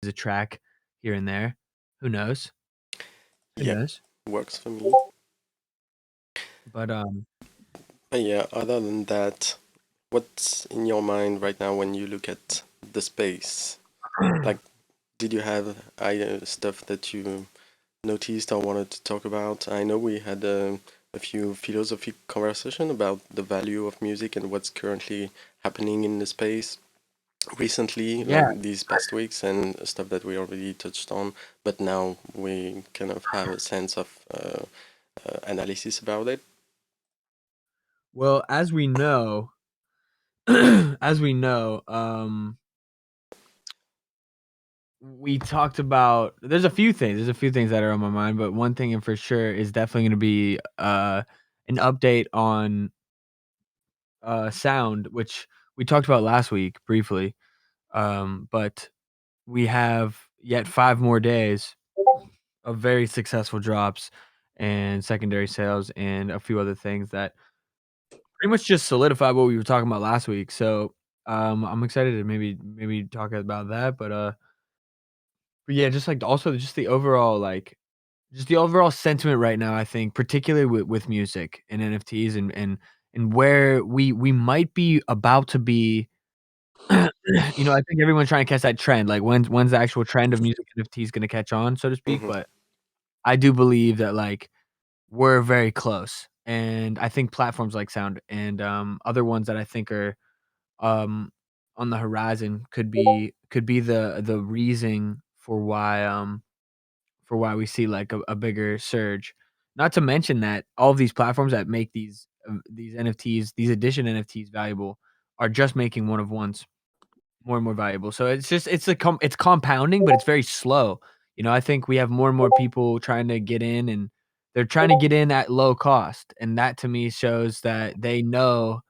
a track here and there. Who knows? Who Yeah, knows? works for me. But But yeah, other than that, what's in your mind right now when you look at the space? Like, did you have stuff that you noticed or wanted to talk about? I know we had a few philosophic conversation about the value of music and what's currently happening in the space recently, yeah, like these past weeks, and stuff that we already touched on. But now we kind of have a sense of analysis about it. well, as we know, as we know, we talked about there's a few things that are on my mind, but one thing and for sure is definitely gonna be, an update on, sound, which we talked about last week briefly, but we have yet 5 more days of very successful drops and secondary sales and a few other things that pretty much just solidify what we were talking about last week, so, I'm excited to maybe talk about that, but yeah, just, like, also just the overall, like just the overall sentiment right now, I think, particularly with music and NFTs and where we might be about to be, I think everyone's trying to catch that trend, like, when's the actual trend of music NFTs gonna catch on, so to speak, Hmm. but I do believe that, like, we're very close, and I think platforms like Sound and, other ones that I think are, um, on the horizon could be the reason for why we see, like, a bigger surge. Not to mention that all of these platforms that make these NFTs, these edition NFTs valuable are just making one of ones more and more valuable. So it's just it's compounding, but it's very slow. I think we have more and more people trying to get in, and they're trying to get in at low cost, and that to me shows that they know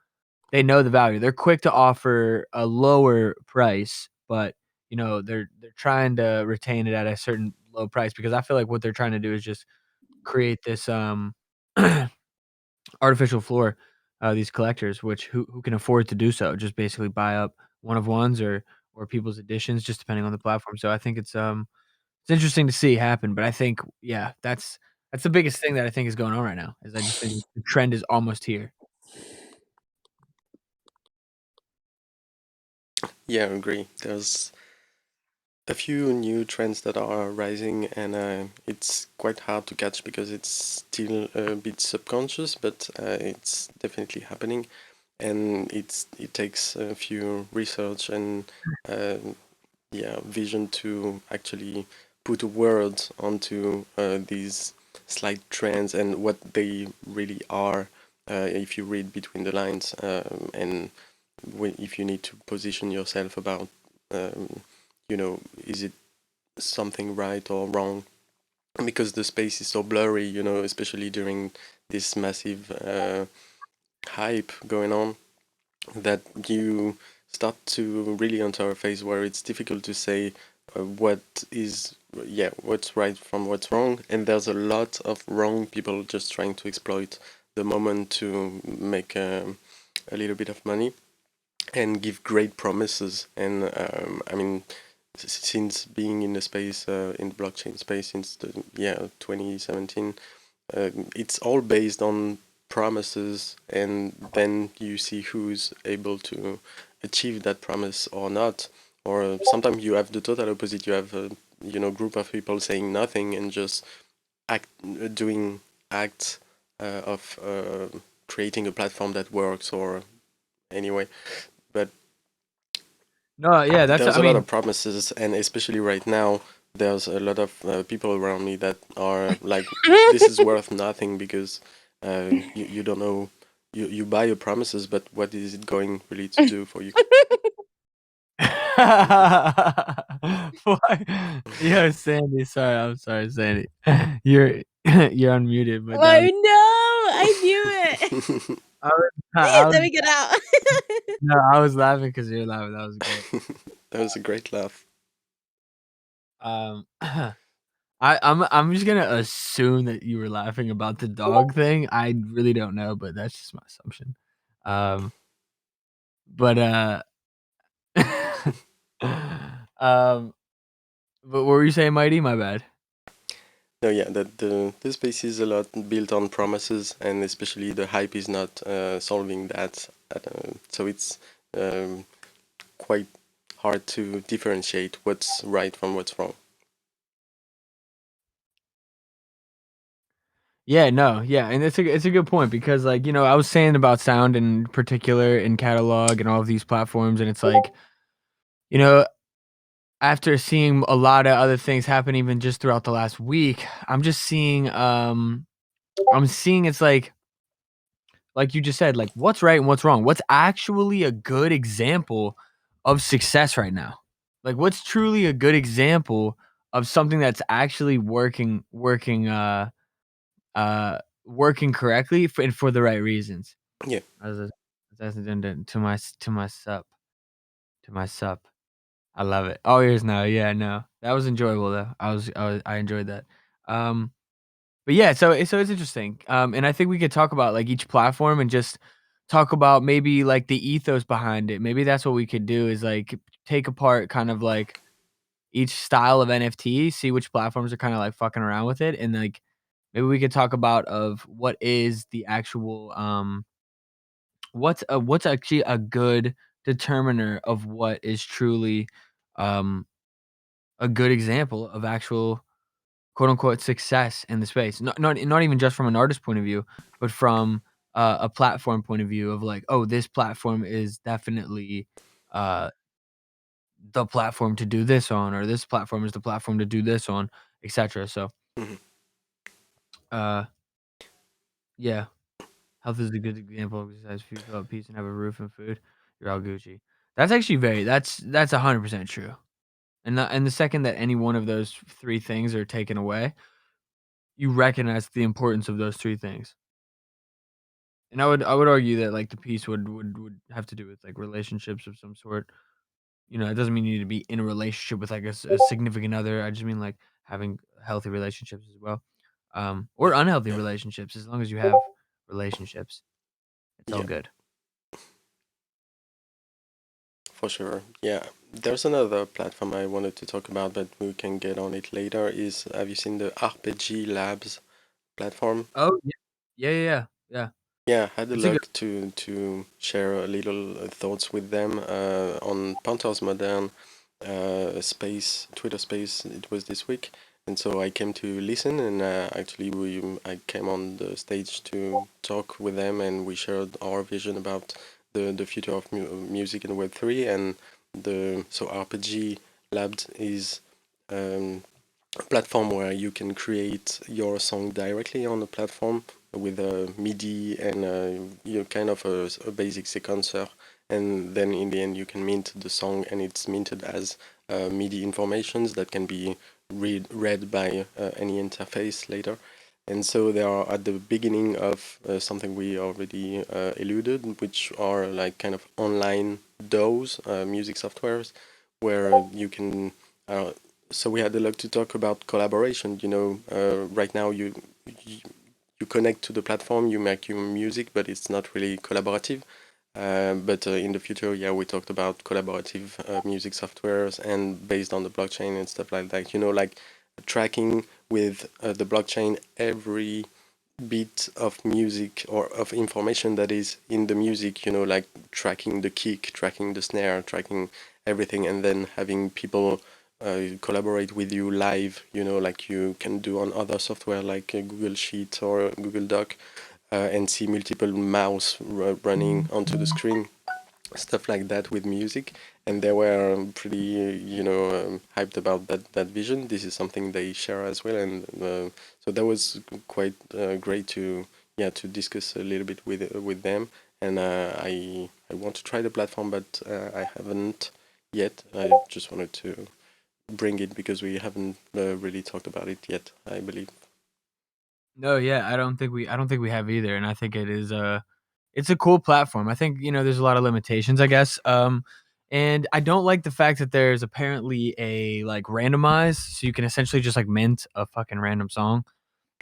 the value. They're quick to offer a lower price, but, they're trying to retain it at a certain low price because I feel like what they're trying to do is just create this, artificial floor, these collectors, which who can afford to do so, just basically buy up one of ones or people's editions just depending on the platform. So I think it's interesting to see happen, but I think, yeah, that's the biggest thing that I think is going on right now, is I just think the trend is almost here. Yeah, I agree. There's a few new trends that are rising, and it's quite hard to catch because it's still a bit subconscious, but it's definitely happening, and it takes a few research and uh, yeah, vision to actually put a word onto these slight trends and what they really are. If you read between the lines, and if you need to position yourself about, um, is it something right or wrong? Because the space is so blurry, especially during this massive hype going on, that you start to really enter a phase where it's difficult to say what is, yeah, what's right from what's wrong, and there's a lot of wrong people just trying to exploit the moment to make a little bit of money and give great promises. And I mean, since being in the space, in the blockchain space since 2017, it's all based on promises, and then you see who's able to achieve that promise or not. Or sometimes you have the total opposite. You have a group of people saying nothing and just doing acts of creating a platform that works, or anyway. But No, yeah, there's I a lot mean of promises, and especially right now, there's a lot of people around me that are like, this is worth nothing because you don't know. You buy your promises, but what is it going really to do for you? Why? Yo, Sandy, sorry, I'm sorry, Sandy. You're you're unmuted, but that Oh was no! I knew it. I was I Please was let me get out. no, I was laughing because 'cause you're laughing, that was great. That was a great laugh. I'm just gonna assume that you were laughing about the dog thing. I really don't know, but that's just my assumption. Um, but, um But what were you saying, Mighty? My bad. No, yeah, that the space is a lot built on promises, and especially the hype is not solving that. So it's um, quite hard to differentiate what's right from what's wrong. Yeah, no, yeah, and it's a good point because, like, I was saying about sound in particular in catalog and all of these platforms, and it's like, you know, after seeing a lot of other things happen even just throughout the last week, I'm just seeing, I'm seeing it's like you just said, like, what's right and what's wrong? What's actually a good example of success right now? Like, what's truly a good example of something that's actually working correctly and for the right reasons? Yeah, As a as a to my sup. I love it. All ears now. Yeah, no. That was enjoyable though. I enjoyed that. Um, but yeah, so it's interesting. And I think we could talk about like each platform and just talk about maybe like the ethos behind it. Maybe that's what we could do is like take apart kind of like each style of NFT, see which platforms are kind of like fucking around with it, and like maybe we could talk about of what is the actual what's actually a good determiner of what is truly um a good example of actual quote unquote success in the space. Not even just from an artist point of view, but from a platform point of view of like, oh, this platform is definitely uh the platform to do this on, or this platform is the platform to do this on, etc. So hmm uh yeah, health is a good example of exercise. If you fill up peace and have a roof and food, you're all Gucci. That's actually that's 100% true. And the second that any one of those three things are taken away, you recognize the importance of those three things. And I would argue that, like, the peace would have to do with, like, relationships of some sort. It doesn't mean you need to be in a relationship with, like, a significant other. I just mean, like, having healthy relationships as well, or unhealthy yeah, relationships. As long as you have relationships, it's all yeah, good. for sure. Yeah, there's another platform I wanted to talk about, but we can get on it later. Is have you seen the RPG Labs platform? Oh, yeah. Yeah, yeah, yeah. Yeah. Yeah, I had the It's a good luck to share a little thoughts with them on Panthers Modern space, Twitter space. It was this week, and so I came to listen, and actually I came on the stage to talk with them, and we shared our vision about the future of music in Web3, and the so RPG Labs is um, platform where you can create your song directly on the platform with a MIDI and kind of a basic sequencer, and then in the end you can mint the song, and it's minted as MIDI informations that can be read by any interface later. And so they are at the beginning of something we already alluded, which are like kind of online DAWs, music softwares, where you can uh, so we had the luck to talk about collaboration. Right now you you connect to the platform, you make your music, but it's not really collaborative. But in the future, yeah, we talked about collaborative music softwares and based on the blockchain and stuff like that. Like tracking with the blockchain every bit of music or of information that is in the music. Like tracking the kick, tracking the snare, tracking everything, and then having people collaborate with you live, like you can do on other software like Google Sheet or Google Doc, and see multiple mouse running onto the screen, stuff like that with music. And they were pretty, hyped about that vision. This is something they share as well, and so that was quite great to to discuss a little bit with them. And I want to try the platform, but I haven't yet. I just wanted to bring it because we haven't really talked about it yet, I believe. No, yeah, I don't think we have either, and I think it's a cool platform. I think, there's a lot of limitations, I guess. And I don't like the fact that there's apparently a like randomize, so you can essentially just like mint a fucking random song.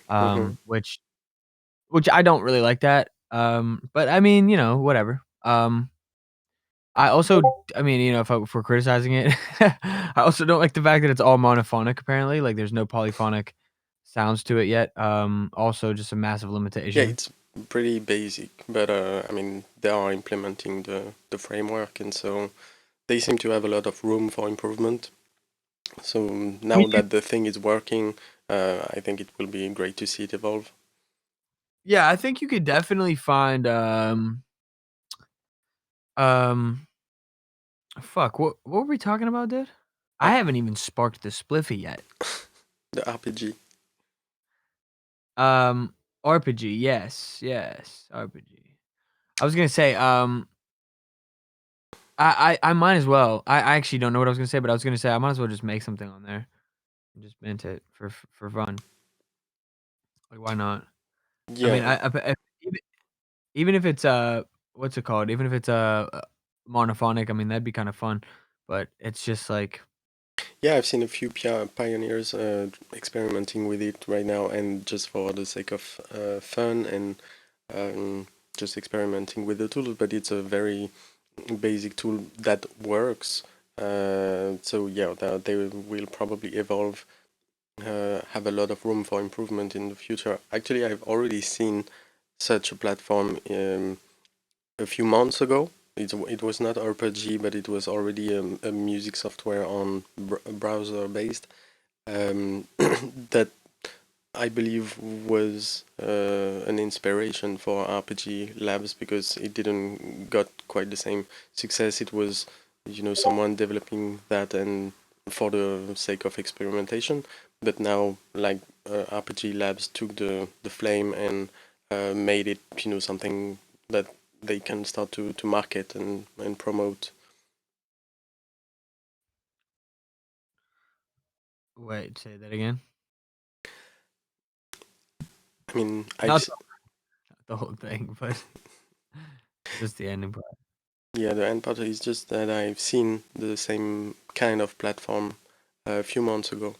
Mm-hmm. Which I don't really like that. But I mean, whatever. I also, I mean, if we're criticizing it, I also don't like the fact that it's all monophonic. Apparently, like there's no polyphonic sounds to it yet. Also just a massive Yeah, limitation. it's pretty basic, but I mean, they are implementing the framework, and so they seem to have a lot of room for improvement. So I mean, now that the thing is working, I think it will be great to see it evolve. yeah, I think you could definitely find um fuck, what were we talking about, dude? Uh, I haven't even sparked the spliffy yet. the RPG. Um RPG, yes, yes, RPG. I was gonna say, I might as well. I actually don't know what I was gonna say, but I was gonna say I might as well just make something on there and just mint it for fun. Like, why not? I mean, Yeah, even even if it's what's it called? Even if it's monophonic, I mean that'd be kind of fun. But it's just like, yeah, I've seen a few pioneers experimenting with it right now, and just for the sake of fun and um, just experimenting with the tool. But it's a very basic tool that works. So yeah, they will probably evolve, have a lot of room for improvement in the future. Actually, I've already seen such a platform a few months ago. It was not RPG, but it was already a music software on browser based that I believe was an inspiration for RPG Labs because it didn't got quite the same success. It was, someone developing that and for the sake of experimentation. But now, like RPG Labs took the flame and made it, something that they can start to market and promote. wait, say that again. I mean, Not the whole thing, but just the ending part. yeah, the end part is just that I've seen the same kind of platform a few months ago.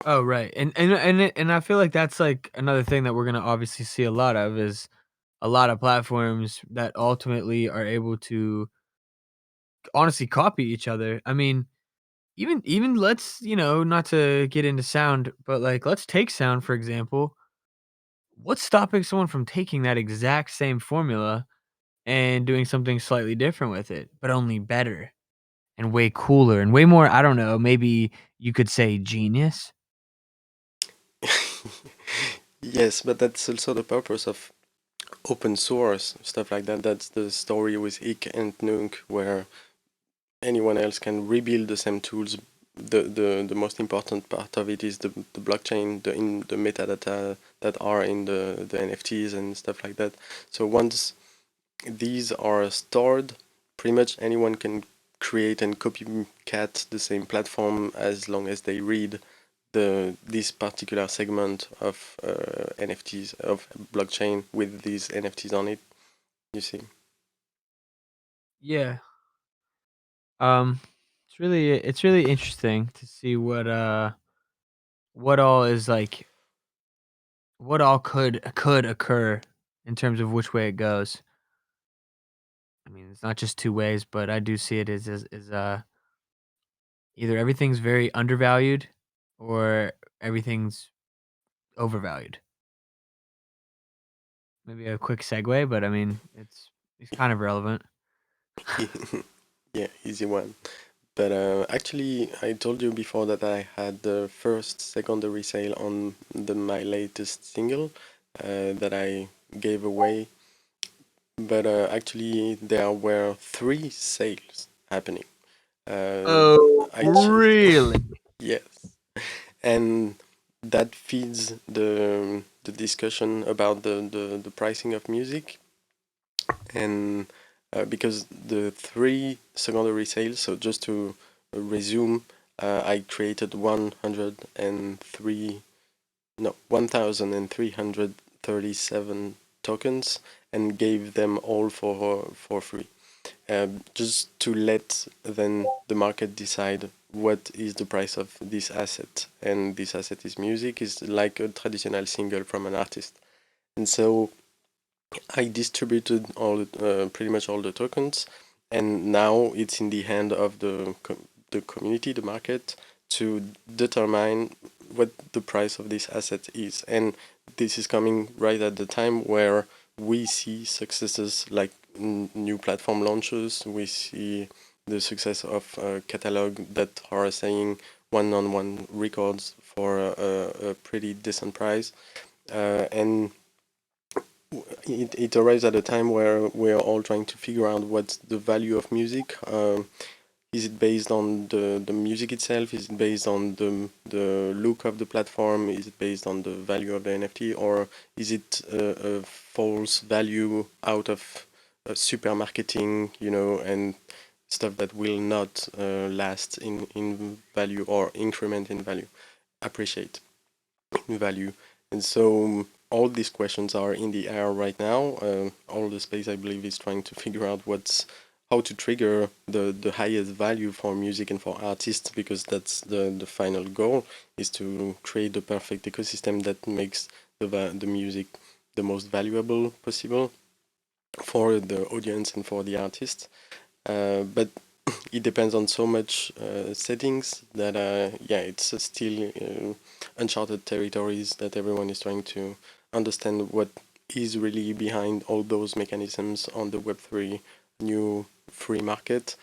Oh, right, and I feel like that's like another thing that we're gonna obviously see a lot of is a lot of platforms that ultimately are able to honestly copy each other. I mean, even let's, not to get into sound, but like let's take sound for example. What's stopping someone from taking that exact same formula and doing something slightly different with it, but only better and way cooler and way more, I don't know, maybe you could say genius? Yes, but that's also the purpose of open source stuff like that. That's the story with Ik and Nunc, where anyone else can rebuild the same tools. The most important part of it is the blockchain, the metadata that are in the NFTs and stuff like that. So once these are stored, pretty much anyone can create and copycat the same platform as long as they read this particular segment of NFTs of blockchain with these NFTs on it. You see? Yeah. Um, it's really interesting to see what all is like what all could occur in terms of which way it goes. I mean, it's not just two ways, but I do see it as either everything's very undervalued or everything's overvalued. Maybe a quick segue, but I mean, it's kind of relevant. Yeah, easy one. But actually, I told you before that I had the first secondary sale on my latest single that I gave away. But actually, there were three sales happening. Uh, Oh, I checked. really? Yes, and that feeds the discussion about the pricing of music, and because the three secondary sales. So just to resume, I created 1,337 tokens and gave them all for free. Just to let then the market decide what is the price of this asset, and this asset is music, is like a traditional single from an artist. And so I distributed pretty much all the tokens, and now it's in the hand of the community, the market, to determine what the price of this asset is. And this is coming right at the time where we see successes like new platform launches. We see the success of catalog that are saying one-on-one records for a pretty decent price, and it arrives at a time where we're all trying to figure out what's the value of music. Is it based on the music itself? Is it based on the look of the platform? Is it based on the value of the NFT? Or is it a false value out of super marketing, and stuff that will not last in value or increment in value, appreciate in value? And so all these questions are in the air right now. All the space, I believe, is trying to figure out how to trigger the highest value for music and for artists, because that's the final goal, is to create the perfect ecosystem that makes the music the most valuable possible for the audience and for the artist. But it depends on so much settings that yeah, it's still uncharted territories that everyone is trying to understand what is really behind all those mechanisms on the Web3 new free market,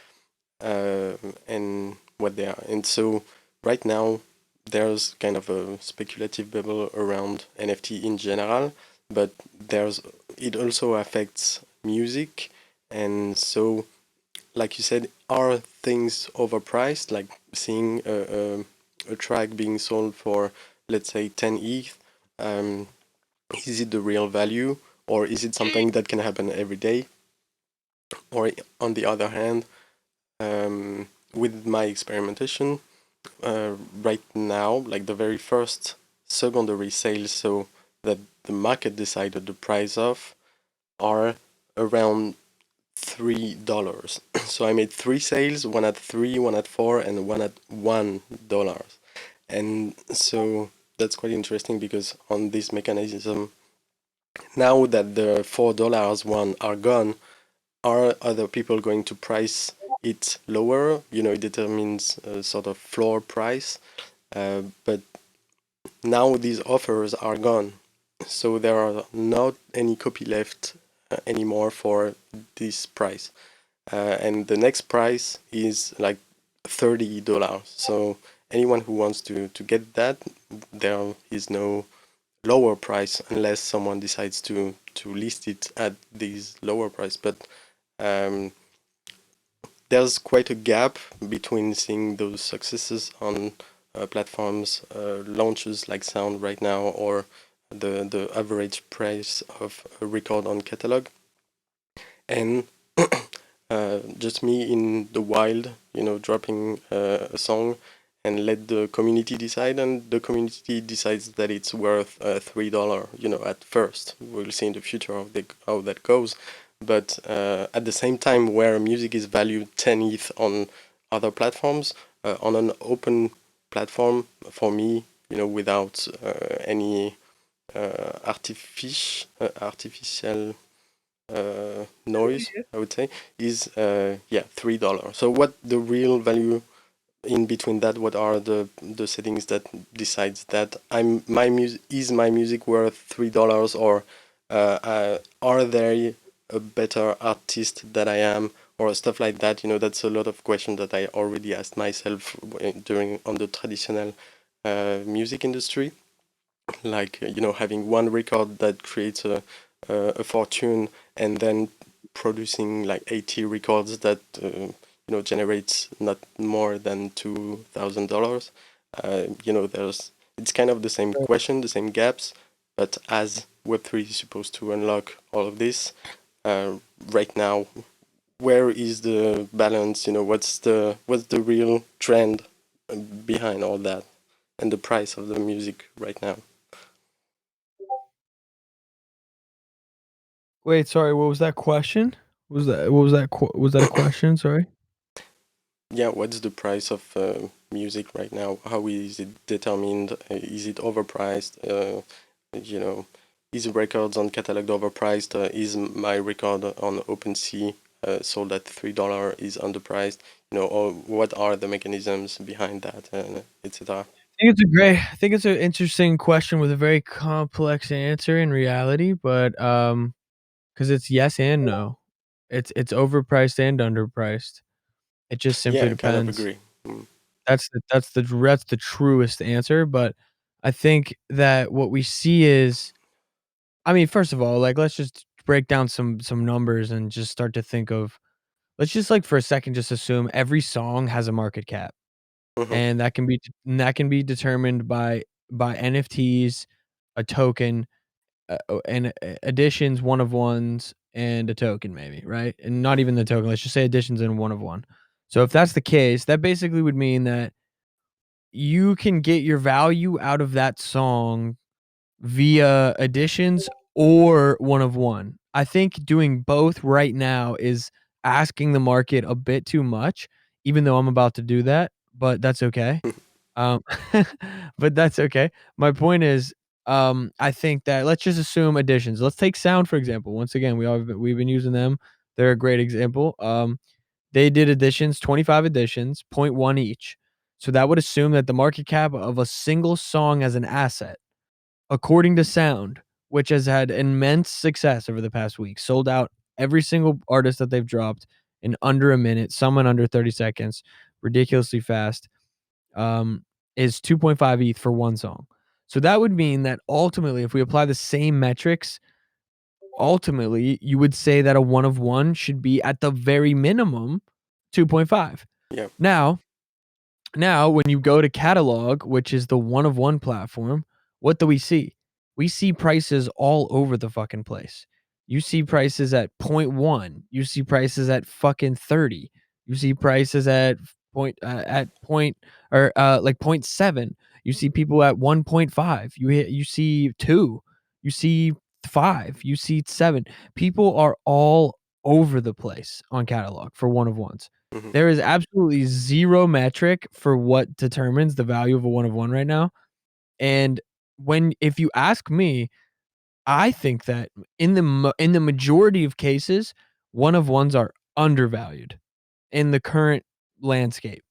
uh, and what they are. And so right now there's kind of a speculative bubble around NFT in general, but it also affects music. And so, like you said, are things overpriced? Like seeing a track being sold for, let's say, 10 ETH, um, is it the real value, or is it something that can happen every day? Or on the other hand, with my experimentation, right now, like the very first secondary sales, so that the market decided the price of, are around $3. So I made three sales, one at three, one at four, and one at $1. And so that's quite interesting, because on this mechanism, now that the $4 one are gone, are other people going to price it lower? It determines a sort of floor price. But now these offers are gone, so there are not any copy left anymore for this price. And the next price is like $30. So anyone who wants to get that, there is no lower price unless someone decides to list it at this lower price. But um, there's quite a gap between seeing those successes on platforms, launches like Sound right now, or the average price of a record on catalog, and just me in the wild, dropping a song and let the community decide, and the community decides that it's worth $3. At first, we'll see in the future how that goes. But at the same time, where music is valued 10 ETH on other platforms, on an open platform, for me, without any artificial noise, I would say, is yeah, $3. So what the real value in between that? What are the settings that decides that is my music worth $3, or are there a better artist that I am, or stuff like that? That's a lot of questions that I already asked myself during on the traditional music industry, like having one record that creates a fortune, and then producing like 80 records that generates not more than $2,000. There's it's kind of the same question, the same gaps, but as Web3 is supposed to unlock all of this, uh, right now, where is the balance? What's the real trend behind all that, and the price of the music right now? Wait, sorry, what was that question? Was that a question? Sorry. Yeah, what's the price of music right now? How is it determined? Is it overpriced? You know, his records on catalog overpriced? Is my record on OpenSea sold at $3 is underpriced? Or what are the mechanisms behind that, etc. I think it's an interesting question with a very complex answer in reality, but because it's yes and no. It's overpriced and underpriced. It just simply Yeah, kind of depends. agree. Mm. That's the truest answer, but I think that what we see is, I mean, first of all, like, let's just break down some numbers and just start to think of, let's just, like, for a second, just assume every song has a market cap, Mhm. and that can be determined by NFTs, a token, and additions, one of ones, and a token maybe, right? And not even the token, let's just say additions and one of one. So if that's the case, that basically would mean that you can get your value out of that song via additions or one of one. I think doing both right now is asking the market a bit too much, even though I'm about to do that, but that's okay. Um, but that's okay. My point is, I think that let's just assume additions. Let's take sound for example. Once again, we've been using them. They're a great example. They did additions, 25 additions, zero point 0.1 each. So that would assume that the market cap of a single song as an asset, according to Sound, which has had immense success over the past week, sold out every single artist that they've dropped in under a minute, some in under 30 seconds, ridiculously fast, um, is 2.5 ETH for one song. So that would mean that ultimately, if we apply the same metrics, ultimately, you would say that a one of one should be at the very minimum 2.5. Yeah. Now, when you go to Catalog, which is the one of one platform, what do we see? We see prices all over the fucking place. You see prices at point 0.1, you see prices at fucking 30, you see prices at point or like point 0.7, you see people at 1.5, you see 2, you see 5, you see 7. People are all over the place on Catalog for one of ones. Mhm. There is absolutely zero metric for what determines the value of a one of one right now. And if you ask me, I think that in the majority of cases, one of ones are undervalued in the current landscape.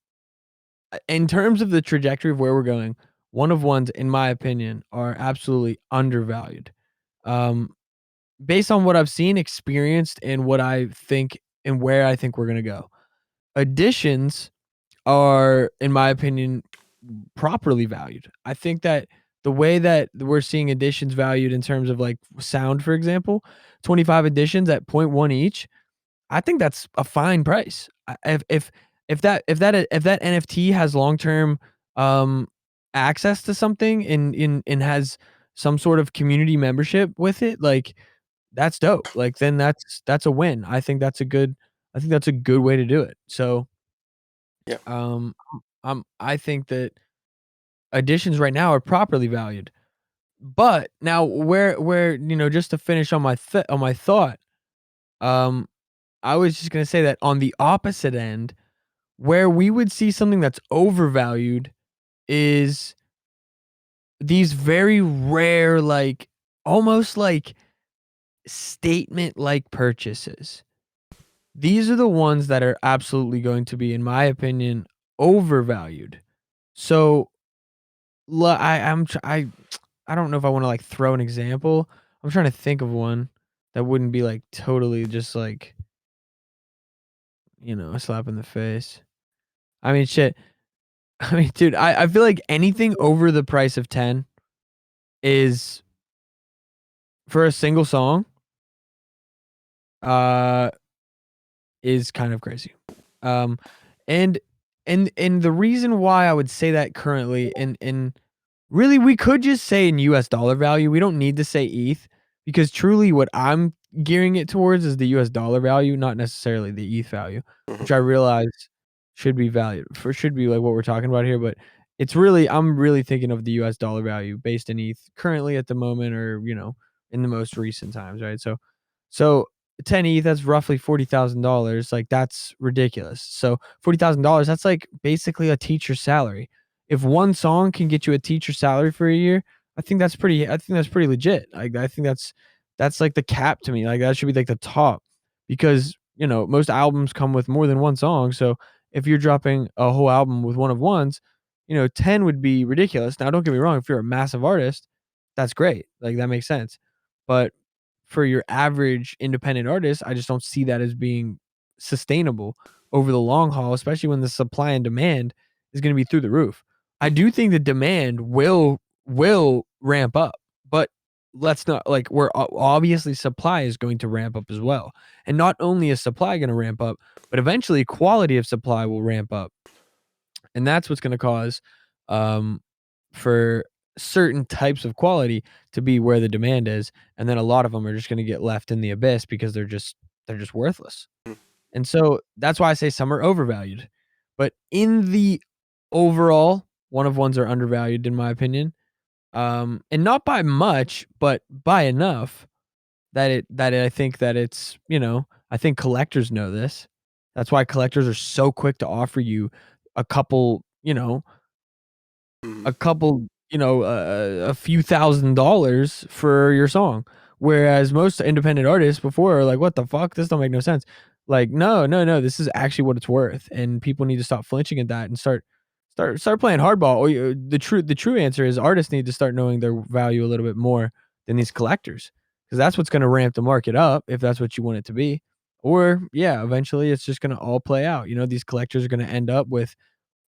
In terms of the trajectory of where we're going, one of ones, in my opinion, are absolutely undervalued. Um, Based on what I've seen, experienced, and what I think and where I think we're gonna go. Additions are, in my opinion, properly valued. I think that the way that we're seeing additions valued in terms of like sound, for example, 25 additions at point 0.1 each, I think that's a fine price. If that NFT has long term um, access to something and has some sort of community membership with it, like that's dope. Like then that's a win. I think that's a good way to do it. So Yeah. um, I think that additions right now are properly valued. But now where just to finish on on my thought, um, I was just gonna say that on the opposite end, where we would see something that's overvalued is these very rare, like almost like statement like purchases. These are the ones that are absolutely going to be, in my opinion, overvalued. So I don't know if I wanna, like, throw an example. I'm trying to think of one that wouldn't be, like, totally just, like, a slap in the face. I mean, shit. I mean, dude, I feel like anything over the price of 10 is for a single song, uh, is kind of crazy. Um, and and the reason why I would say that currently, and really, we could just say in US dollar value. We don't need to say ETH because truly what I'm gearing it towards is the US dollar value, not necessarily the ETH value, Mhm. which I realize should be like what we're talking about here, but it's really I'm really thinking of the US dollar value based in ETH currently at the moment, or in the most recent times, right? So 10 ETH, that's roughly $40,000. Like that's ridiculous. So $40,000, that's like basically a teacher's salary. If one song can get you a teacher salary for a year, I think that's pretty legit. I think that's like the cap to me. Like that should be like the top because, most albums come with more than one song. So if you're dropping a whole album with one of ones, 10 would be ridiculous. Now don't get me wrong, if you're a massive artist, that's great. Like that makes sense. But for your average independent artist, I just don't see that as being sustainable over the long haul, especially when the supply and demand is going to be through the roof. I do think the demand will ramp up, but let's not like we're obviously supply is going to ramp up as well. And not only is supply going to ramp up, but eventually quality of supply will ramp up. And that's what's going to cause um for certain types of quality to be where the demand is, and then a lot of them are just going to get left in the abyss because they're just worthless. And so that's why I say some are overvalued. But in the overall, one of ones are undervalued in my opinion. And not by much, but by enough that I think that it's, I think collectors know this. That's why collectors are so quick to offer you a couple, Mhm. a couple, a few $1,000s for your song. Whereas most independent artists before are like, what the fuck? This don't make no sense. Like, no, no, no, this is actually what it's worth. And people need to stop flinching at that and start playing hardball. Or the true answer is artists need to start knowing their value a little bit more than these collectors. Because that's what's gonna ramp the market up if that's what you want it to be. Or yeah, eventually it's just gonna all play out. These collectors are gonna end up with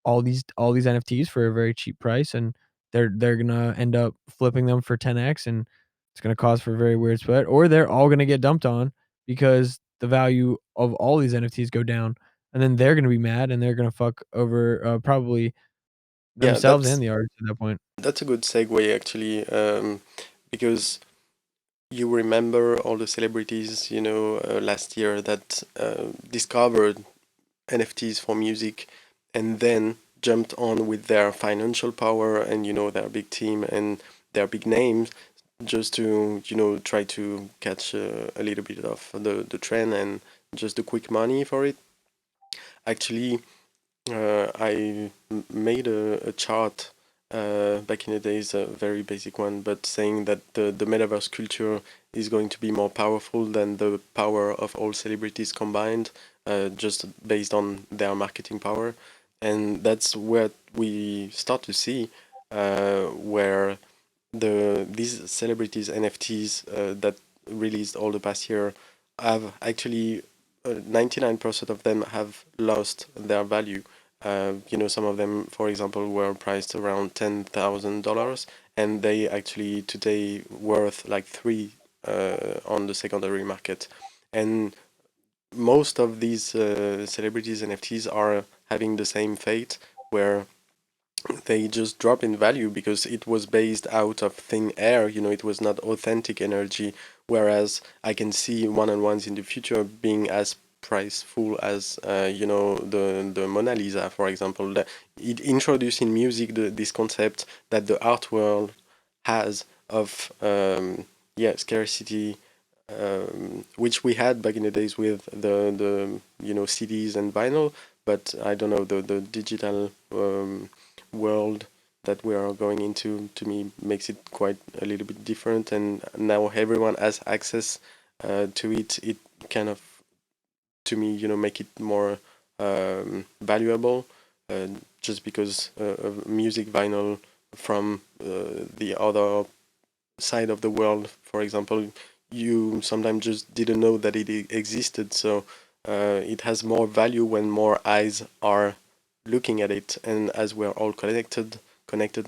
all these NFTs for a very cheap price, and they're gonna end up flipping them for 10x, and it's gonna cause for a very weird spread, or they're all gonna get dumped on because the value of all these NFTs go down, and then they're gonna be mad and they're gonna fuck over probably Yeah, themselves and the artist at that point. that's a good segue actually, because you remember all the celebrities, last year that discovered NFTs for music and then jumped on with their financial power and their big team and their big names just to try to catch a little bit of the trend and just the quick money for it. Actually, made a chart back in the days, a very basic one, but saying that the metaverse culture is going to be more powerful than the power of all celebrities combined, just based on their marketing power. And that's what we start to see, where these celebrities NFTs that released all the past year have actually 99% of them have lost their value. Some of them, for example, were priced around $10,000, and they actually today worth like three on the secondary market. And most of these celebrities NFTs are having the same fate, where they just drop in value because it was based out of thin air. It was not authentic energy. Whereas I can see one-on-ones in the future being as priceful as the Mona Lisa, for example. It introduced in music this concept that the art world has of scarcity, which we had back in the days with the CDs and vinyl. But I don't know, the digital world that we are going into, to me, makes it quite a little bit different, and now everyone has access to it. It kind of, to me, make it more valuable, uh, just because of music vinyl from the other side of the world, for example, you sometimes just didn't know that it existed. So it has more value when more eyes are looking at it, and as we're all connected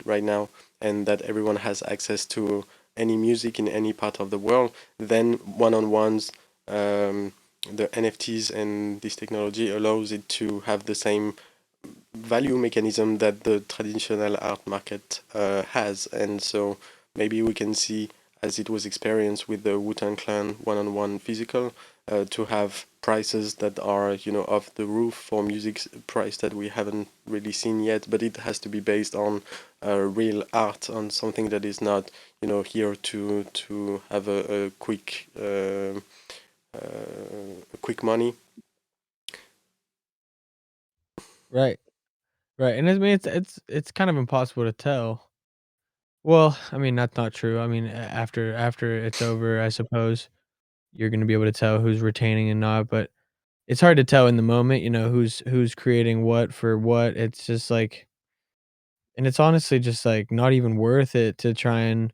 right now, and that everyone has access to any music in any part of the world, then one-on-ones, the NFTs and this technology allows it to have the same value mechanism that the traditional art market has. And so maybe we can see, as it was experienced with the Wu-Tang Clan one-on-one physical, to have prices that are, off the roof for music price that we haven't really seen yet. But it has to be based on real art, on something that is not, here to have a quick money. Right. Right. And I mean it's kind of impossible to tell Well, I mean, that's not true. I mean, after it's over, I suppose you're gonna be able to tell who's retaining and not, but it's hard to tell in the moment, who's creating what for what. It's just like and it's honestly just, like, not even worth it to try and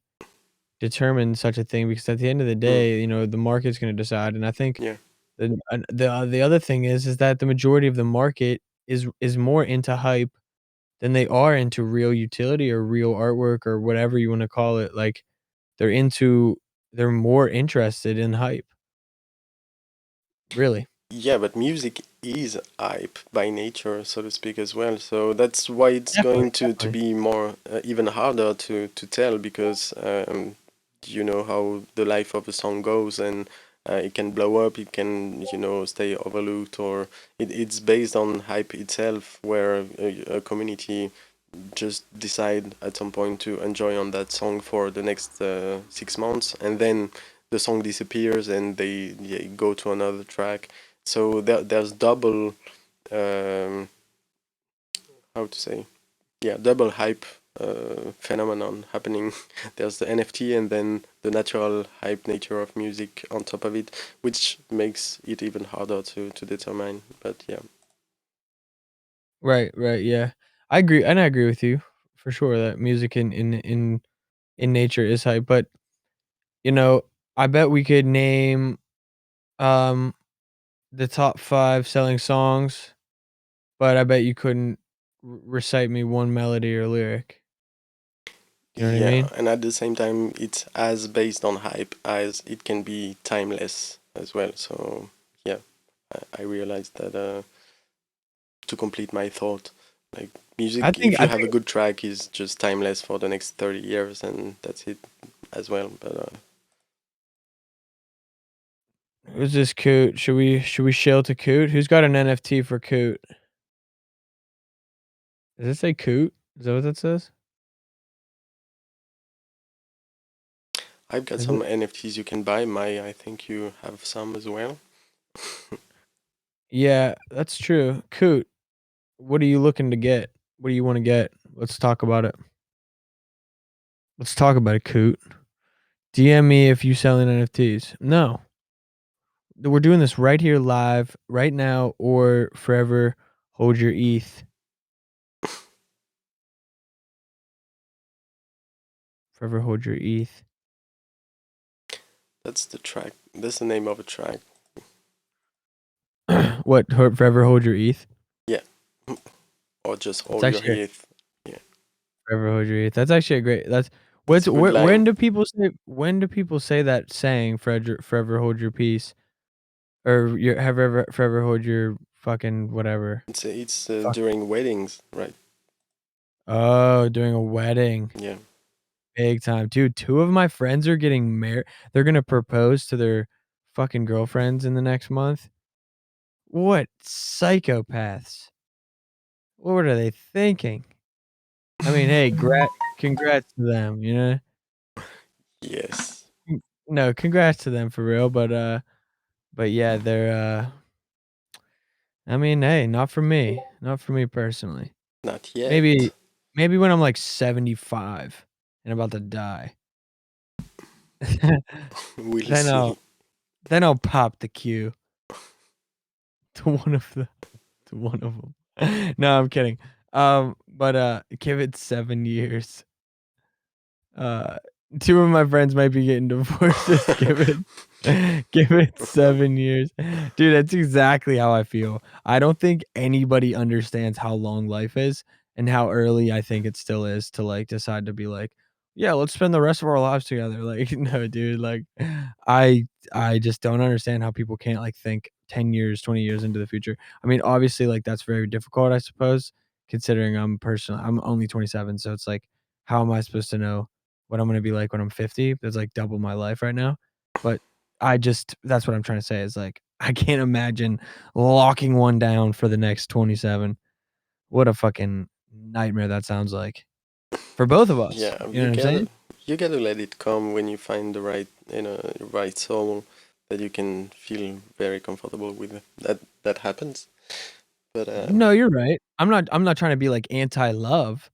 determine such a thing because at the end of the Mm, day, the market's gonna decide, and I think yeah. the other thing is that the majority of the market is more into hype than they are into real utility or real artwork or whatever you wanna call it, like, they're into they're more interested in hype, really. Yeah, but music is hype by nature, so to speak, as well. So that's why it's Definitely, going to definitely. be more even harder to tell because you know how the life of a song goes, and it can blow up, it can stay overlooked, or it's based on hype itself, where a community just decide at some point to enjoy on that song for the next 6 months, and then the song disappears and they go to another track. So there's double, um, how to say, yeah, double hype phenomenon happening. There's the NFT and then the natural hype nature of music on top of it, which makes it even harder to determine. But yeah. Right, right, yeah. I agree, and I agree with you for sure that music in nature is hype, but, you know, I bet we could name, um, the top 5 selling songs, but I bet you couldn't recite me one melody or lyric. You know what I Yeah, mean? and at the same time, it's as based on hype as it can be timeless as well. So yeah, I realized that to complete my thought, like I music, think if I you have a think good track, is just timeless for the next 30 years, and that's it as well. But who's this Coot? Should we shill to Coot? Who's got an NFT for Coot? Does it say Coot? Is that what that says? I've got Is some it? NFTs you can buy. I think you have some as well. Yeah, that's true. Coot, what are you looking to get? What do you wanna get? Let's talk about it. Let's talk about it, Coot. DM me if you selling NFTs. No. We're doing this right here live, right now, or forever hold your ETH. Forever hold your ETH. That's the track. That's the name of a track. What? Forever hold your ETH? Yeah, or just That's all your actually hit. Yeah, forever hold your ETH. That's actually a great. That's it's what's a good where, line. when do people say that saying forever hold your peace or your forever hold your fucking whatever. It's Fuck. during weddings, right? Oh, during a wedding. Yeah. Big time. Dude, 2 of my friends are getting married. They're gonna propose to their fucking girlfriends in the next month. What psychopaths. What are they thinking? I mean, hey, congrats to them, you know? Yes. No, congrats to them for real, but yeah, they're, I mean, hey, not for me. Not for me personally. Not Maybe yet. maybe when I'm, like, 75 and about to die. We'll Then see. I'll pop the Q to one of the to one of them. No, I'm kidding. But, give it 7 years. Uh, 2 of my friends might be getting divorced. Just give it 7 years. Dude, that's exactly how I feel. I don't think anybody understands how long life is and how early I think it still is to, like, decide to be like, "Yeah, let's spend the rest of our lives together." Like, no, dude, like, I I just don't understand how people can't, like, think 10 years, 20 years into the future. I mean, obviously, like, that's very difficult, I suppose, considering I'm only 27, so it's like, how am I supposed to know what I'm gonna be like when I'm 50? That's, like, double my life right now. But I just that's what I'm trying to say is, like, I can't imagine locking one down for the next 27. What a fucking nightmare that sounds like. For both of us, Yeah, you know what I'm saying? you gotta let it come when you find the right right soul that you can feel very comfortable with. That happens. But No, you're right. I'm not trying to be, like, anti-love,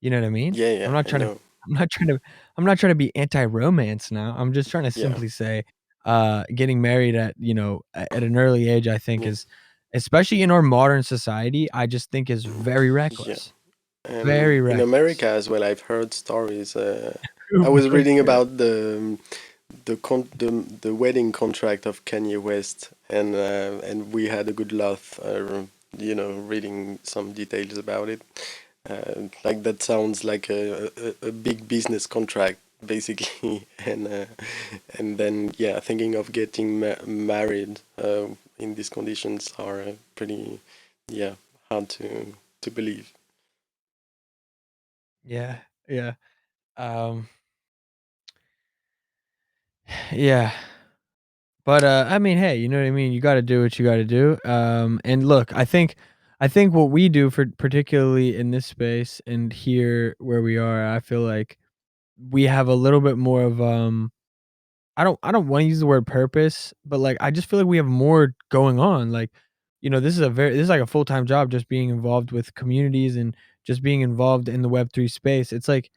you know what I mean? yeah, I'm yeah, not I trying to know. I'm not trying to be anti-romance now. I'm just trying to Yeah, simply say, getting married at, at an early age, I think yeah, is, especially in our modern society, I just think is mm, very yeah. reckless. And Very in reckless. America as well, I've heard stories. I was Super reading good. about the wedding contract of Kanye West, and we had a good laugh. Reading some details about it. Like that sounds like a big business contract basically, and then yeah, thinking of getting married in these conditions are pretty yeah hard to believe. Yeah, yeah. Um, yeah. But, I mean, hey, you know what I mean? You gotta do what you gotta do, and look, I think what we do for particularly in this space and here where we are, I feel like we have a little bit more of, I don't wanna use the word purpose, but, like, I just feel like we have more going on, like, this is like a full-time job just being involved with communities and just being involved in the Web3 space. It's like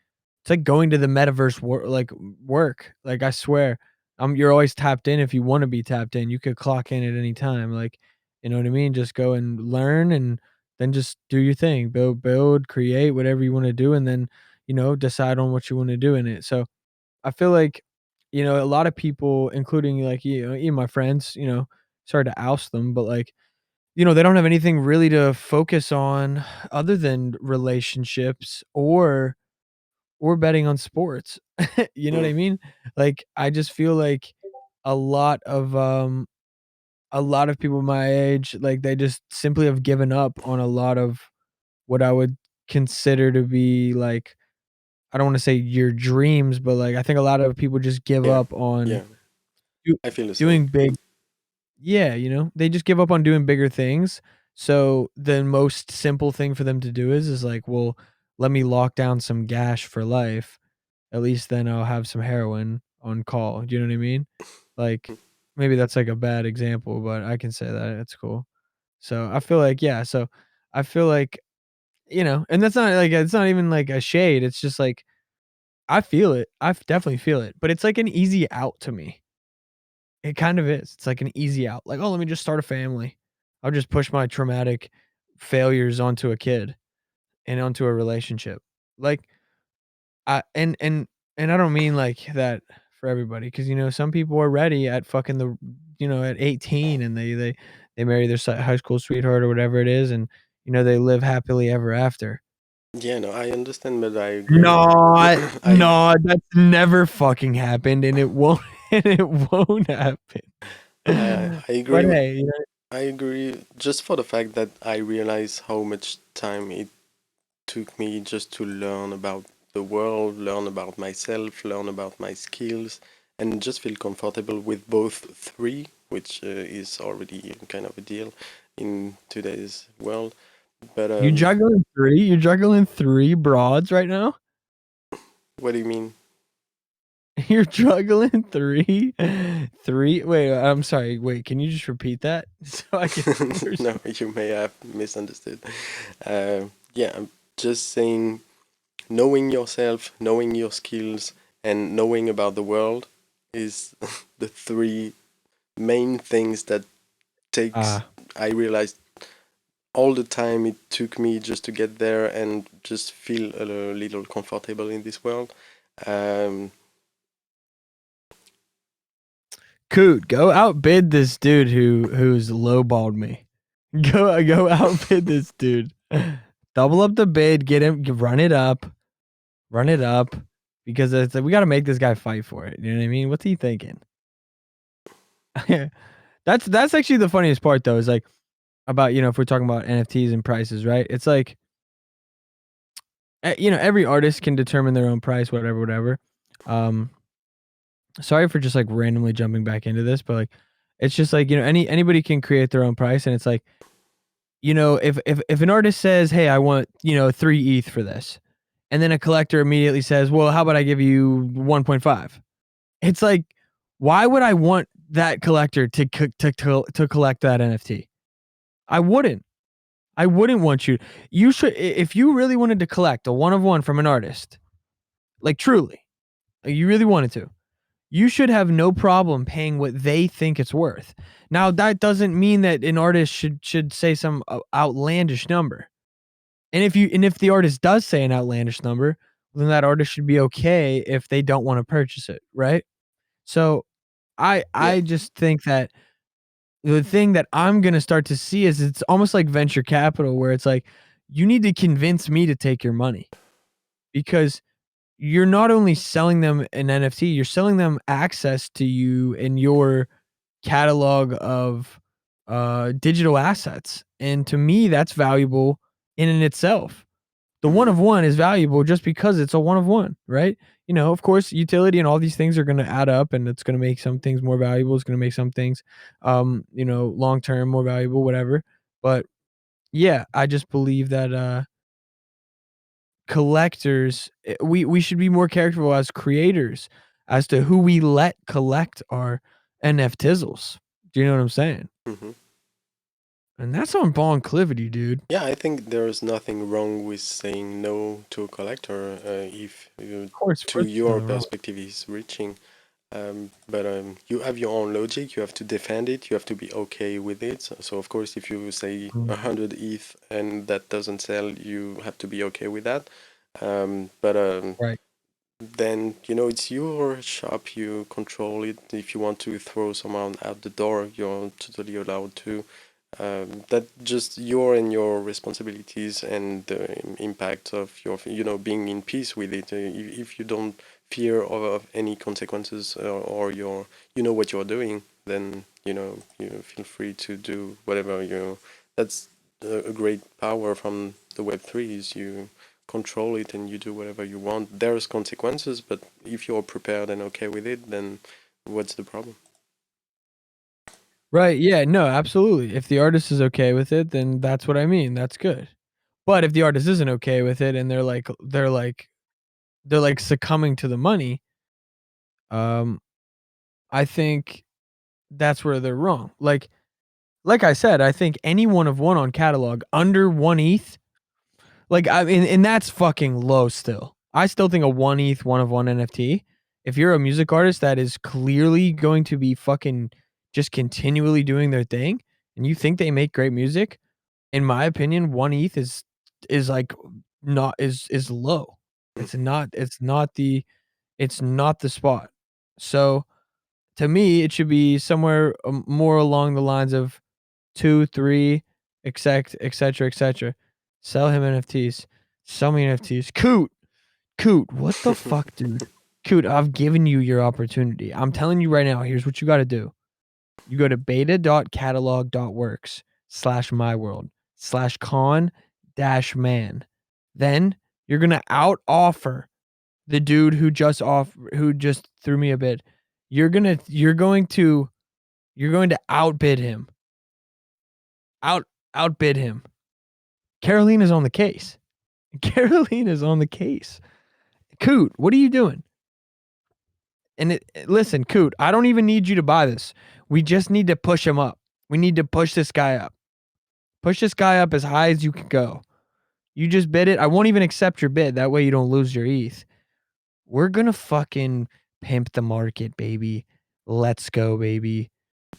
going to the metaverse work, like, I swear. You're always tapped in if you wanna be tapped in, you could clock in at any time, like, you know what I mean? Just go and learn and then just do your thing, build, create, whatever you wanna do, and then, decide on what you wanna do in it. So I feel like, a lot of people, including like, even my friends, sorry to oust them, but like, they don't have anything really to focus on other than relationships or betting on sports. You know what Mm, I mean? Like, I just feel like a lot of um a lot of people my age, like they just simply have given up on a lot of what I would consider to be like, I don't want to say your dreams, but like I think a lot of people just give yeah, up on yeah, do I feel the same. doing big. Yeah, they just give up on doing bigger things. So the most simple thing for them to do is like, well, let me lock down some gash for life. At least then I'll have some heroin on call. Do you know what I mean? Like, maybe that's like a bad example, but I can say that it's cool. So I feel like, yeah. So I feel like, and that's not like, it's not even like a shade. It's just like I feel it. Definitely feel it, but it's like an easy out to me. It kind of is. It's like an easy out. Like, "Oh, let me just start a family. I'll just push my traumatic failures onto a kid and onto a relationship." Like, I and I don't mean like that for everybody, because some people are ready at fucking at 18 and they marry their high school sweetheart or whatever it is, and, they live happily ever after. Yeah, no, I understand, but I agree. No, I no, that's never fucking happened, and it won't and it won't happen. I But agree. hey, I agree just for the fact that I realize how much time it took me just to learn about the world, learn about myself, learn about my skills, and just feel comfortable with both three, which is already kind of a deal in today's world. But You're juggling 3 broads right now? what do you mean? You're juggling 3 wait, I'm sorry, wait, can you just repeat that? So I can No, you may have misunderstood. Yeah, I'm just saying knowing yourself, knowing your skills, and knowing about the world is the three main things that takes. Ah, I realized all the time it took me just to get there and just feel a little comfortable in this world. Um, Coot, go outbid this dude who's lowballed me. Go outbid this dude. Double up the bid, get him run it up, because it's like, we gotta make this guy fight for it, you know what I mean? What's he thinking? That's actually the funniest part though, is like, about, if we're talking about NFTs and prices, right? It's like, every artist can determine their own price, whatever, whatever. Um, Sorry for just like randomly jumping back into this, but like, it's just like, anybody can create their own price, and it's like, if an artist says, "Hey, I want 3 ETH for this," and then a collector immediately says, "Well, how about I give you 1.5?" It's like, why would I want that collector to collect that NFT? I wouldn't. I wouldn't want you. You should, if you really wanted to collect a one of one from an artist, like truly, like you really wanted to, you should have no problem paying what they think it's worth. Now that doesn't mean that an artist should say some outlandish number. And if the artist does say an outlandish number, then that artist should be okay if they don't want to purchase it, right? So Yeah. I just think that the thing that I'm gonna start to see is it's almost like venture capital where it's like, you need to convince me to take your money because you're not only selling them an NFT, you're selling them access to you and your catalog of digital assets. And to me, that's valuable in and itself. The one Hmm. of one is valuable just because it's a one of one, right? You know, of course, utility and all these things are going to add up and it's going to make some things more valuable. It's going to make some things, long term more valuable, whatever. But yeah, I just believe that collectors, we should be more careful as creators as to who we let collect our NFTizzles. Do you know what I'm saying? Hmm. And that's on Bonclivity, dude. Yeah, I think there's nothing wrong with saying no to a collector if Of course, of to course, there's your nothing wrong. perspective is reaching. But you have your own logic. You have to defend it. You have to be okay with it. So of course, if you say Mm, 100 ETH and that doesn't sell, you have to be okay with that. But right. then it's your shop. You control it. If you want to throw someone out the door, you're totally allowed to. That just your and your responsibilities and the impact of your being in peace with it. If you don't fear of any consequences, or you know what you're doing, then you feel free to do whatever you. That's a great power from the Web3 is you control it and you do whatever you want. There's consequences, but if you're prepared and okay with it, then what's the problem? Right, yeah, no, absolutely. If the artist is okay with it, then that's what I mean, that's good. But if the artist isn't okay with it and they're like succumbing to the money, um, I think that's where they're wrong. Like I said, I think any one of one on catalog under 1 ETH, like, I mean, and that's fucking low still. I still think a 1 ETH one of one NFT, if you're a music artist that is clearly going to be fucking just continually doing their thing and you think they make great music, in my opinion, 1 ETH is like not is low. It's not the spot. So, to me, it should be somewhere, more along the lines of 2, 3, etcetera, etcetera. Sell him NFTs. Sell me NFTs. Coot, what the fuck, dude? Coot, I've given you your opportunity. I'm telling you right now, here's what you gotta do. You go to beta.catalog.works/myworld/con-man. Then you're gonna out offer the dude who just threw me a bid. You're going to outbid him. Out outbid him. Caroline is on the case. Caroline is on the case. Coot, what are you doing? And listen, Coot, I don't even need you to buy this. We just need to push him up. We need to push this guy up. Push this guy up as high as you can go. You just bid it. I won't even accept your bid. That way you don't lose your ETH. We're gonna fucking pimp the market, baby. Let's go, baby.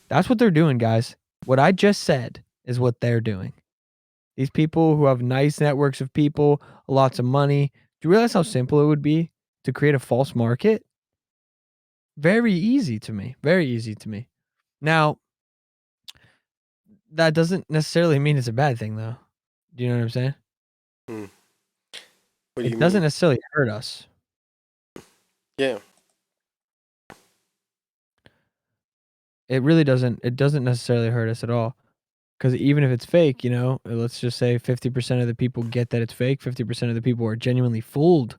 That's what they're doing, guys. What I just said is what they're doing. These people who have nice networks of people, lots of money. Do you realize how simple it would be to create a false market? Very easy to me. Very easy to me. Now, that doesn't necessarily mean it's a bad thing, though. Do you know what I'm saying? Hmm. What do It you doesn't mean? necessarily hurt us. Yeah. It really doesn't. It doesn't necessarily hurt us at all. Because even if it's fake, let's just say 50% of the people get that it's fake, 50% of the people are genuinely fooled.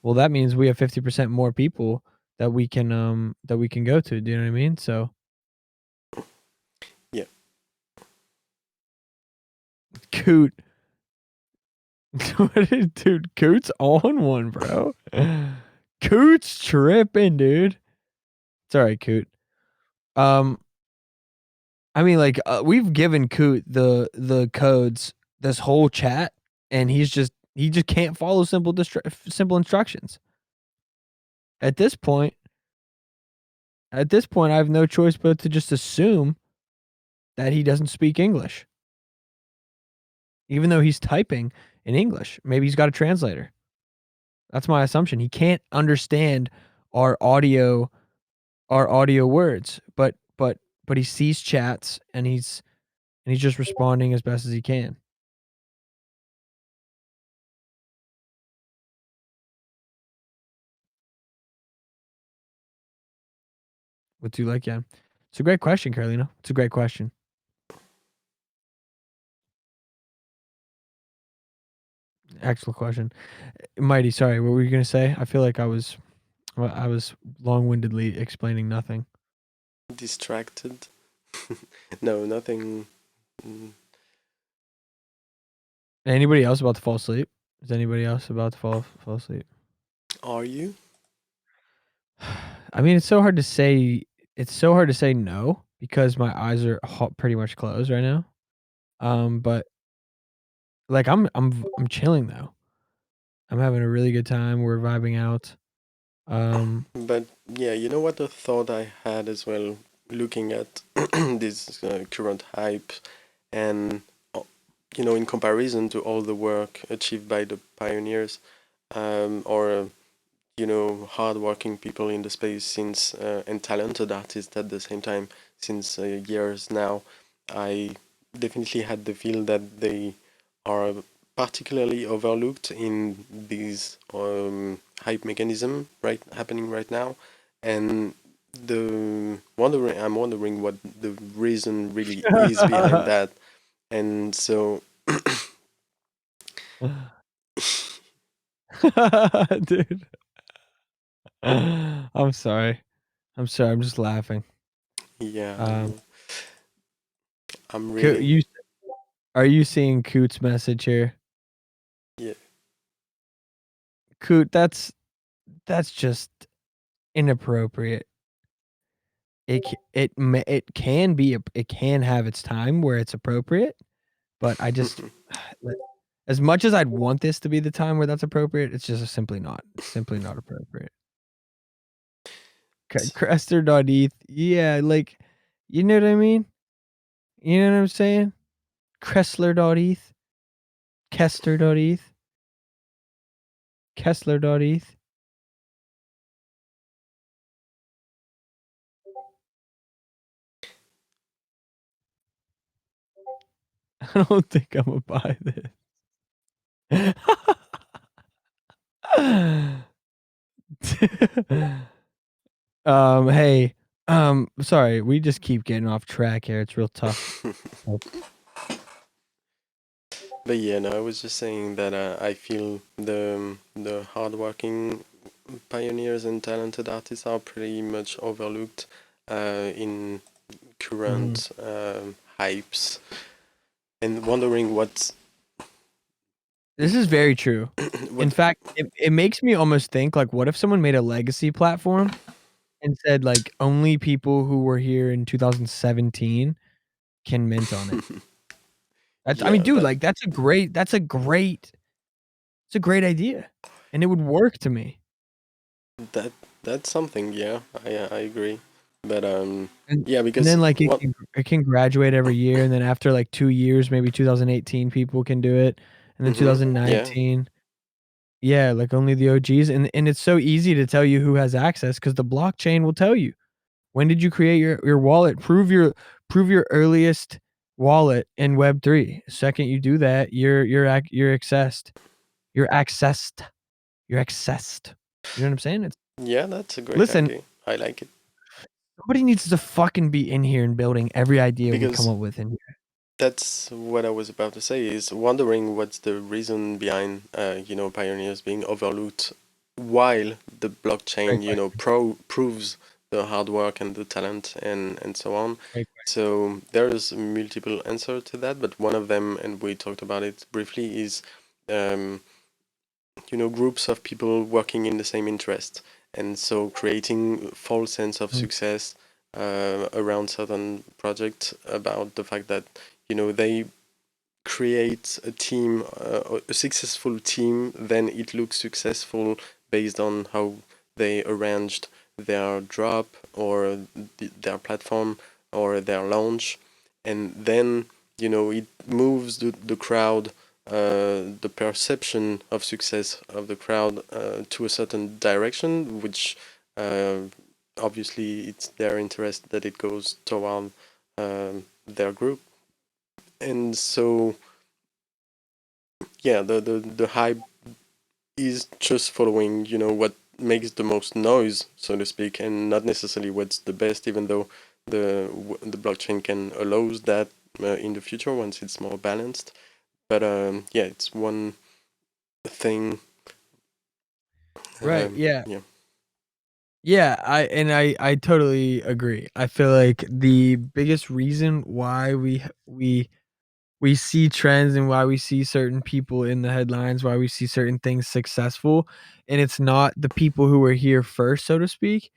Well, that means we have 50% more people that we can go to. Do you know what I mean? So, Yeah. Coot, dude, Coot's on one, bro. Coot's tripping, dude. It's all right, Coot. Um, I mean, like, we've given Coot the codes this whole chat, and he just can't follow simple instructions. At this point, I have no choice but to just assume that he doesn't speak English, even though he's typing in English. Maybe he's got a translator. That's my assumption. He can't understand our audio words, but he sees chats and he's just responding as best as he can. What do you like, yeah? It's a great question, Carolina. It's a great question. Excellent question. Mighty, sorry, what were you gonna say? I feel like I was long-windedly explaining nothing. Distracted? No, nothing. Anybody else about to fall asleep? Is anybody else about to fall asleep? Are you? I mean, it's so hard to say. It's so hard to say no because my eyes are pretty much closed right now. But like I'm chilling though. I'm having a really good time. We're vibing out. But yeah, you know what the thought I had as well, looking at this current hype, and in comparison to all the work achieved by the pioneers, or hardworking people in the space since and talented artists at the same time since years now, I definitely had the feel that they are particularly overlooked in these hype mechanism happening right now, and I'm wondering what the reason really is behind that, and so Dude. I'm sorry. I'm sorry. I'm just laughing. yeah, I Um, know. I'm really you are you seeing Coot's message here? yeah. Coot, that's just inappropriate. It can be it can have its time where it's appropriate, but I just like, as much as I'd want this to be the time where that's appropriate, it's just simply not. It's simply not appropriate. Crester.eth, yeah, like, you know what I mean? You know what I'm saying? Kressler.eth, Kester.eth, Kessler.eth. I don't think I'm gonna buy this. Hey, sorry, we just keep getting off track here. It's real tough. But yeah, no, I was just saying that I feel the hardworking pioneers and talented artists are pretty much overlooked in Mhm. current hypes, and wondering what This is very true. In what. fact, it makes me almost think, like, what if someone made a legacy platform and said, like, only people who were here in 2017 can mint on it? That's I mean, Yeah, dude, like, it's a great idea, and it would work to me. that that's something. Yeah, I agree. But And yeah, and because then, like, what. it can graduate every year, and then after, like, 2 years, maybe 2018 people can do it, and then Yeah, 2019 yeah, like, only the OGs, and it's so easy to tell you who has access because the blockchain will tell you. When did you create your wallet? Prove your earliest wallet in Web3. Second you do that, you're accessed. You're accessed. You're accessed. You know what I'm saying? It's yeah, that's a great listen, idea. I like it somebody needs to fucking be in here and building every idea we come because up with in here. that's what I was about to say, is wondering what's the reason behind, pioneers being overlooked while the Great blockchain, question. proves the hard work and the talent and so on. Great question. So there's multiple answers to that, but one of them, and we talked about it briefly, is, um, groups of people working in the same interest, and so creating false sense of Mm, success around certain projects about the fact that they create a team, a successful team, then it looks successful based on how they arranged their drop or their platform or their launch, and then it moves the crowd, the perception of success of the crowd to a certain direction, which obviously it's their interest that it goes toward their group. And so yeah, the hype is just following what makes the most noise, so to speak, and not necessarily what's the best, even though the blockchain can allow that in the future once it's more balanced. But yeah, it's one thing. Right, yeah. Yeah. Yeah, I totally agree. I feel like the biggest reason why we see trends and why we see certain people in the headlines, why we see certain things successful, and it's not the people who were here first, so to speak,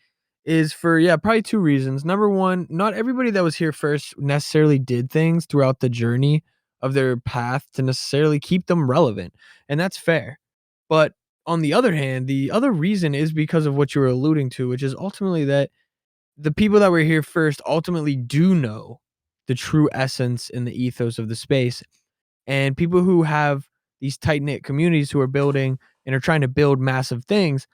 is for, yeah, probably 2 reasons. Number 1, not everybody that was here first necessarily did things throughout the journey of their path to necessarily keep them relevant, and that's fair. But on the other hand, the other reason is because of what you were alluding to, which is ultimately that the people that were here first ultimately do know the true essence and the ethos of the space, and people who have these tight knit communities who are building and are trying to build massive things,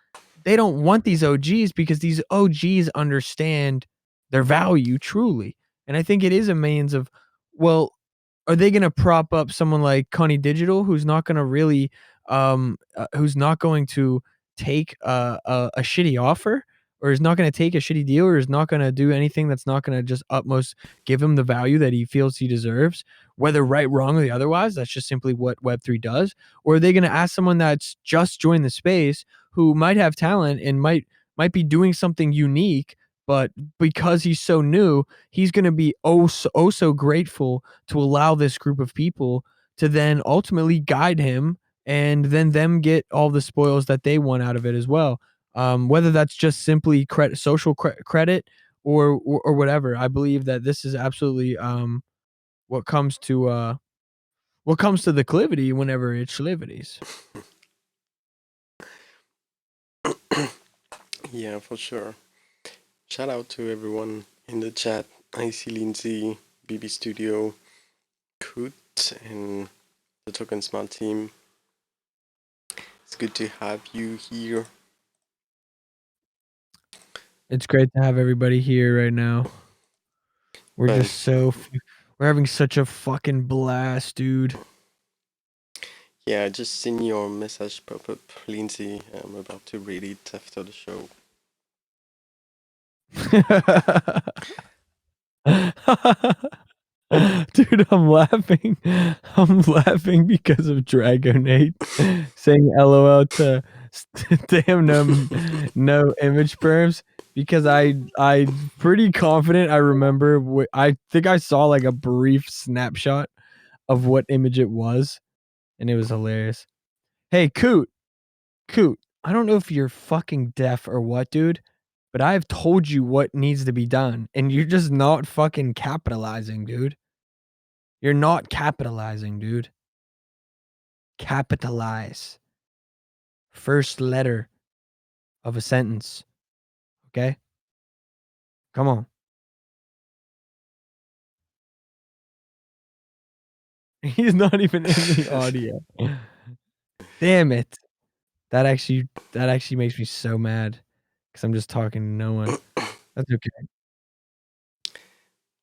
they don't want these OGs because these OGs understand their value truly. And I think it is a means of, well, are they going to prop up someone like Connie Digital, who's not going to really, who's not going to take a shitty offer, or is not going to take a shitty deal, or is not going to do anything that's not going to just utmost give him the value that he feels he deserves, whether right, wrong, or otherwise. That's just simply what Web3 does. Or are they going to ask someone that's just joined the space who might have talent and might be doing something unique, but because he's so new, he's going to be oh so grateful to allow this group of people to then ultimately guide him, and then them get all the spoils that they want out of it as well. Whether that's just simply social credit, or whatever. I believe that this is absolutely what comes to the clivity whenever it's schlivities. Yeah, for sure. Shout out to everyone in the chat. I see Lindsay, BB Studio, Koot, and the Token Smart team. It's good to have you here. It's great to have everybody here right now. We're But just we're having such a fucking blast, dude. yeah, I just seen your message pop up, Lindsay. I'm about to read it after the show. Dude, I'm laughing. I'm laughing because of Dragonate saying LOL to damn no image perms, because I pretty confident I remember I think I saw like a brief snapshot of what image it was, and it was hilarious. Hey, Coot, I don't know if you're fucking deaf or what, dude, but I've told you what needs to be done, and you're just not fucking capitalizing, dude. You're not capitalizing, dude. Capitalize. First letter of a sentence. Okay? Come on. He's not even in the audio. Damn it. That actually makes me so mad, because I'm just talking to no one. That's okay.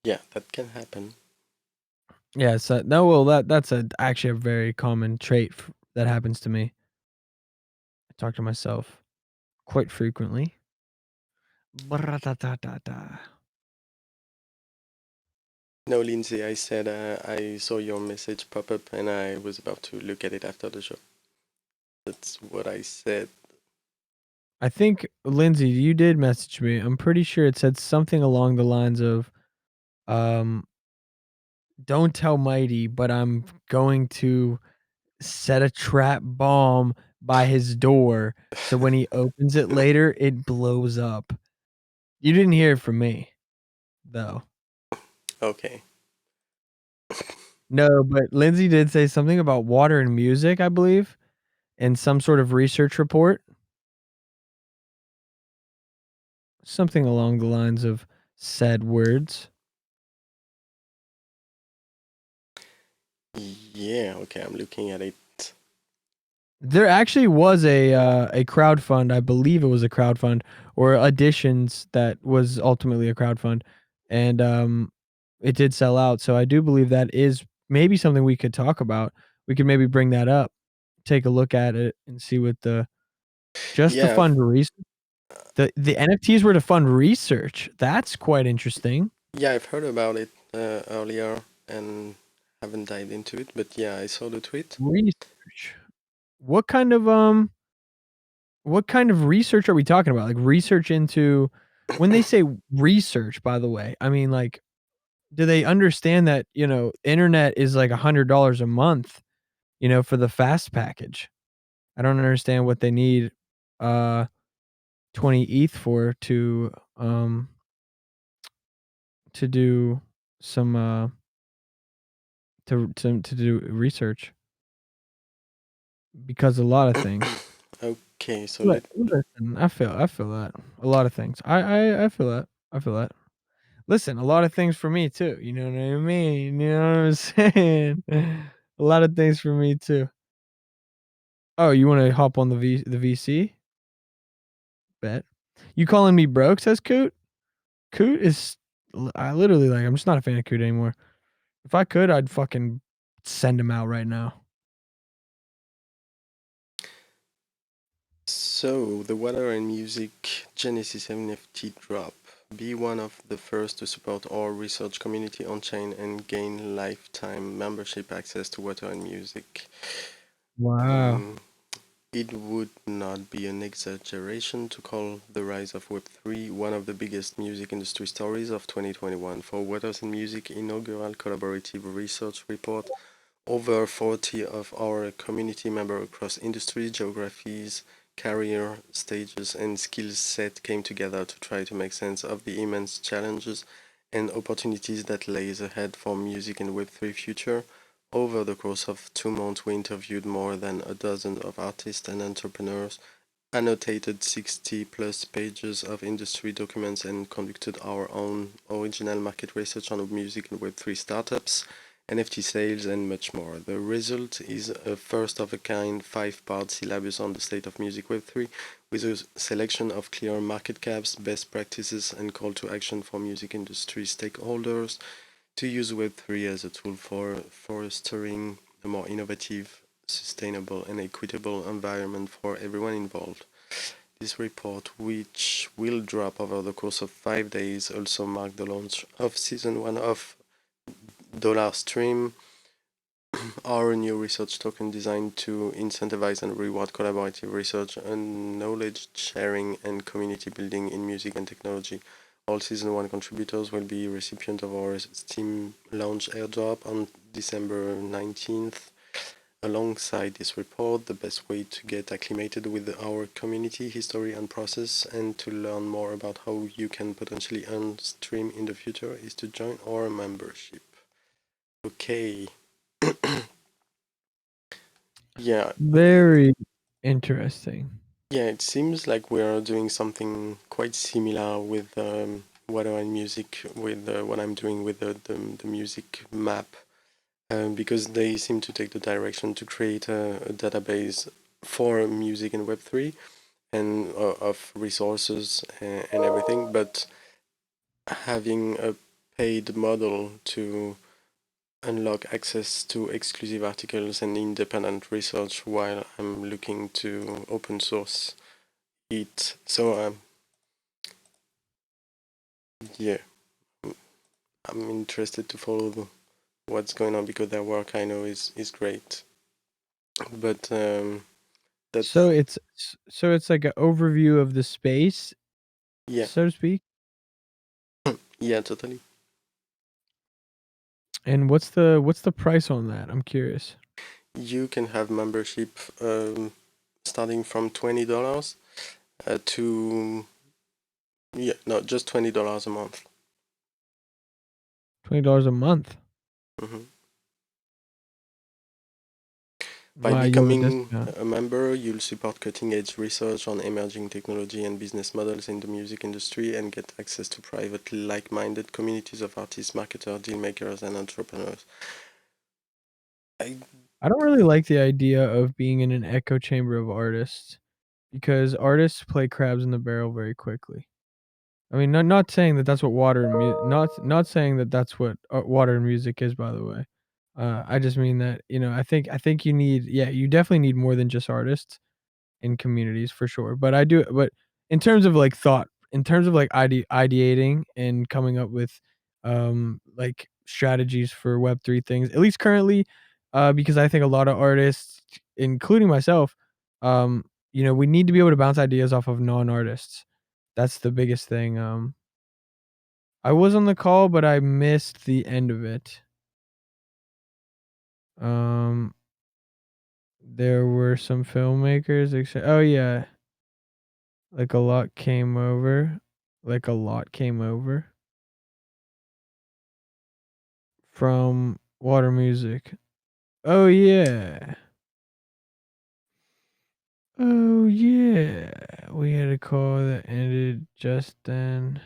Yeah, that can happen. Yeah, so no, well, that's actually a very common trait that happens to me. I talk to myself quite frequently. Bra-ta-ta-ta-ta. No, Lindsay, I said I saw your message pop up and I was about to look at it after the show. That's what I said. I think, Lindsay, you did message me. I'm pretty sure it said something along the lines of, um, "Don't tell Mighty, but I'm going to set a trap bomb by his door, so when he opens it later, it blows up." You didn't hear it from me, though. Okay. No, but Lindsay did say something about water and music, I believe, in some sort of research report. something along the lines of said words. Yeah, okay, I'm looking at it. There actually was a crowdfund. I believe it was a crowdfund or additions that was ultimately a crowdfund, and it did sell out. So I do believe that is maybe something we could talk about. We could maybe bring that up, take a look at it, and see what the just the Yeah, fund research. The NFTs were to fund research. That's quite interesting. yeah, I've heard about it earlier and haven't dived into it, but yeah, I saw the tweet. Research. What kind of research are we talking about? Like research into when they say research, by the way, I mean like do they understand that, internet is like $100 a month, for the fast package? I don't understand what they need uh 20 ETH for to do some to do research because a lot of things. Okay, so Listen, I feel that. A lot of things. I feel that. I feel that. Listen, a lot of things for me too, you know what I mean? You know what I'm saying? A lot of things for me too. Oh, you wanna hop on the VC? Bet. You calling me broke, says Coot? Coot is I literally, like, I'm just not a fan of Coot anymore. If I could, I'd fucking send him out right now. So, the Water and Music Genesis NFT drop. Be one of the first to support our research community on chain and gain lifetime membership access to Water and Music. Wow. Um, it would not be an exaggeration to call the rise of Web3 one of the biggest music industry stories of 2021. For Waters and Music inaugural collaborative research report, over 40 of our community members across industries, geographies, career stages, and skill set came together to try to make sense of the immense challenges and opportunities that lays ahead for music and Web3 future. Over the course of 2 months, we interviewed more than a dozen of artists and entrepreneurs, annotated 60 plus pages of industry documents, and conducted our own original market research on music and Web3 startups, NFT sales, and much more. The result is a first of a kind 5-part syllabus on the state of music Web3 with a selection of clear market caps, best practices, and call to action for music industry stakeholders to use Web3 as a tool for fostering a more innovative, sustainable, and equitable environment for everyone involved. This report, which will drop over the course of 5 days, also marked the launch of season 1 of Dollar Stream, our new research token designed to incentivize and reward collaborative research and knowledge sharing and community building in music and technology. All season 1 contributors will be recipients of our Steam launch airdrop on December 19th. Alongside this report, the best way to get acclimated with our community history and process and to learn more about how you can potentially earn stream in the future is to join our membership. Okay. Yeah, Very interesting. yeah, it seems like we are doing something quite similar with what I'm music with what I'm doing with the music map, because they seem to take the direction to create a database for music in Web3 and of resources and everything, but having a paid model to unlock access to exclusive articles and independent research while I'm looking to open source it. So yeah, I'm interested to follow what's going on because their work I know is great. But So that's it's like an overview of the space, yeah, so to speak. yeah, totally. And what's the price on that? I'm curious. You can have membership starting from $20 to yeah, no, just $20 a month. $20 a month. Hmm. By Buy you a becoming discount. a member, you'll support cutting-edge research on emerging technology and business models in the music industry and get access to private, like-minded communities of artists, marketers, deal makers, and entrepreneurs. I, I don't really like the idea of being in an echo chamber of artists because artists play crabs in the barrel very quickly. I mean, not saying that that's what not saying that that's what water and music is, by the way. I just mean that, I think you need, yeah, you definitely need more than just artists in communities for sure. But in terms of like thought, in terms of like ideating and coming up with like strategies for Web3 things, at least currently, because I think a lot of artists, including myself, um, we need to be able to bounce ideas off of non-artists. That's the biggest thing. I was on the call, but I missed the end of it. Um, there were some filmmakers. Oh yeah, like a lot came over. Like a lot came over from Water Music. Oh yeah. Oh yeah. We had a call that ended just then,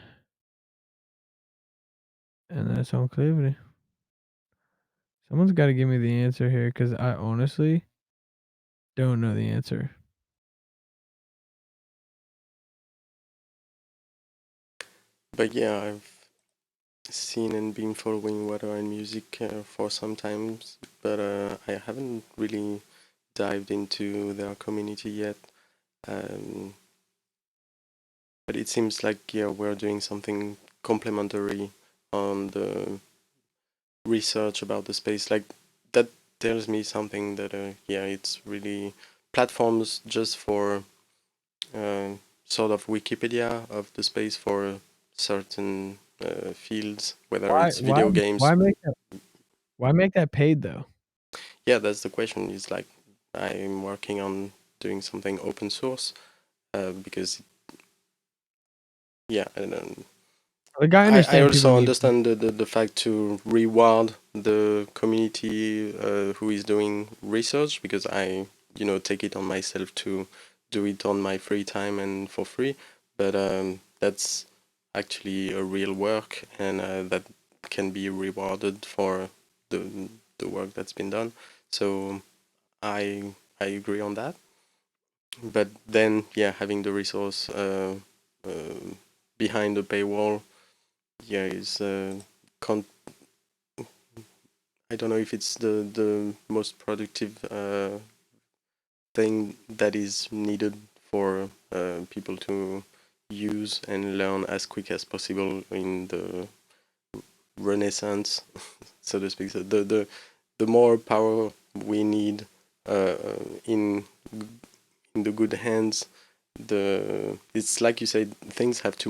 and that's on Clivity. Someone's got to give me the answer here, because I honestly don't know the answer. but yeah, I've seen and been following water and music for some times, but I haven't really dived into their community yet. Um, but it seems like, yeah, we're doing something complementary on the research about the space. Like, that tells me something that, yeah, it's really platforms just for uh, sort of Wikipedia of the space for certain fields, whether Why it's why video games. why make that paid though? Yeah, that's the question. Is like, I'm working on doing something open source because, yeah, I don't. Like I I understand people also need. understand the fact to reward the community who is doing research, because I, take it on myself to do it on my free time and for free. But that's actually a real work, and that can be rewarded for the work that's been done. So I agree on that. But then, yeah, having the resource uh, behind the paywall, yeah, is con- I don't know if it's the most productive thing that is needed for people to use and learn as quick as possible in the renaissance, so to speak. So the more power we need uh, in in the good hands, the it's like you said, things have to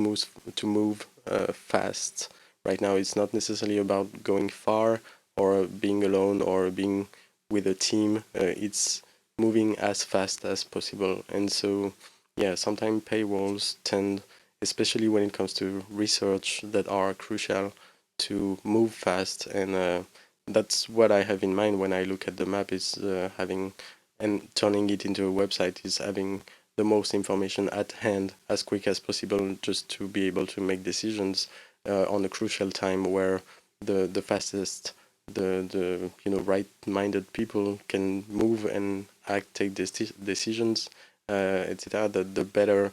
move fast. Right now, it's not necessarily about going far or being alone or being with a team. It's moving as fast as possible, and so yeah, sometimes paywalls tend, especially when it comes to research that are crucial, to move fast, and that's what I have in mind when I look at the map. Is having and turning it into a website, is having the most information at hand as quick as possible, just to be able to make decisions on a crucial time where the fastest, the right-minded people can move and act, take decisions, etc. The better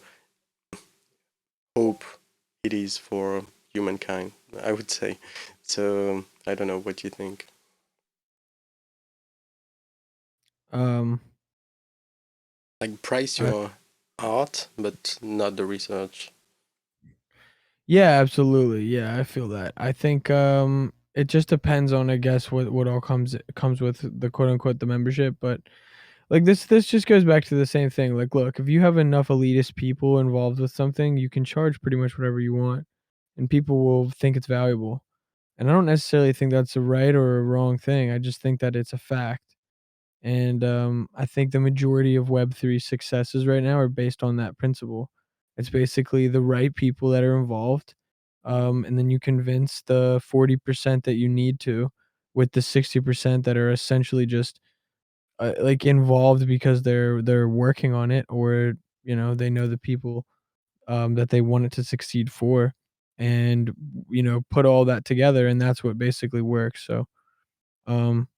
hope it is for humankind, I would say. So I don't know what you think. Um, Like, price I your art, but not the research. Yeah, absolutely. Yeah, I feel that. I think it just depends on, I guess, what all comes with the quote unquote the membership, but like this just goes back to the same thing. Like look, if you have enough elitist people involved with something, you can charge pretty much whatever you want and people will think it's valuable. And I don't necessarily think that's a right or a wrong thing. I just think that it's a fact. And I think the majority of Web3 successes right now are based on that principle. It's basically the right people that are involved, and then you convince the 40% that you need to, with the 60% that are essentially just like involved because they're working on it, or they know the people that they want it to succeed for, and put all that together, and that's what basically works. So um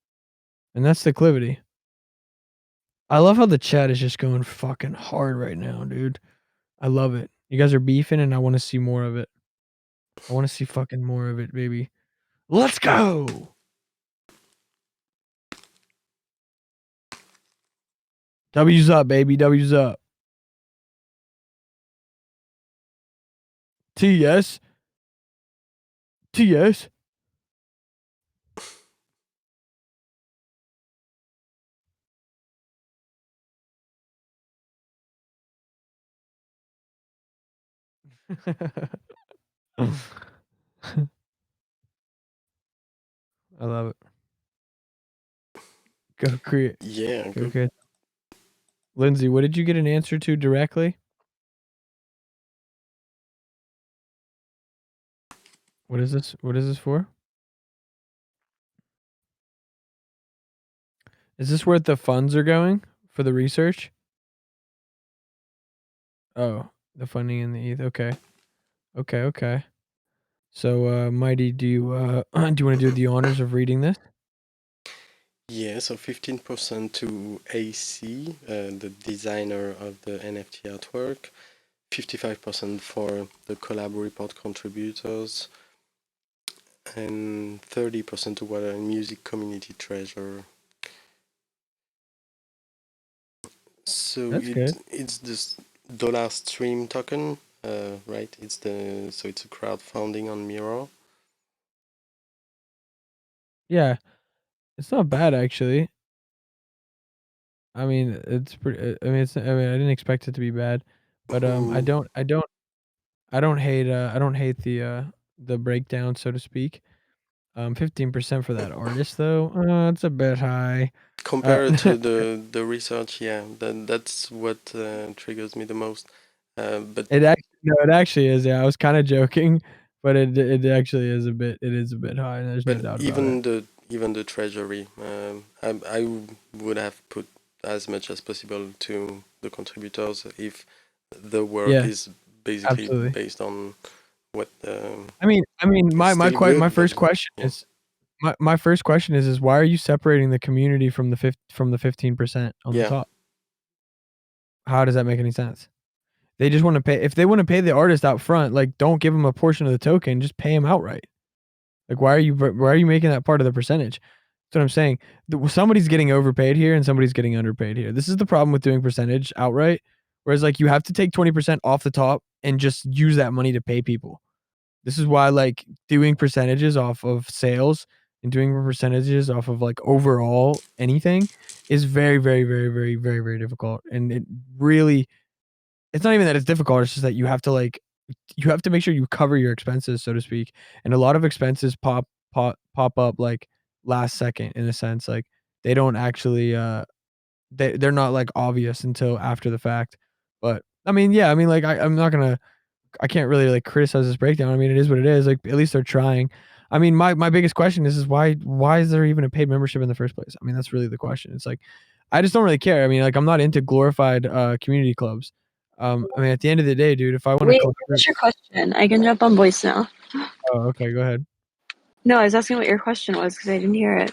and that's Declivity. I love how the chat is just going fucking hard right now, dude. I love it. You guys are beefing, and I want to see more of it. I want to see fucking more of it, baby. Let's go. W's up, baby. W's up. TS. TS. I love it. Go create. Yeah, Go good. create. Lindsay, what did you get an answer to directly? What is this? What is this for? Is this where the funds are going for the research? Oh, the funding and the ETH. Okay. Okay, okay. So, Mighty, do you do you want to do the honors of reading this? Yeah, so 15% to AC, the designer of the NFT artwork, 55% for the collab report contributors, and 30% to Water and Music Community Treasure. So That's good. it's this dollar stream token, right? It's a crowdfunding on Mirror. Yeah, it's not bad actually. I mean, it's pretty. I mean, I didn't expect it to be bad, but I Hmm. don't, I don't hate the breakdown, so to speak. 15% for that artist though, it's a bit high. Compared to the research, yeah, that's what triggers me the most. But it actually is. Yeah, I was kind of joking, but it actually is a bit. It is a bit high. There's no but doubt about it. even the treasury, I would have put as much as possible to the contributors if the work Yeah, is basically absolutely. based on what I mean, it's still my good, but first question yeah. is my first question is why are you separating the community from the 15% on the Yeah, top? How does that make any sense? They just want to pay. If they want to pay the artist out front, like don't give them a portion of the token. Just pay them outright. Like why are you making that part of the percentage? That's what I'm saying. Somebody's getting overpaid here and somebody's getting underpaid here. This is the problem with doing percentage outright. Whereas like you have to take 20% off the top and just use that money to pay people. This is why like doing percentages off of sales and doing percentages off of like overall anything is very, very, very, very, very, very difficult. And it really, it's not even that it's difficult. It's just that you have to make sure you cover your expenses, so to speak. And a lot of expenses pop up like last second in a sense. Like they don't actually they're not like obvious until after the fact. But I mean, yeah, I mean like I'm not gonna I can't really like criticize this breakdown. I mean, it is what it is. Like at least they're trying. I mean, my biggest question is why is there even a paid membership in the first place? I mean, that's really the question. It's like I just don't really care. I mean, like I'm not into glorified community clubs. I mean, at the end of the day, dude, if I want to Wait, collaborate. what's your question? I can jump on voice now. Oh, okay, go ahead. No, I was asking what your question was because I didn't hear it.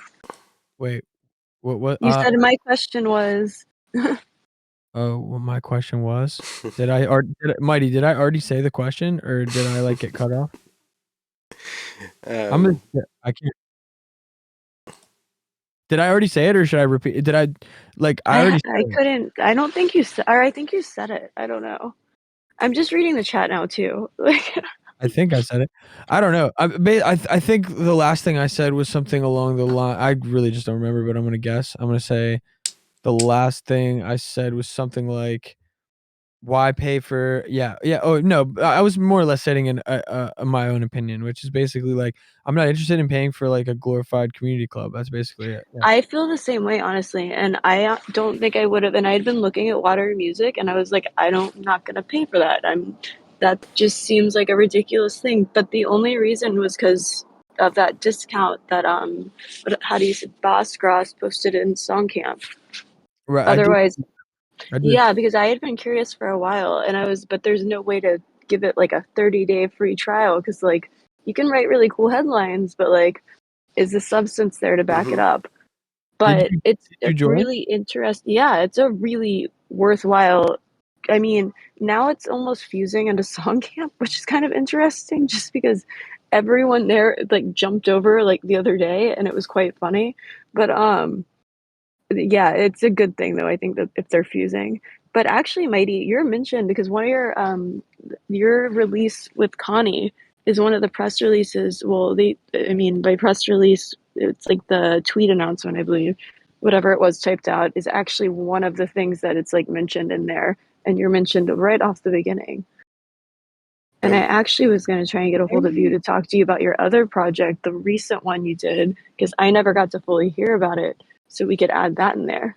Wait, what? You said my question was. Oh, what my question was? Mighty? Did I already say the question, or did I like get cut off? I'm gonna. um, I can't. Did I already say it, or should I repeat? Did I like? I already I said it. couldn't. I don't think you said. Or I think you said it. I don't know. I'm just reading the chat now too. Like, I think I said it. I don't know. I think the last thing I said was something along the line. I really just don't remember, but I'm gonna guess. I'm gonna say the last thing I said was something like, "Why pay for?" Yeah, yeah. Oh no, I was more or less stating my own opinion, which is basically like I'm not interested in paying for like a glorified community club. That's basically it. Yeah. I feel the same way, honestly, and I don't think I would have. And I had been looking at water music, and I was like, I'm not gonna pay for that. That just seems like a ridiculous thing. But the only reason was because of that discount that how do you say, Boss Gross posted in Songcamp. Right, I did. Otherwise, I did. yeah, because I had been curious for a while, and but there's no way to give it like a 30-day free trial because like you can write really cool headlines, but like, is the substance there to back it Hmm. up? Did But you it's did you join? really interesting. Yeah, it's a really worthwhile. I mean, now it's almost fusing into song camp, which is kind of interesting just because everyone there like jumped over like the other day and it was quite funny. But yeah, it's a good thing though. I think that if they're fusing. But actually, Mighty, you're mentioned because one of your release with Connie is one of the press releases. Well, I mean, by press release, it's like the tweet announcement, I believe. Whatever it was typed out is actually one of the things that it's like mentioned in there, and you're mentioned right off the beginning. And I Oh, actually was going to try and get a hold of you to talk to you about your other project, the recent one you did, because I never got to fully hear about it, so we could add that in there.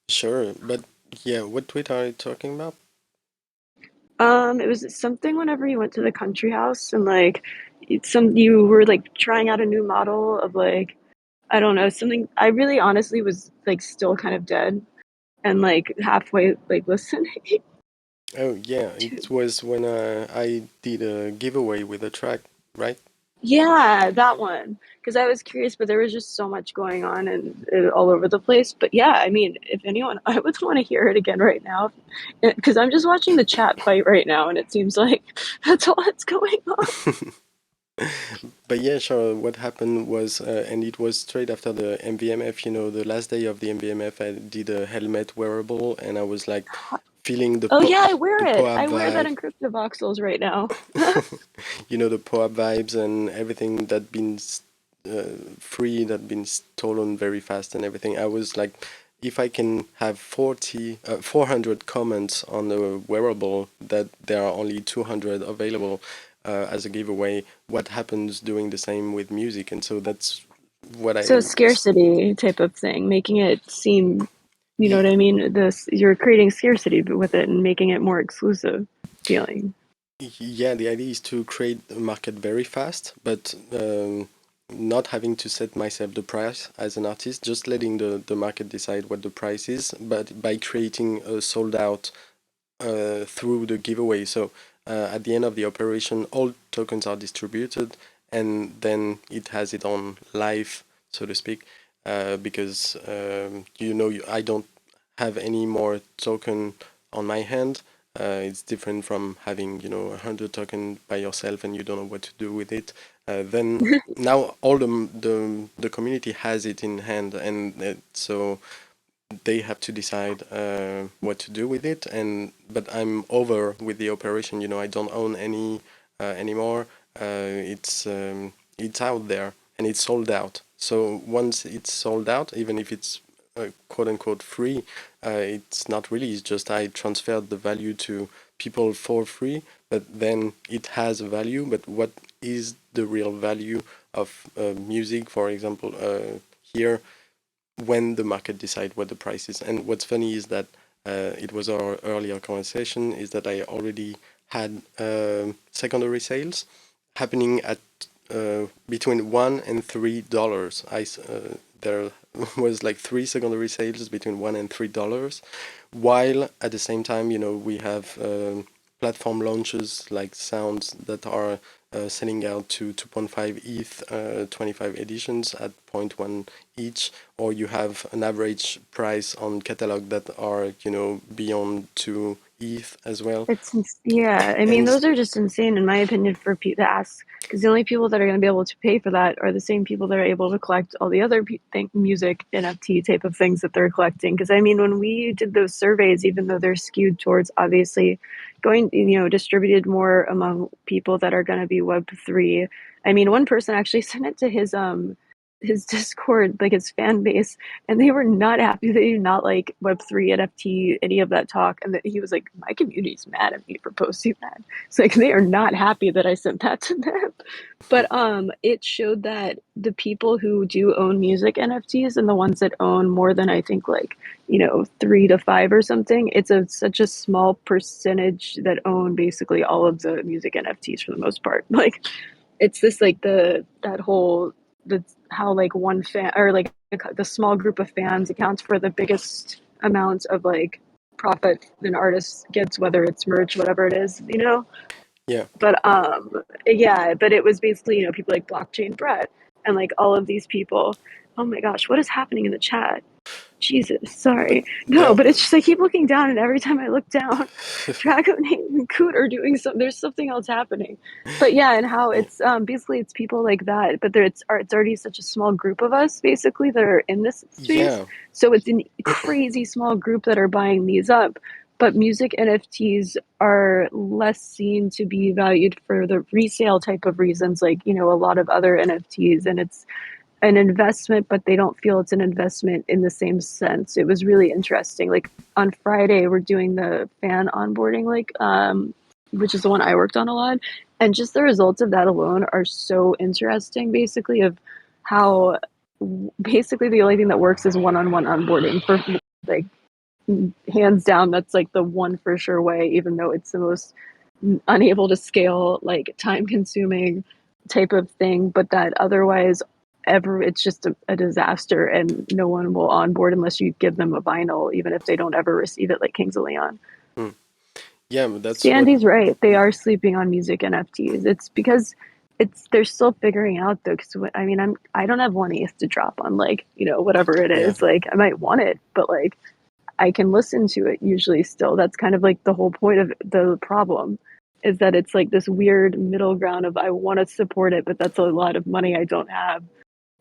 sure. But yeah, what tweet are you talking about? It was something whenever you went to the country house and like you were like trying out a new model of like I don't know, something I really honestly was like still kind of dead and like halfway like listening Oh, yeah, to. it was when I did a giveaway with a track, right? Yeah, that one. Because I was curious, but there was just so much going on and all over the place. But yeah, I mean, if anyone, I would want to hear it again right now. Because I'm just watching the chat fight right now, and it seems like that's all that's going on. But yeah, sure. What happened was, and it was straight after the MVMF, the last day of the MVMF, I did a helmet wearable, and I was like feeling Oh yeah, I wear the it. POAP I wear that vibe, in CryptoVoxels right now. the POAP vibes and everything that been free, that been stolen very fast and everything. I was like, if I can have 400 comments on a wearable that there are only 200 available as a giveaway, what happens doing the same with music? And so that's what So I, scarcity type of thing, making it seem, you know what I mean? This you're creating scarcity with it and making it more exclusive feeling. yeah, the idea is to create a market very fast, but not having to set myself the price as an artist, just letting the market decide what the price is, but by creating a sold out through the giveaway. So at the end of the operation, all tokens are distributed, and then it has it on live, so to speak, because I don't have any more token on my hand. It's different from having 100 token by yourself and you don't know what to do with it. Then now all the community has it in hand, and so they have to decide what to do with it. And but I'm over with the operation. I don't own any anymore. It's out there and it's sold out. So once it's sold out, even if it's quote unquote free, it's not really. It's just I transferred the value to people for free, but then it has a value. But what is the real value of music, for example, here? When the market decide what the price is. And what's funny is that it was our earlier conversation is that I already had secondary sales happening at between $1 and $3. There was like three secondary sales between $1 and $3, while at the same time, we have platform launches like sounds that are selling out to 2.5 ETH, 25 editions at zero point 0.1 each, or you have an average price on catalog that are beyond 2 ETH as well. Yeah, I mean, And those are just insane in my opinion for people to ask, because the only people that are going to be able to pay for that are the same people that are able to collect all the other music NFT type of things that they're collecting. Because I mean, when we did those surveys, even though they're skewed towards obviously going, distributed more among people that are going to be Web3. I mean, one person actually sent it to his Discord, like his fan base, and they were not happy. They did not like Web3, NFT, any of that talk. And that he was like, my community's mad at me for posting that. It's like they are not happy that I sent that to them. But it showed that the people who do own music NFTs and the ones that own more than I think like, 3 to 5 or something, it's such a small percentage that own basically all of the music NFTs for the most part. Like it's this like that whole the how like one fan or like the small group of fans accounts for the biggest amount of like profit an artist gets, whether it's merch, whatever it is, you know. Yeah. But yeah, but it was basically, you know, people like Blockchain Brett and like all of these people. Oh my gosh, what is happening in the chat? Jesus, But sorry. No, there, but it's just I keep looking down, and every time I look down, Drago, Nate, and Coot are doing something. There's something else happening. But yeah, and how yeah, it's basically it's people like that, but there it's already such a small group of us basically that are in this space. yeah, So it's a crazy small group that are buying these up. But music NFTs are less seen to be valued for the resale type of reasons, like, you know, a lot of other NFTs, and it's an investment, but they don't feel it's an investment in the same sense. It was really interesting. Like on Friday, we're doing the fan onboarding, like which is the one I worked on a lot, and just the results of that alone are so interesting. Basically, of how basically the only thing that works is one-on-one onboarding for like hands down. That's like the one for sure way, even though it's the most unable to scale, like time consuming type of thing, but that otherwise ever it's just a disaster and no one will onboard unless you give them a vinyl, even if they don't ever receive it, like Kings of Leon. hmm. Yeah, but that's what. Sandy's right, they are sleeping on music NFTs. It's because it's they're still figuring out though, because I mean I don't have 1/8 to drop on, like, you know, whatever it Yeah, is. Like I might want it, but like I can listen to it usually still. That's kind of like the whole point of the problem, is that it's like this weird middle ground of I want to support it, but that's a lot of money I don't have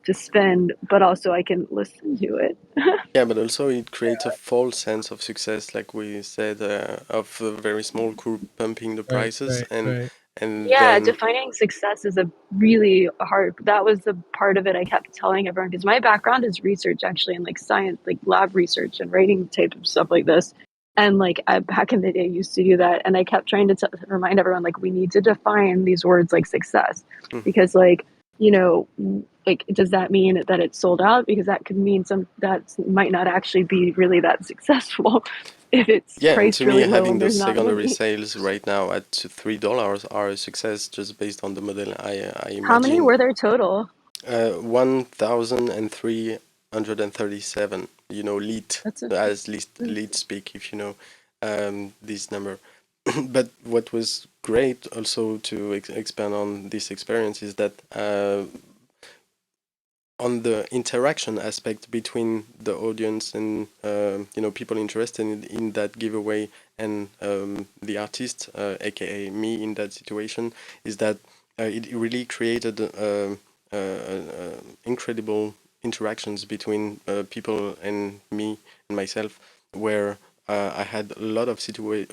to spend, but also I can listen to it. yeah, but also it creates a false sense of success, like we said, of a very small group pumping the Right, prices, right, right. and Yeah, then defining success is a really hard. That was the part of it I kept telling everyone, because my background is research actually, and like science, like lab research and writing type of stuff like this. And like back in the day, I used to do that, and I kept trying to remind everyone like we need to define these words like success, mm, because like, you know, like does that mean that it's sold out? Because that could mean some that might not actually be really that successful if it's yeah, and to priced me, really low having and those there's not secondary many. sales right now at $3 are a success just based on the model I How many imagined. were there total? 1,337. You know, lead That's a as lead speak, if you know this number. But what was great also to expand on this experience is that on the interaction aspect between the audience and you know, people interested in that giveaway and the artist, aka me in that situation, is that it really created incredible interactions between people and me and myself, where I had a lot of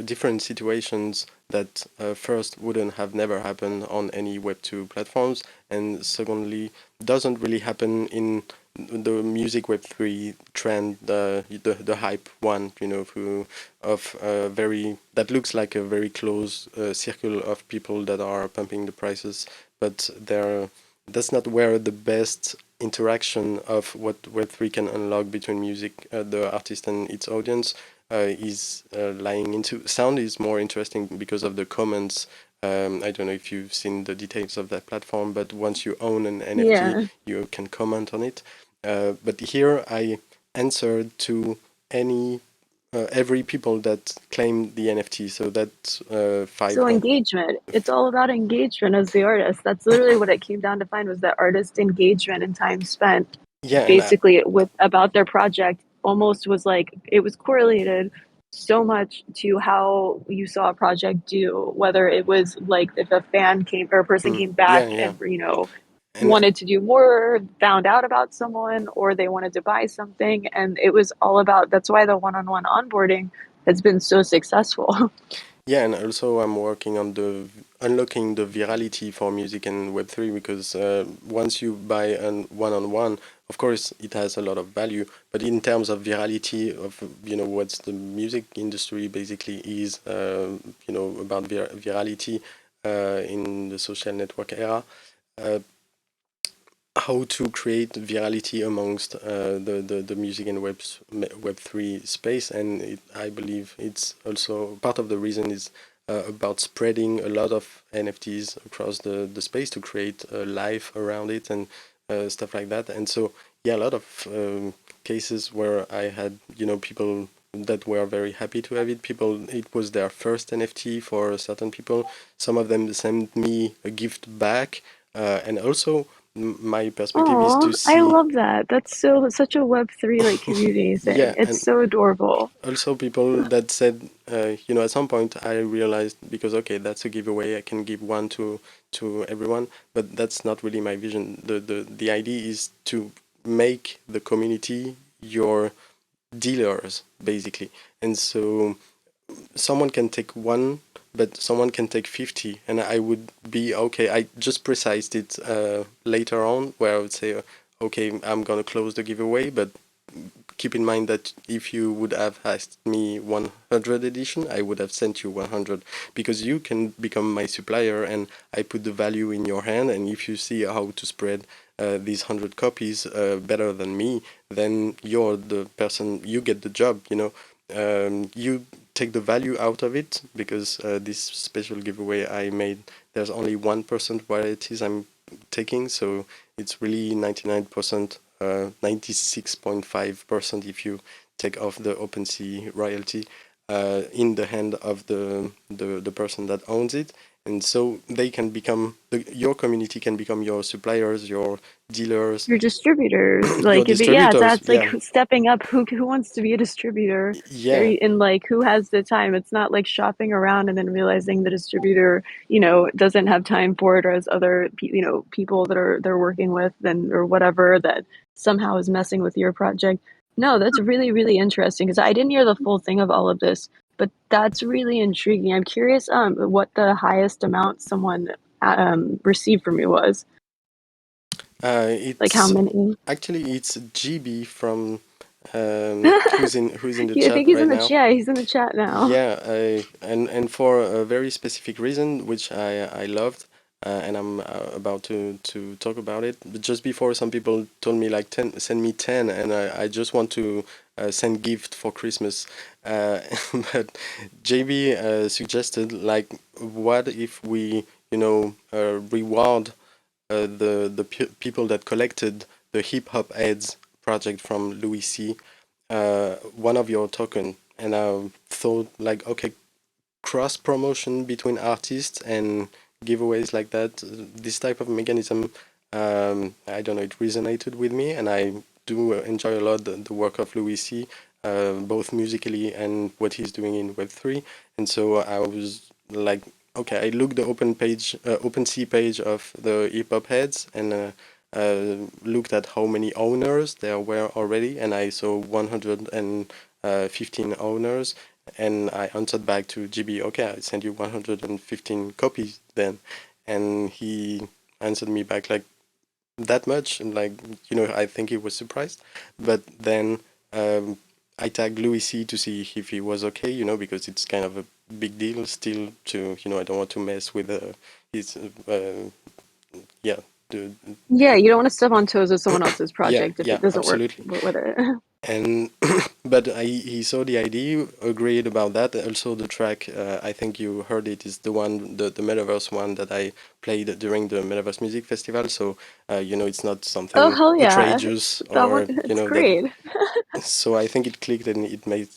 different situations that first wouldn't have never happened on any Web2 platforms, and secondly doesn't really happen in the music Web3 trend, the hype one, you know, of very that looks like a very close circle of people that are pumping the prices, but that's not where the best interaction of what Web3 can unlock between music, the artist and its audience, is lying into. Sound is more interesting because of the comments. I don't know if you've seen the details of that platform, but once you own an NFT, yeah. you can comment on it. But here I answered to any every people that claim the NFT. So that So 500. engagement. It's all about engagement as the artist. That's literally what it came down to find, was that artist engagement and time spent Yeah, and basically with about their project almost was like it was correlated so much to how you saw a project do, whether it was like if a fan came or a person came yeah, back yeah, and, you know, and wanted to do more, found out about someone, or they wanted to buy something. And it was all about that's why the one-on-one onboarding has been so successful. yeah, and also I'm working on the unlocking the virality for music and Web3, because once you buy an one-on-one, of course it has a lot of value, but in terms of virality of, you know, what's the music industry basically is, you know, about virality in the social network era. Uh, how to create virality amongst the music and Web3 space, and I believe it's also part of the reason is about spreading a lot of NFTs across the space to create a life around it and stuff like that. And so, yeah, a lot of cases where I had, people that were very happy to have it. People, it was their first NFT for certain people. Some of them sent me a gift back. And also, my perspective is Oh, to I see, love that. That's such a Web3 like community thing. yeah, It's and so adorable. also people that said, at some point I realized, because okay, that's a giveaway, I can give one to everyone, but that's not really my vision. The idea is to make the community your dealers, basically. And so someone can take one, but someone can take 50, and I would be okay. I just precised it later on, where I would say, okay, I'm gonna close the giveaway, but keep in mind that if you would have asked me 100 edition, I would have sent you 100, because you can become my supplier and I put the value in your hand. And if you see how to spread these 100 copies better than me, then you're the person, you get the job, you take the value out of it, because this special giveaway I made, there's only 1% royalties I'm taking, so it's really 99%, 96.5% if you take off the OpenSea royalty in the hand of the person that owns it. And so they can become, your community can become your suppliers, your dealers, Your distributors, your like, but yeah, distributors. that's like Yeah, stepping up. Who wants to be a distributor? yeah, And like, who has the time? It's not like shopping around and then realizing the distributor, doesn't have time for it, or has other, people that they're working with, then or whatever that somehow is messing with your project. No, that's really, really interesting because I didn't hear the full thing of all of this, but that's really intriguing. I'm curious, what the highest amount someone received from you was. Like how it's many? actually it's GB from who's in the Yeah, I chat think he's right in the now. chat. He's in the chat now. Yeah, and for a very specific reason, which I loved, and I'm about to talk about it. But just before, some people told me like 10, send me 10, and I just want to send gift for Christmas. Uh, but JB suggested, like, what if we, reward the people that collected the hip hop ads project from Louis C, one of your token. And I thought, like, okay, cross promotion between artists and giveaways like that, this type of mechanism, I don't know, it resonated with me, and I do enjoy a lot the work of Louis C, both musically and what he's doing in Web3. And so I was like, okay, I looked the OpenSea page of the hip hop heads, and looked at how many owners there were already, and I saw 115 owners, and I answered back to GB, okay, I sent you 115 copies then. And he answered me back like, that much? And like, I think he was surprised. But then I tagged Louis C to see if he was okay, because it's kind of a big deal still to, I don't want to mess with his, yeah, the, Yeah, you don't want to step on toes of someone else's yeah, project if yeah, it doesn't work absolutely. with it. And but he saw the idea, agreed about that. Also, the track, I think you heard it, is the one, the Metaverse one that I played during the Metaverse Music Festival. So it's not Oh, something hell yeah. outrageous, That one, or it's that. great. So I think it clicked and it made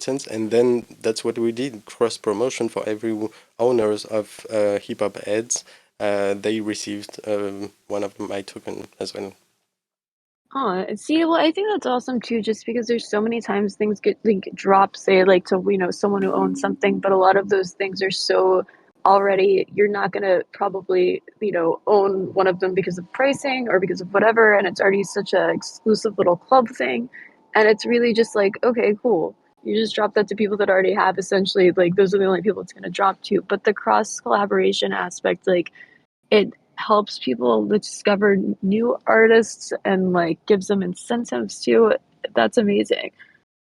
sense. And then that's what we did: cross promotion for every owners of hip hop ads. They received one of my token as well. Oh, see, well, I think that's awesome too, just because there's so many times things get like dropped, say like to, someone who owns something, but a lot of those things are so already, you're not gonna probably, own one of them because of pricing or because of whatever, and it's already such a exclusive little club thing. And it's really just like, okay, cool. You just drop that to people that already have essentially like those are the only people it's gonna drop to. But the cross collaboration aspect, like it helps people discover new artists and like gives them incentives to. That's amazing.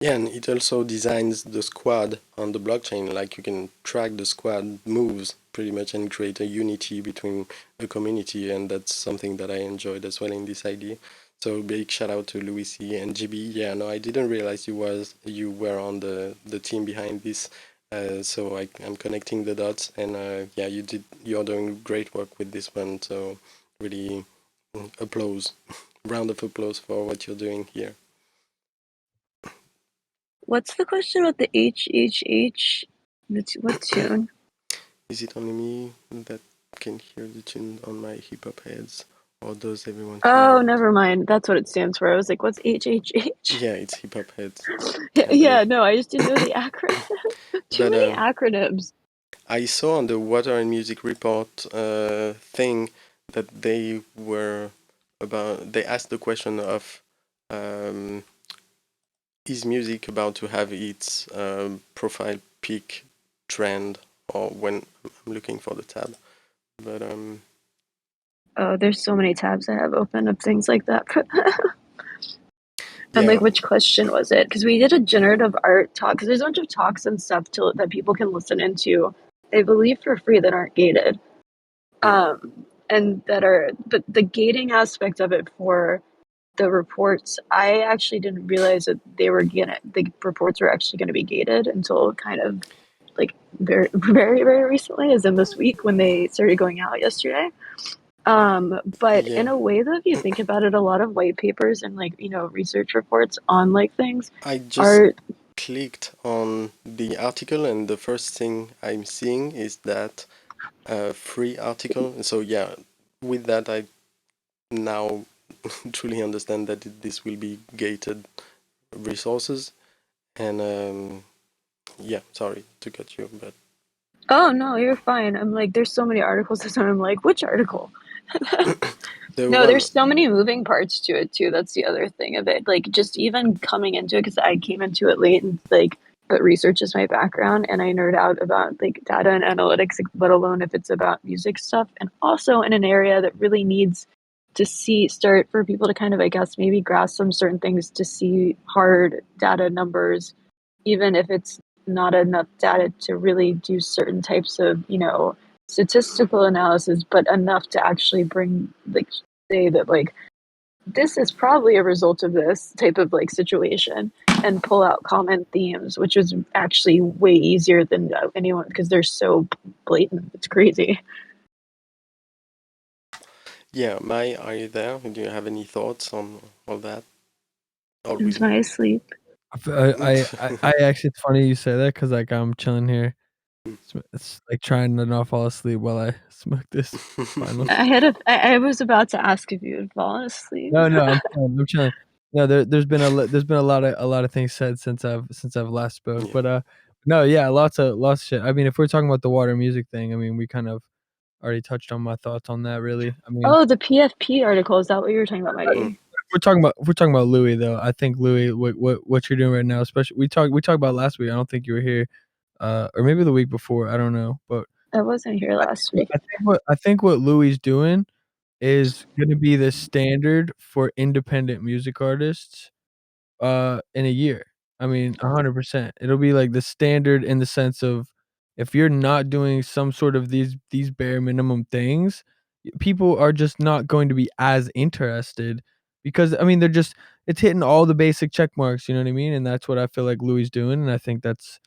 Yeah, and it also designs the squad on the blockchain. Like, you can track the squad moves pretty much and create a unity between a community, and that's something that I enjoyed as well in this idea. So big shout out to Louis C and GB. Yeah, no, I didn't realize you were on the team behind this. So I'm connecting the dots, and yeah, you're doing great work with this one. So really, applause, round of applause for what you're doing here. What's the question with the HHH? What tune? Is it only me that can hear the tune on my hip hop heads, or does everyone hear Oh, it? never mind. That's what it stands for. I was like, what's HHH? Yeah, it's hip hop heads, I Yeah, believe. no, I just didn't know the acronym. Too But many acronyms. I saw on the Water and Music Report thing that they were about. They asked the question of, um, is music about to have its profile peak trend, or when I'm looking for the tab. But Oh, there's so many tabs I have open of things like that. And yeah, like, which question was it? Because we did a generative art talk. Because there's a bunch of talks and stuff that people can listen into, I believe, for free that aren't gated. mm, And that are, but the gating aspect of it for the reports, I actually didn't realize that the reports were actually gonna be gated until kind of like very, very, very recently, as in this week when they started going out yesterday. But yeah. in a way that if you think about it, a lot of white papers and like, research reports on like things I just are, clicked on the article, and the first thing I'm seeing is that free article. So yeah, with that, I now truly understand that this will be gated resources. And yeah, sorry to cut you, but oh no, you're fine. I'm like, there's so many articles this time. I'm like, which article? the No, one, there's so many moving parts to it too. That's the other thing of it. Like just even coming into it, because I came into it late and like, but research is my background and I nerd out about like data and analytics, let alone if it's about music stuff. And also in an area that really needs to start for people to kind of, I guess, maybe grasp some certain things to see hard data numbers, even if it's not enough data to really do certain types of, statistical analysis, but enough to actually bring like say that like this is probably a result of this type of like situation and pull out common themes, which is actually way easier than anyone because they're so blatant. It's crazy. yeah, Mai, are you there? Do you have any thoughts on all that? It's Always. my sleep. I actually, it's funny you say that because like I'm chilling here. It's like trying to not fall asleep while I smoke this final. I was about to ask if you had fallen asleep. No, no, I'm chilling. I'm chilling. No, there's been a lot of things said since I've last spoke, Yeah, but no, yeah, lots of shit. I mean, if we're talking about the water music thing, I mean, we kind of already touched on my thoughts on that. Really, I mean, Oh, the PFP article. Is that what you were talking about, mm, Mighty? if we're talking about Louis though. I think Louis, what you're doing right now, especially we talked about last week. I don't think you were here, or maybe the week before. I don't know, but I wasn't here I last week. I think what Louis doing is gonna be the standard for independent music artists, in a year. I mean, 100%. It'll be like the standard in the sense of if you're not doing some sort of these bare minimum things, people are just not going to be as interested because I mean, it's hitting all the basic check marks, you know what I mean? And that's what I feel like Louis doing, and I think that's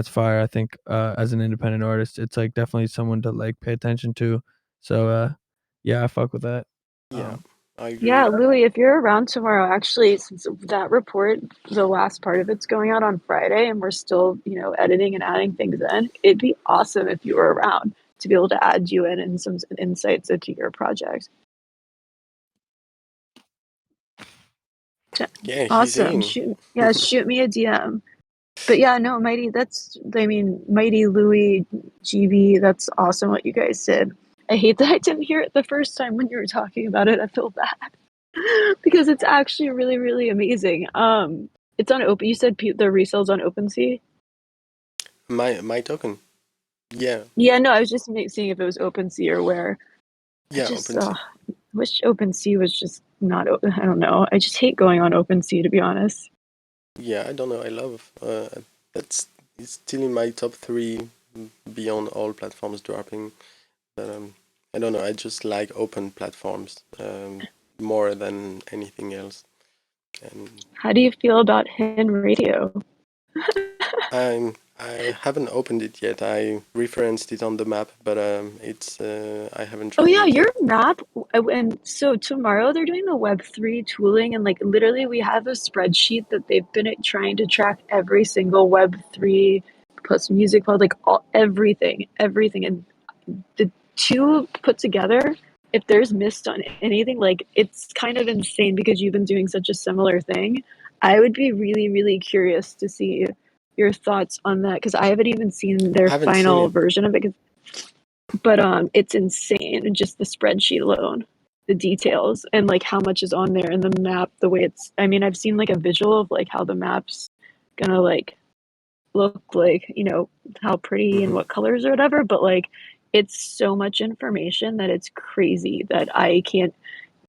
fire. I think, as an independent artist, it's like definitely someone to like pay attention to. So, yeah, I fuck with that. yeah, Um, I agree. Yeah, Louis, if you're around tomorrow, actually, since that report, the last part of it's going out on Friday, and we're still, editing and adding things in, it'd be awesome if you were around to be able to add you in and some insights into your project. Yeah, he's Awesome. in. Shoot me a DM. But yeah, no, Mighty Louis, GB, that's awesome what you guys did. I hate that I didn't hear it the first time when you were talking about it. I feel bad because it's actually really, really amazing. It's on Open. You said the resales on OpenSea. My token. Yeah, Yeah, no, I was just seeing if it was OpenSea or where. I yeah, just OpenSea. wish OpenSea was just not open. I don't know. I just hate going on OpenSea to be honest. Yeah, I don't know. I love that's it's still in my top three beyond all platforms dropping. But I don't know. I just like open platforms more than anything else. And How do you feel about Hen Radio? I haven't opened it yet. I referenced it on the map, but it's I haven't Oh tried yeah, it your yet. map. And so tomorrow they're doing the Web3 tooling, and like literally we have a spreadsheet that they've been trying to track every single Web3 plus music cloud, like everything. And the two put together, if there's missed on anything, like it's kind of insane because you've been doing such a similar thing. I would be really, really curious to see your thoughts on that because I haven't even seen I their haven't seen final it. version of it. But it's insane, just the spreadsheet alone, the details and like how much is on there and the map, the way it's. I mean, I've seen like a visual of like how the map's gonna like look like, how pretty and Hmm. what colors or whatever, but like it's so much information that it's crazy that I can't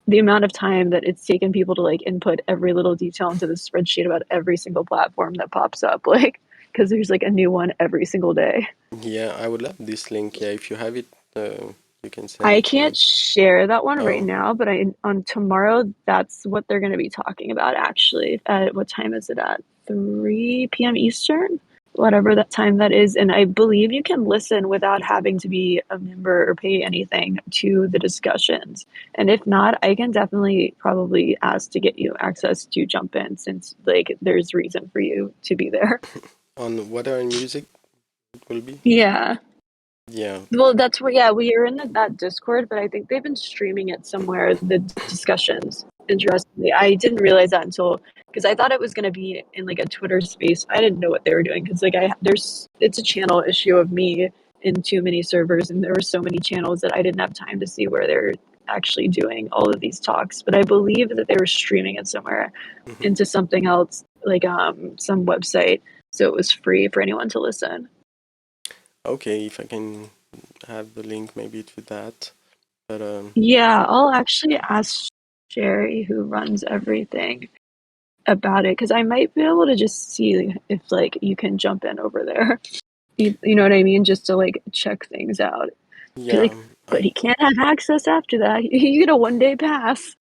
the amount of time that it's taken people to like input every little detail into the spreadsheet about every single platform that pops up, like because there's like a new one every single day. Yeah, I would love this link. Yeah, if you have it, you can send I it to can't me. share that one right Oh, now, but on tomorrow, that's what they're going to be talking about. Actually, at what time is it at? 3 p.m. Eastern, whatever that time that is. And I believe you can listen without having to be a member or pay anything to the discussions. And if not, I can definitely probably ask to get you access to jump in since like there's reason for you to be there. on weather and music it will be. Yeah. Yeah, Well, that's where, yeah, we are in that Discord, but I think they've been streaming it somewhere, the discussions. Interestingly, I didn't realize that until because I thought it was going to be in like a Twitter space. I didn't know what they were doing because like it's a channel issue of me in too many servers, and there were so many channels that I didn't have time to see where they're actually doing all of these talks. But I believe that they were streaming it somewhere hmm. into something else, like some website, so it was free for anyone to listen. Okay, if I can have the link maybe to that. But Yeah, I'll actually ask Sherry, who runs everything, about it because I might be able to just see if like you can jump in over there. You know what I mean? Just to like check things out. Be yeah, like, but I he can't have access after that. You get a 1 day pass.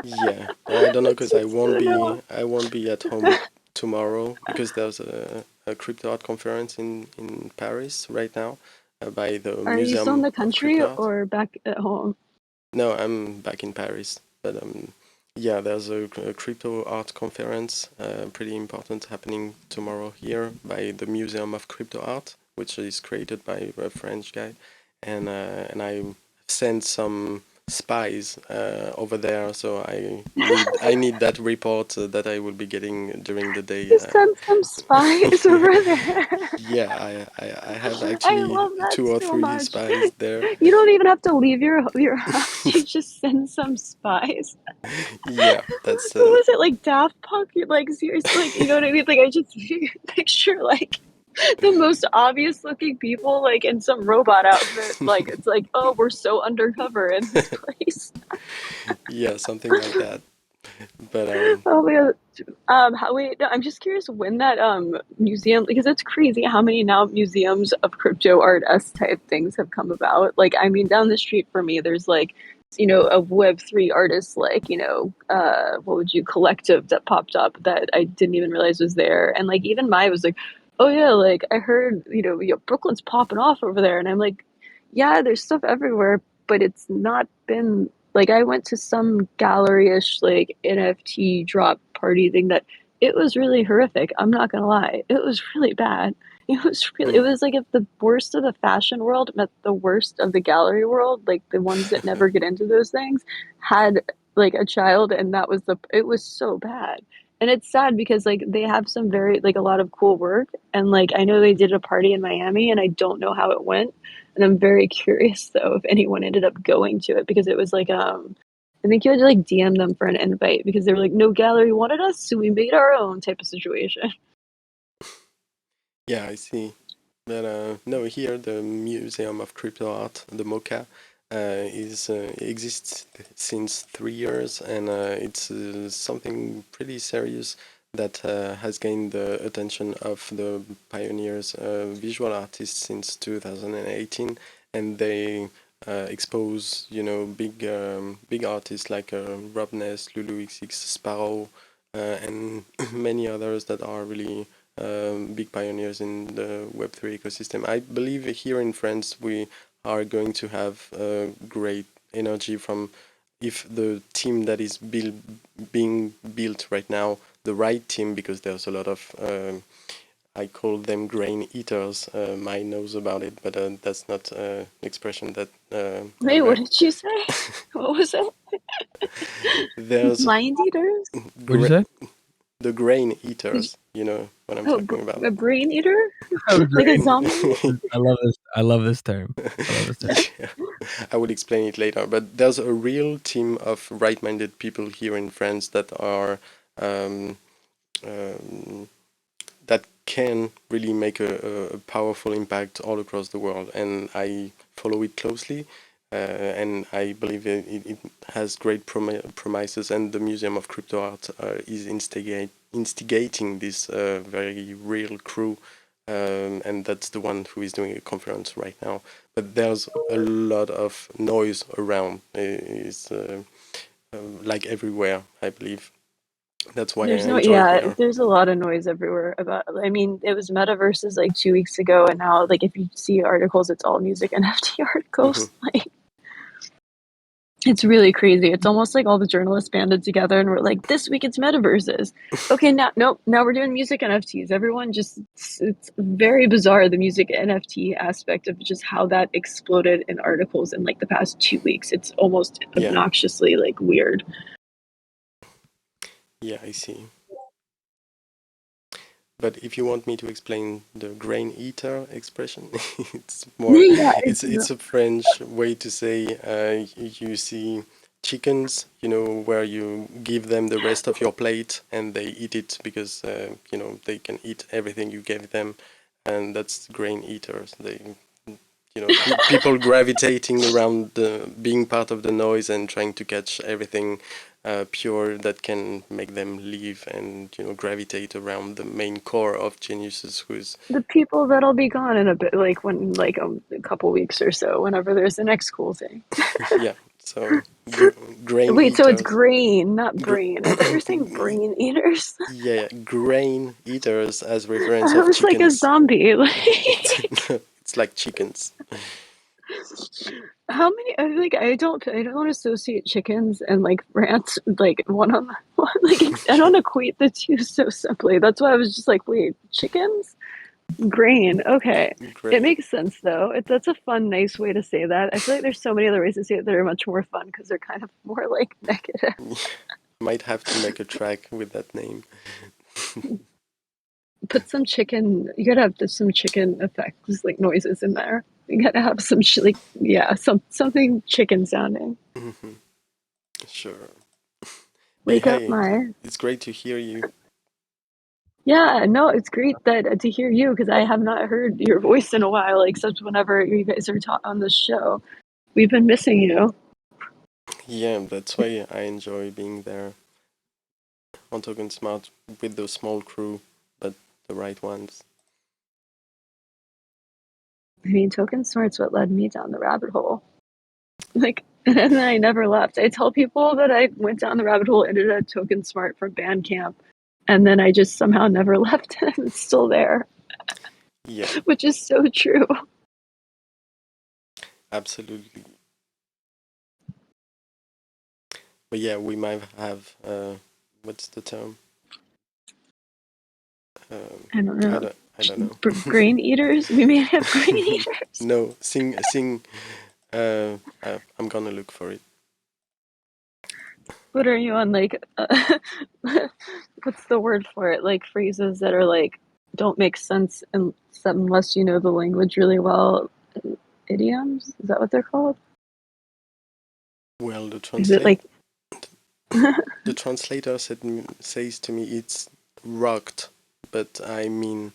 yeah, I don't know It's because I just won't I know. be at home tomorrow because there's a crypto art conference in Paris right now by the Are you still in Museum the of country Crypto Art. or back at home? No, I'm back in Paris, but yeah, there's a crypto art conference, pretty important, happening tomorrow here by the Museum of Crypto Art, which is created by a French guy, and I sent some spies over there, so I need that report that I will be getting during the day. Just send some spies over there. Yeah, I have I actually love that two or so three much. spies there. You don't even have to leave your house. You just send some spies. Yeah, that's What was it like Daft Punk? Like seriously, like you know what I mean? Like I just picture like the most obvious looking people like in some robot outfit. Like it's like, oh, we're so undercover in this place. yeah, something like that. But Oh my god. How wait, no, I'm just curious when that museum because it's crazy how many now museums of crypto art s type things have come about. Like I mean down the street for me there's like a Web3 artist like, what would you collective that popped up that I didn't even realize was there. And like even Mai was like, oh yeah, like I heard, Brooklyn's popping off over there. And I'm like, yeah, there's stuff everywhere, but it's not been like I went to some gallery-ish like NFT drop party thing that it was really horrific. I'm not gonna lie. It was really bad. It mm. was like if the worst of the fashion world met the worst of the gallery world, like the ones that never get into those things, had like a child and it was so bad. And it's sad because like they have some very like a lot of cool work and like I know they did a party in Miami and I don't know how it went. And I'm very curious though if anyone ended up going to it because it was like I think you had to like DM them for an invite because they were like, no gallery wanted us, so we made our own type of situation. Yeah, I see. But no, here the Museum of Crypto Art, the MoCA, is exists since 3 years, and it's something pretty serious that has gained the attention of the pioneers, visual artists since 2018, and they expose, big artists like Rob Ness, Lulu XX, Sparrow, and many others that are really big pioneers in the Web3 ecosystem. I believe here in France we are going to have great energy from if the team that is being built right now, the right team, because there's a lot of I call them grain eaters. Mai knows about it, but that's not an expression that. Wait, what did you say? What was it? There's Mind eaters? What'd you say? the grain eaters. You know what I'm talking about. A brain eater? Oh, Like a great. zombie? I love this. I love this term. I love this term. Yeah, I will explain it later. But there's a real team of right-minded people here in France that are that can really make a powerful impact all across the world, and I follow it closely. And I believe it has great promises, and the Museum of Crypto Art is instigating this very real crew, and that's the one who is doing a conference right now. But there's a lot of noise around. It's like everywhere, I believe. That's why I enjoy here. There's a lot of noise everywhere about, I mean, it was metaverses like 2 weeks ago, and now, like, if you see articles, it's all music NFT articles. Like, it's really crazy. It's almost like all the journalists banded together and we're like, this week it's metaverses. Okay, now we're doing music NFTs. Everyone just, it's very bizarre, the music NFT aspect of just how that exploded in articles in like the past 2 weeks. It's almost obnoxiously like weird. Yeah, I see. But if you want me to explain the grain eater expression, it's more. It's a French way to say you see chickens, you know, where you give them the rest of your plate and they eat it because you know they can eat everything you gave them, and that's grain eaters. They, you know, people gravitating around being part of the noise and trying to catch everything pure that can make them live and, you know, gravitate around the main core of geniuses, who's the people that'll be gone in a bit, like when like a couple weeks or so, whenever there's the next cool thing. Yeah. So grain Wait, eaters. so it's grain, not brain. I thought you were saying brain eaters. Yeah, grain eaters as reference I of was like a chickens. zombie. It's like chickens. How many? I don't associate chickens and like rats like one on one. Like I don't equate the two so simply. That's why I was just like, wait, chickens, grain. Okay, Grain. it makes sense though. That's a fun, nice way to say that. I feel like there's so many other ways to say it that are much more fun because they're kind of more like negative. Might have to make a track with that name. Put some chicken. You gotta have some chicken effects, like noises in there. You gotta have some something chicken sounding. Sure. Wake up, Hey, Mai. it's great to hear you. Yeah, no, it's great that to hear you because I have not heard your voice in a while, except whenever you guys are on the show. We've been missing you. Yeah, that's why I enjoy being there on Token Smart with the small crew, but the right ones. I mean, Token Smart's what led me down the rabbit hole. Like, and then I never left. I tell people that I went down the rabbit hole, ended at Token Smart from Bandcamp, and then I just somehow never left, and it's still there. Yeah. Which is so true. Absolutely. But yeah, we might have what's the term? I don't know. I don't know. Grain eaters? We may have grain eaters. No, sing. I'm gonna look for it. What are you on, like, what's the word for it? Like phrases that are like, don't make sense unless you know the language really well. Idioms? Is that what they're called? Well, Is it like the translator says to me it's rocked, but I mean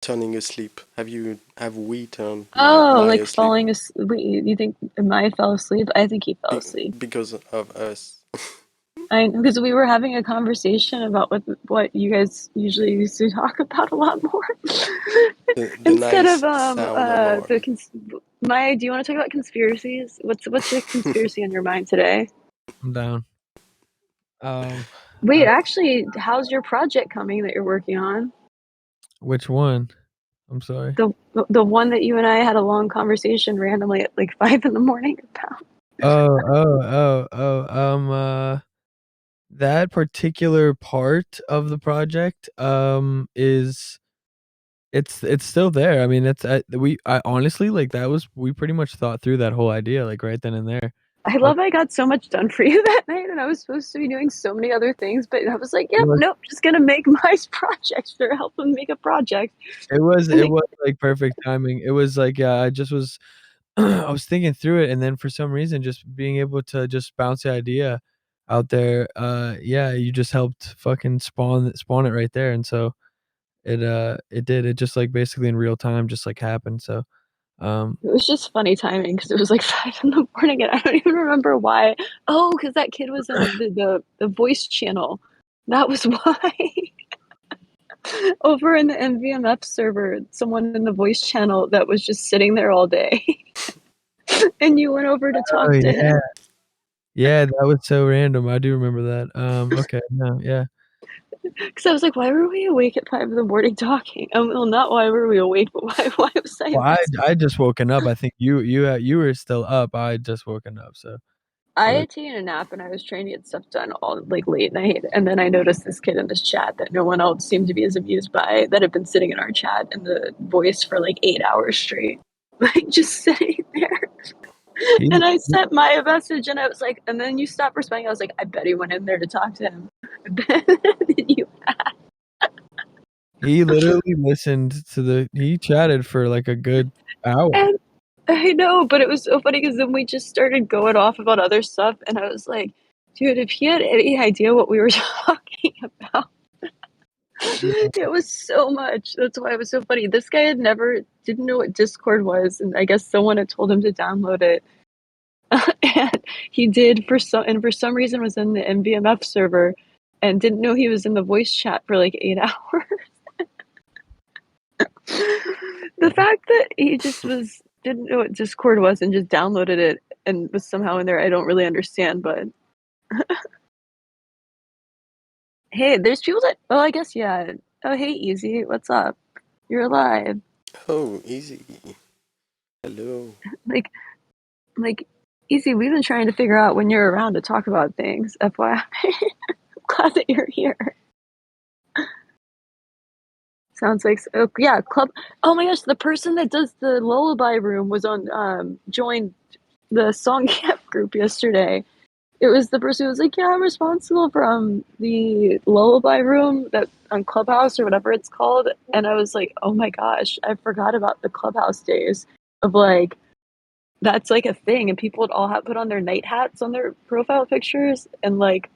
turning asleep. Have we turned my like asleep? falling asleep? Wait, you think Mai fell asleep? I think he fell asleep. Because of us. Because we were having a conversation about what you guys usually used to talk about a lot more. The Instead nice of sound of our. Maya, do you want to talk about conspiracies? What's your conspiracy on your mind today? I'm down. Wait, actually, how's your project coming that you're working on? Which one? I'm sorry. The one that you and I had a long conversation randomly at like 5 in the morning about. That particular part of the project, is it's still there. I mean, I honestly, like, that was we pretty much thought through that whole idea, like, right then and there. I love I got so much done for you that night, and I was supposed to be doing so many other things, but I was like, It "Yep, was nope, just gonna make my project or help him make a project." it was And it was, like, perfect timing. It was like, I just was I was thinking through it, and then for some reason, just being able to just bounce the idea out there, yeah, you just helped fucking spawn it right there, and so it did. It just, like, basically in real time just, like, happened, so, um it was just funny timing because it was like 5 in the morning, and I don't even remember why. Oh, because that kid was in the voice channel. That was why. Over in the MVMF server, someone in the voice channel that was just sitting there all day, and you went over to Oh, talk to yeah. him. Yeah, that was so random. I do remember that. Okay, no, yeah. Because I was like, "Why were we awake at 5 in the morning talking?" Well, not why were we awake, but why was I Well, invested? I just woken up. I think you were still up. I had just woken up, so I but had taken a nap and I was trying to get stuff done all like late night, and then I noticed this kid in this chat that no one else seemed to be as amused by that had been sitting in our chat in the voice for like 8 hours straight, like just sitting there. he And I sent my a message and I was like, and then you stopped responding. I was like, I bet he went in there to talk to him. I bet you. he literally listened to he chatted for, like, a good hour. And I know, but it was so funny because then we just started going off about other stuff, and I was like, dude, if he had any idea what we were talking about, Yeah. it was so much. That's why it was so funny. This guy had never didn't know what Discord was, and I guess someone had told him to download it. And he did for some reason was in the MVMF server and didn't know he was in the voice chat for like 8 hours. The fact that he just didn't know what Discord was and just downloaded it and was somehow in there, I don't really understand, but hey, there's people that oh I guess yeah. Oh hey Easy, what's up? You're alive. Oh, easy. Hello. Like like Easy, we've been trying to figure out when you're around to talk about things. FYI. I'm glad that you're here. Sounds like oh yeah, club. Oh my gosh, the person that does the lullaby room was on joined the song camp group yesterday. It was the person who was like, "Yeah, I'm responsible for the lullaby room that on Clubhouse or whatever it's called." And I was like, "Oh my gosh, I forgot about the Clubhouse days of like that's like a thing, and people would all have put on their night hats on their profile pictures and like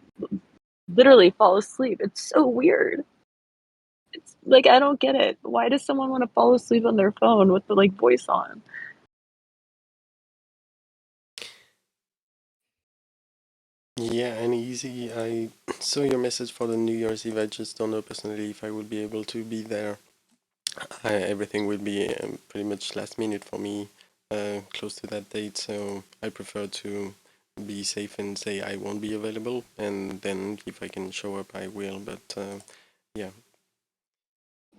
literally fall asleep. It's so weird. It's like I don't get it. Why does someone want to fall asleep on their phone with the like voice on? Yeah, and easy. I saw your message for the New Year's Eve. I just don't know personally if I will be able to be there. Everything will be pretty much last minute for me, close to that date. So I prefer to be safe and say I won't be available, and then if I can show up, I will. But yeah,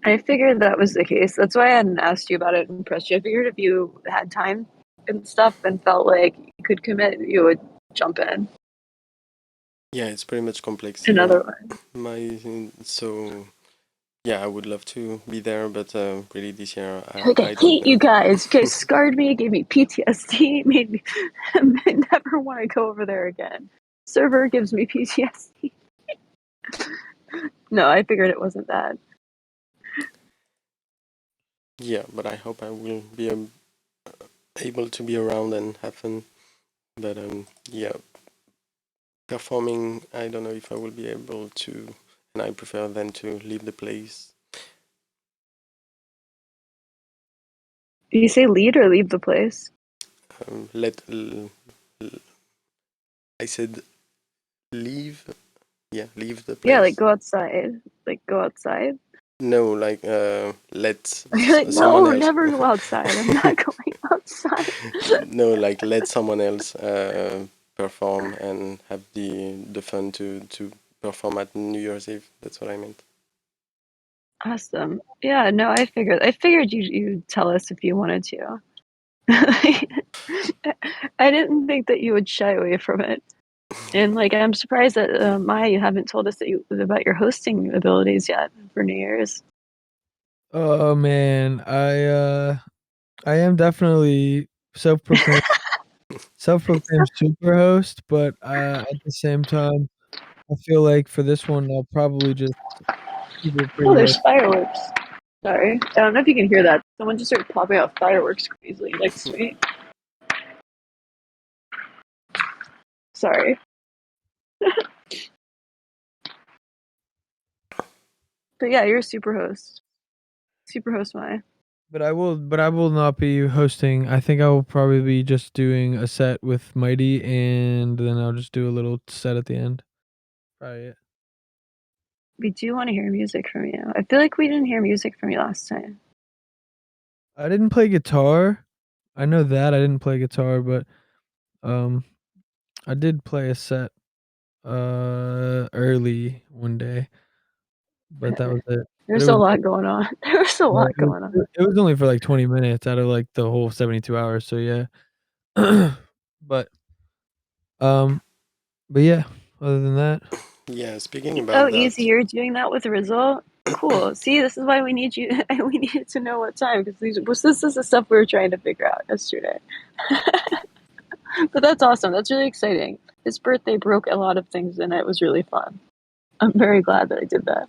I figured that was the case. That's why I hadn't asked you about it and pressed you. I figured if you had time and stuff and felt like you could commit, you would jump in. yeah, it's pretty much complex here. Another one. So yeah, I would love to be there, but really this year Like, I I don't hate you know. guys. You guys scarred me, gave me PTSD, made me I never want to go over there again. Server gives me PTSD. No, I figured it wasn't that. Yeah, but I hope I will be able to be around and have fun. But yeah, performing, I don't know if I will be able to, and I prefer then to leave the place. Did you say lead or leave the place? Let I said leave. Yeah, leave the Yeah, like place. go outside. Like go outside. No, like let You're like, someone no, else. never go outside. I'm not going outside. No, like let someone else perform and have the fun to perform at New Year's Eve. That's what I meant. Awesome. Yeah, no, I figured you'd tell us if you wanted to. I didn't think that you would shy away from it. And like I'm surprised that Mai, you haven't told us about your hosting abilities yet for New Year's. Oh man, I am definitely self-proclaimed self-proclaimed super host, but at the same time, I feel like for this one, I'll probably just keep it Oh, pretty low. there's fireworks. Sorry. I don't know if you can hear that. Someone just started popping out fireworks crazily next to me. Sorry. But yeah, you're a super host. Super host Mai. But I will not be hosting. I think I will probably be just doing a set with Mighty, and then I'll just do a little set at the end. Probably it. We do want to hear music from you. I feel like we didn't hear music from you last time. I didn't play guitar. I know that I didn't play guitar, but um, I did play a set early one day, but that was it. But it There's a was lot going on. There's a yeah, lot going on. it was only for like 20 minutes out of like the whole 72 hours. So yeah, but um, but yeah. Other than that, Yeah, speaking Oh, about easy. that, You're doing that with a result? Cool. See, this is why we need you. We needed to know what time because this is the stuff we were trying to figure out yesterday. But that's awesome. That's really exciting. His birthday broke a lot of things and it was really fun. I'm very glad that I did that.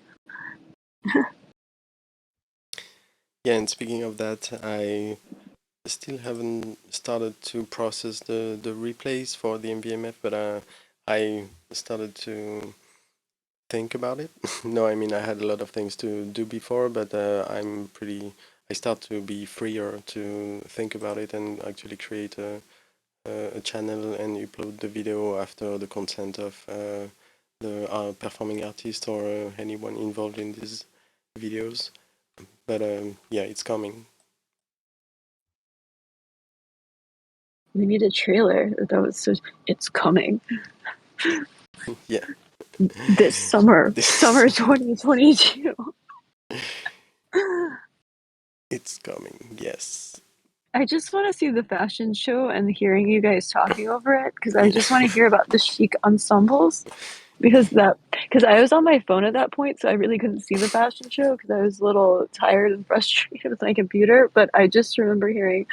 yeah, and speaking of that, I still haven't started to process the replays for the MVMF, but I started to think about it. No, I mean I had a lot of things to do before, but I start to be freer to think about it and actually create a channel and upload the video after the consent of the performing artist or anyone involved in these videos. But yeah, it's coming. We need a trailer. That was so. It's coming Yeah. this summer, This summer 2022. it's coming. Yes. I just want to see the fashion show and hearing you guys talking over it because I Yeah. just want to hear about the chic ensembles because I was on my phone at that point, so I really couldn't see the fashion show because I was a little tired and frustrated with my computer. But I just remember hearing,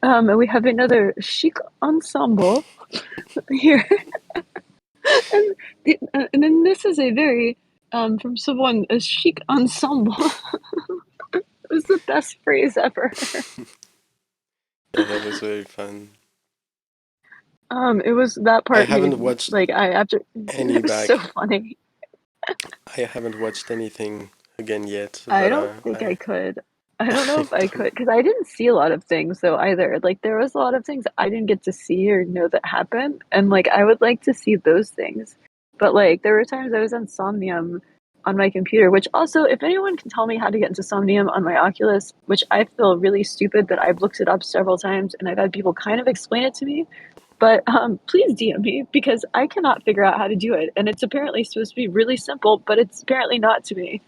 and we have another chic ensemble here, and, and then this is a very from someone a chic ensemble. It was the best phrase ever. Yeah, that was very fun. It was that I part haven't made watched like I after any it was so back. funny. I haven't watched anything again yet, I but don't think I I could. I don't know I if I don't. could because I didn't see a lot of things though either. Like there was a lot of things I didn't get to see or know that happened, and like I would like to see those things. But like there were times I was on Somnium on my computer, which also if anyone can tell me how to get into Somnium on my Oculus, which I feel really stupid that I've looked it up several times and I've had people kind of explain it to me. But please DM me because I cannot figure out how to do it, and it's apparently supposed to be really simple, but it's apparently not to me.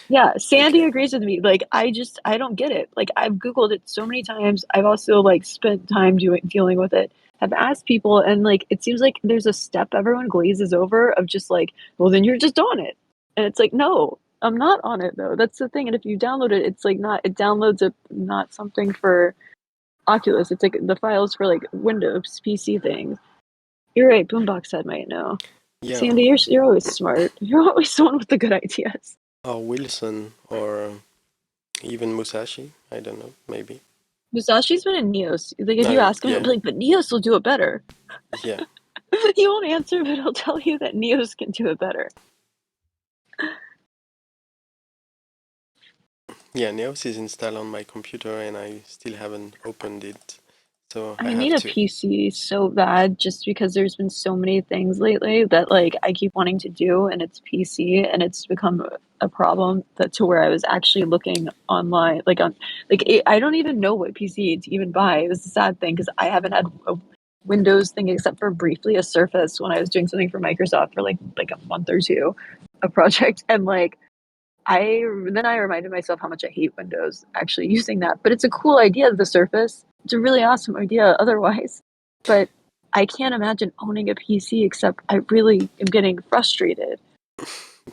Yeah, Sandy Okay. agrees with me. Like, I don't get it. Like, I've Googled it so many times. I've also like spent time dealing with it. Have asked people, and like, it seems like there's a step everyone glazes over of just like, well, then you're just on it, and it's like, no, I'm not on it though. That's the thing. And if you download it, it's like not. It downloads a not something for Oculus. It's like the files for like Windows PC things. You're right. Boombox head might know. Yeah. Sandy, you're always smart. You're always the one with the good ideas. Or Wilson or even Musashi. I don't know. Maybe. Musashi's been in Neos. Like if you No. ask him, he'll Yeah. be like, "But Neos will do it better." Yeah. He won't answer, but he'll tell you that Neos can do it better. Yeah. Neos is installed on my computer, and I still haven't opened it, so I I need have a to. PC so bad, just because there's been so many things lately that like I keep wanting to do, and it's PC, and it's become a problem that to where I was actually looking online, like on, like I don't even know what PC to even buy. It was a sad thing because I haven't had Windows thing except for briefly a Surface when I was doing something for Microsoft for like a month or two, a project, and like I reminded myself how much I hate Windows actually using that. But it's a cool idea, the Surface. It's a really awesome idea otherwise. But I can't imagine owning a PC except I really am getting frustrated.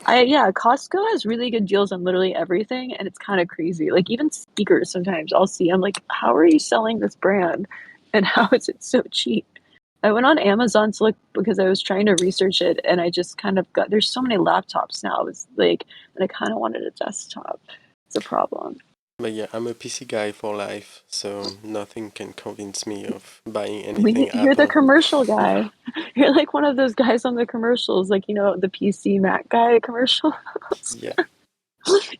Yeah, Costco has really good deals on literally everything, and it's kind of crazy. Like even speakers, sometimes I'll see. I'm like, how are you selling this brand, and how is it so cheap? I went on Amazon to look because I was trying to research it, and I just kind of got. There's so many laptops now. It's like, and I kind of wanted a desktop. It's a problem. But yeah, I'm a PC guy for life, so nothing can convince me of buying anything You're the Apple. commercial guy. You're like one of those guys on the commercials, like the PC Mac guy commercial. Yeah,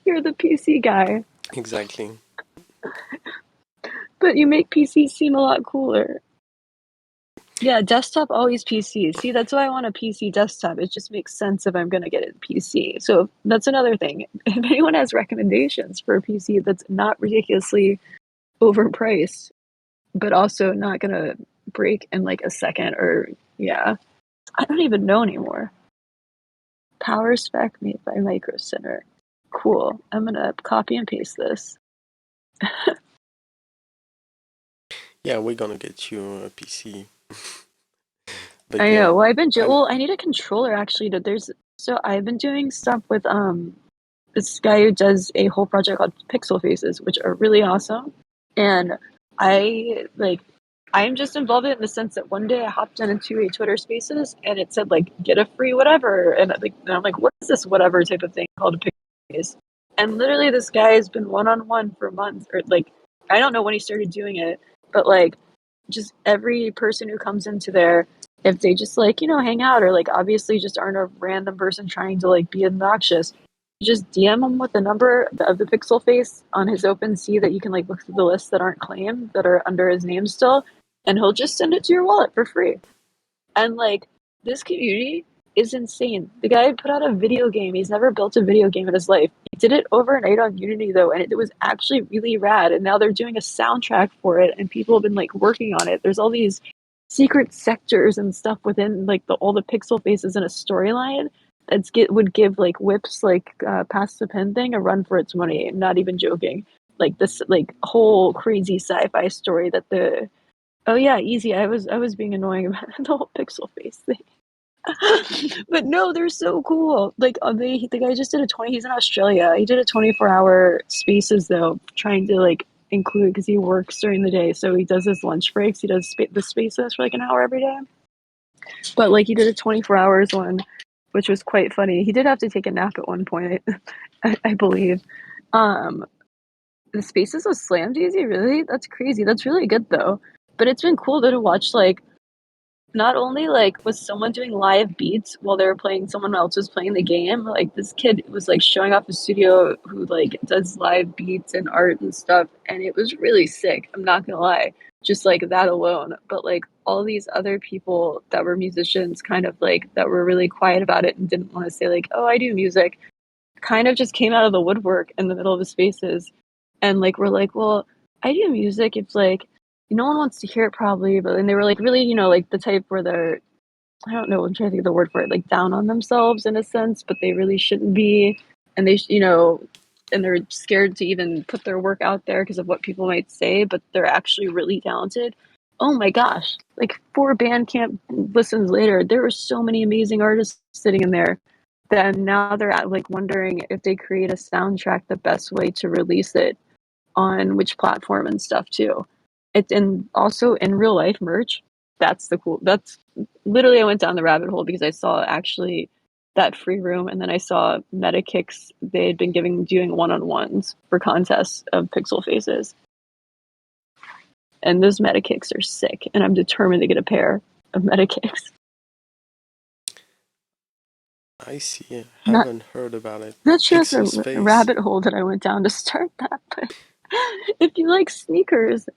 You're the PC guy. exactly. But you make PCs seem a lot cooler. Yeah, desktop always PC. See, that's why I want a PC desktop. It just makes sense if I'm going to get a PC. So that's another thing. If anyone has recommendations for a PC that's not ridiculously overpriced, but also not going to break in like a second, or yeah, I don't even know anymore. Power spec made by Micro Center. Cool. I'm going to copy and paste this. Yeah, we're gonna get you a PC. But I yeah, know. Well, I'm I need a controller actually. So I've been doing stuff with this guy who does a whole project called Pixel Faces, which are really awesome. And I'm just involved in it in the sense that one day I hopped into a Twitter Spaces and it said like get a free whatever, and I'm like, what is this whatever type of thing called a Pixel Face? And literally, this guy has been one-on-one for months, or like I don't know when he started doing it, but like just every person who comes into there, if they just like hang out, or like obviously just aren't a random person trying to like be obnoxious, you just DM him with the number of the pixel face on his OpenSea that you can like look through the lists that aren't claimed, that are under his name still, and he'll just send it to your wallet for free. And like this community is insane. The guy put out a video game. He's never built a video game in his life. He did it overnight on Unity though, and it was actually really rad. And now they're doing a soundtrack for it, and people have been like working on it. There's all these secret sectors and stuff within like all the pixel faces in a storyline would give like Whip's like pass the pen thing a run for its money. I'm not even joking. Like this like whole crazy sci-fi story that the oh yeah, easy. I was being annoying about the whole pixel face thing. But no, they're so cool. Like the guy just did a 20. He's in Australia. He did a 24-hour spaces though, trying to like include because he works during the day. So he does his lunch breaks. He does the spaces for like an hour every day. But like he did a 24 hours one, which was quite funny. He did have to take a nap at one point, I believe. Um, the spaces was slammed easy. Really, that's crazy. That's really good though. But it's been cool though to watch like not only like was someone doing live beats while they were playing, someone else was playing the game. Like this kid was like showing off a studio who like does live beats and art and stuff, and it was really sick. I'm not gonna lie, just like that alone. But like all these other people that were musicians, kind of like that were really quiet about it and didn't want to say like, oh, I do music, kind of just came out of the woodwork in the middle of the spaces, and like we're like, well, I do music. It's like no one wants to hear it probably, but and they were like really, like the type where they're I don't know, I'm trying to think of the word for it, like down on themselves in a sense, but they really shouldn't be, and and they're scared to even put their work out there because of what people might say, but they're actually really talented. Oh my gosh! Like 4 Bandcamp listens later, there were so many amazing artists sitting in there. Then now they're like wondering if they create a soundtrack, the best way to release it on which platform and stuff too. It's and also in real life merch. That's the cool. That's literally I went down the rabbit hole because I saw actually that free room, and then I saw Metakicks. They had been doing one-on-ones for contests of pixel faces, and those Metakicks are sick. And I'm determined to get a pair of Metakicks. I see. I Not haven't heard about it. not sure if Pixel the Space. rabbit hole that I went down to start that, but if you like sneakers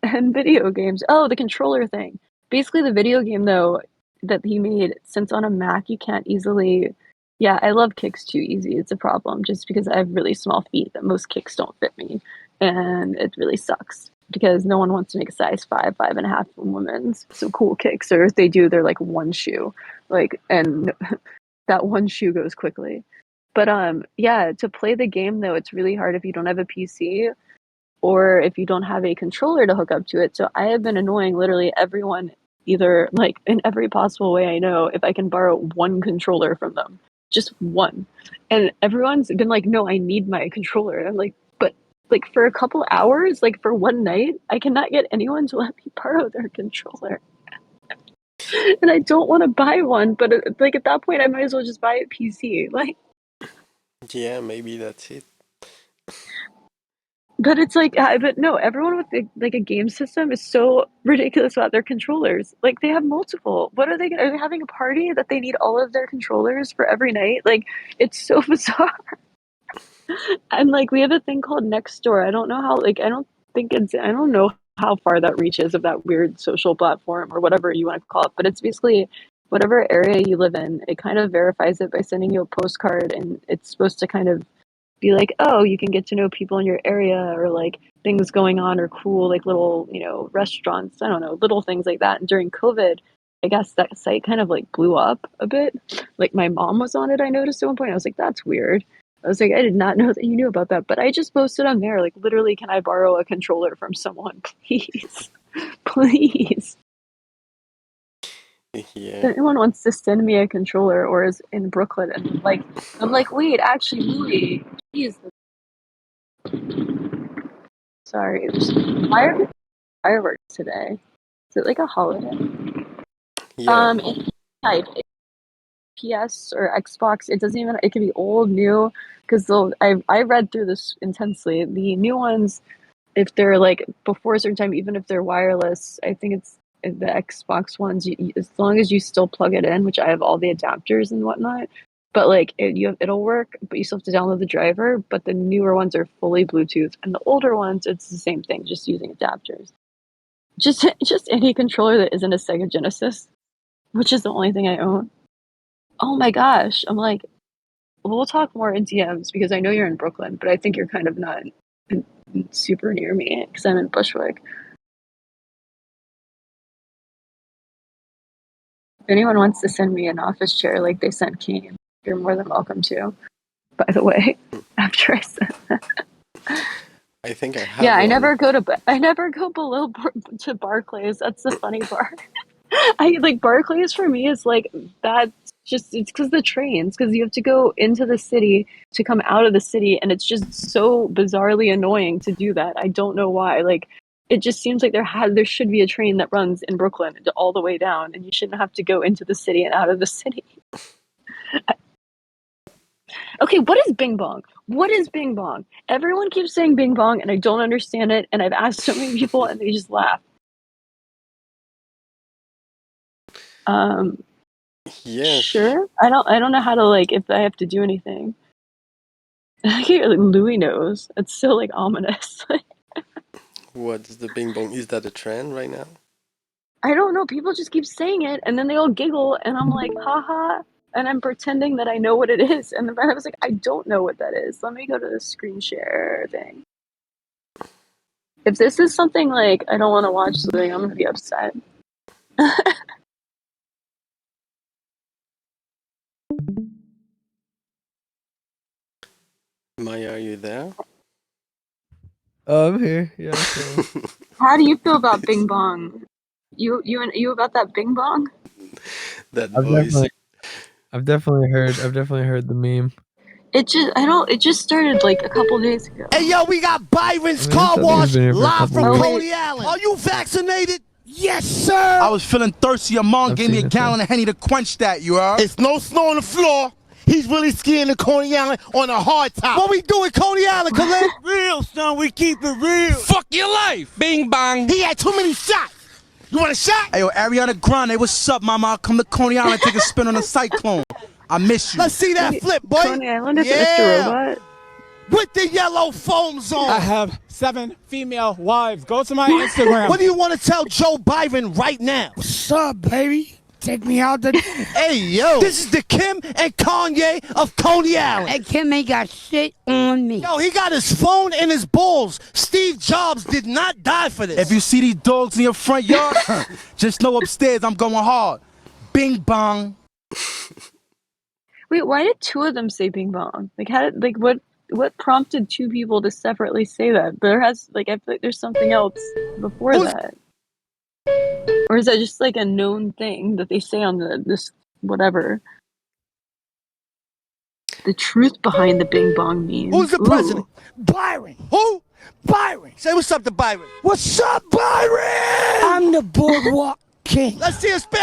and video games, oh, the controller thing. Basically, the video game though that he made, since on a Mac you can't easily. Yeah, I love kicks too easy. It's a problem just because I have really small feet that most kicks don't fit me, and it really sucks because no one wants to make a size 5, 5.5 from women's. Some cool kicks, or if they do, they're like one shoe, like, and that one shoe goes quickly. But yeah, to play the game though, it's really hard if you don't have a PC or if you don't have a controller to hook up to it. So I have been annoying literally everyone, either like in every possible way I know, if I can borrow one controller from them, just one. And everyone's been like, no, I need my controller. And I'm like, but like for a couple hours, like for one night, I cannot get anyone to let me borrow their controller. And I don't want to buy one, but like at that point, I might as well just buy a PC. Like, Yeah, maybe that's it. but it's like, but no, everyone with like a game system is so ridiculous about their controllers. Like they have multiple. What are they? Are they having a party that they need all of their controllers for every night? Like it's so bizarre. And like we have a thing called Nextdoor. I don't know how. Like I don't think it's. I don't know how far that reaches of that weird social platform or whatever you want to call it. But it's basically whatever area you live in. It kind of verifies it by sending you a postcard, and it's supposed to kind of be like, oh, you can get to know people in your area or like things going on or cool, like little, restaurants. I don't know, little things like that. And during COVID, I guess that site kind of like blew up a bit. Like my mom was on it, I noticed at one point. I was like, that's weird. I was like, I did not know that you knew about that. But I just posted on there, like, literally, can I borrow a controller from someone, please? Please. Yeah. If anyone wants to send me a controller or is in Brooklyn and like, I'm like, wait, actually, Louis, please. Sorry, why are there fireworks today? Is it like a holiday? Yeah. It type PS or Xbox. It doesn't even. It can be old, new. Because I read through this intensely. The new ones, if they're like before a certain time, even if they're wireless, I think it's the Xbox ones. As long as you still plug it in, which I have all the adapters and whatnot. But like it'll work, but you still have to download the driver. But the newer ones are fully Bluetooth, and the older ones, it's the same thing, just using adapters. Just any controller that isn't a Sega Genesis, which is the only thing I own. Oh my gosh, I'm like, we'll talk more in DMs because I know you're in Brooklyn, but I think you're kind of not super near me because I'm in Bushwick. If anyone wants to send me an office chair like they sent Kane, you're more than welcome to. By the way, after I said that. I think I have Yeah, I one. never go below to Barclays. That's the funny part. I like Barclays for me is like that's just it's because the trains because you have to go into the city to come out of the city and it's just so bizarrely annoying to do that. I don't know why. Like it just seems like there should be a train that runs in Brooklyn all the way down and you shouldn't have to go into the city and out of the city. Okay, what is Bing Bong? What is Bing Bong? Everyone keeps saying Bing Bong and I don't understand it and I've asked so many people and they just laugh. Yes. Sure. I don't know how to like if I have to do anything. I hear like Louis knows. It's so like ominous. What's the Bing Bong? Is that a trend right now? I don't know. People just keep saying it, and then they all giggle, and I'm like, haha, and I'm pretending that I know what it is. And then I was like, I don't know what that is. Let me go to the screen share thing. If this is something like I don't want to watch something, I'm gonna be upset. Maya, are you there? Oh, I'm here. Yeah. So. How do you feel about Bing Bong? You about that Bing Bong? That I've voice. definitely heard the meme. It just started like a couple days ago. Hey, yo, we got Byron's I mean, Car I think it's Wash been here for a live couple from weeks. Coney Island. Are you vaccinated? Yes, sir. I was feeling thirsty. Your mom I've gave me seen a it, gallon of Henny to quench that, you heard? It's no snow on the floor. He's really skiing to Coney Island on a hard top. What we doing, Coney Island, Khalid? Real, son. We keep it real. Fuck your life. Bing bong. He had too many shots. You want a shot? Hey, yo, Ariana Grande, what's up, mama? I'll come to Coney Island, take a spin on the cyclone. I miss you. Let's see that flip, boy. Coney Island is Mr. Robot. With the yellow foams on. I have 7 female wives. Go to my Instagram. What do you want to tell Joe Biden right now? What's up, baby? Take me out the... Hey, yo. This is the Kim and Kanye of Coney Island. Hey, Kim ain't got shit on me. Yo, he got his phone and his balls. Steve Jobs did not die for this. If you see these dogs in your front yard, just know upstairs I'm going hard. Bing bong. Wait, why did two of them say Bing Bong? Like, what prompted two people to separately say that? I feel like there's something else before that. Or is that just like a known thing that they say on this whatever? The truth behind the Bing Bong meme. Who's the president? Byron. Who? Byron. Say what's up to Byron. What's up, Byron? I'm the boardwalk king. Let's see a spell.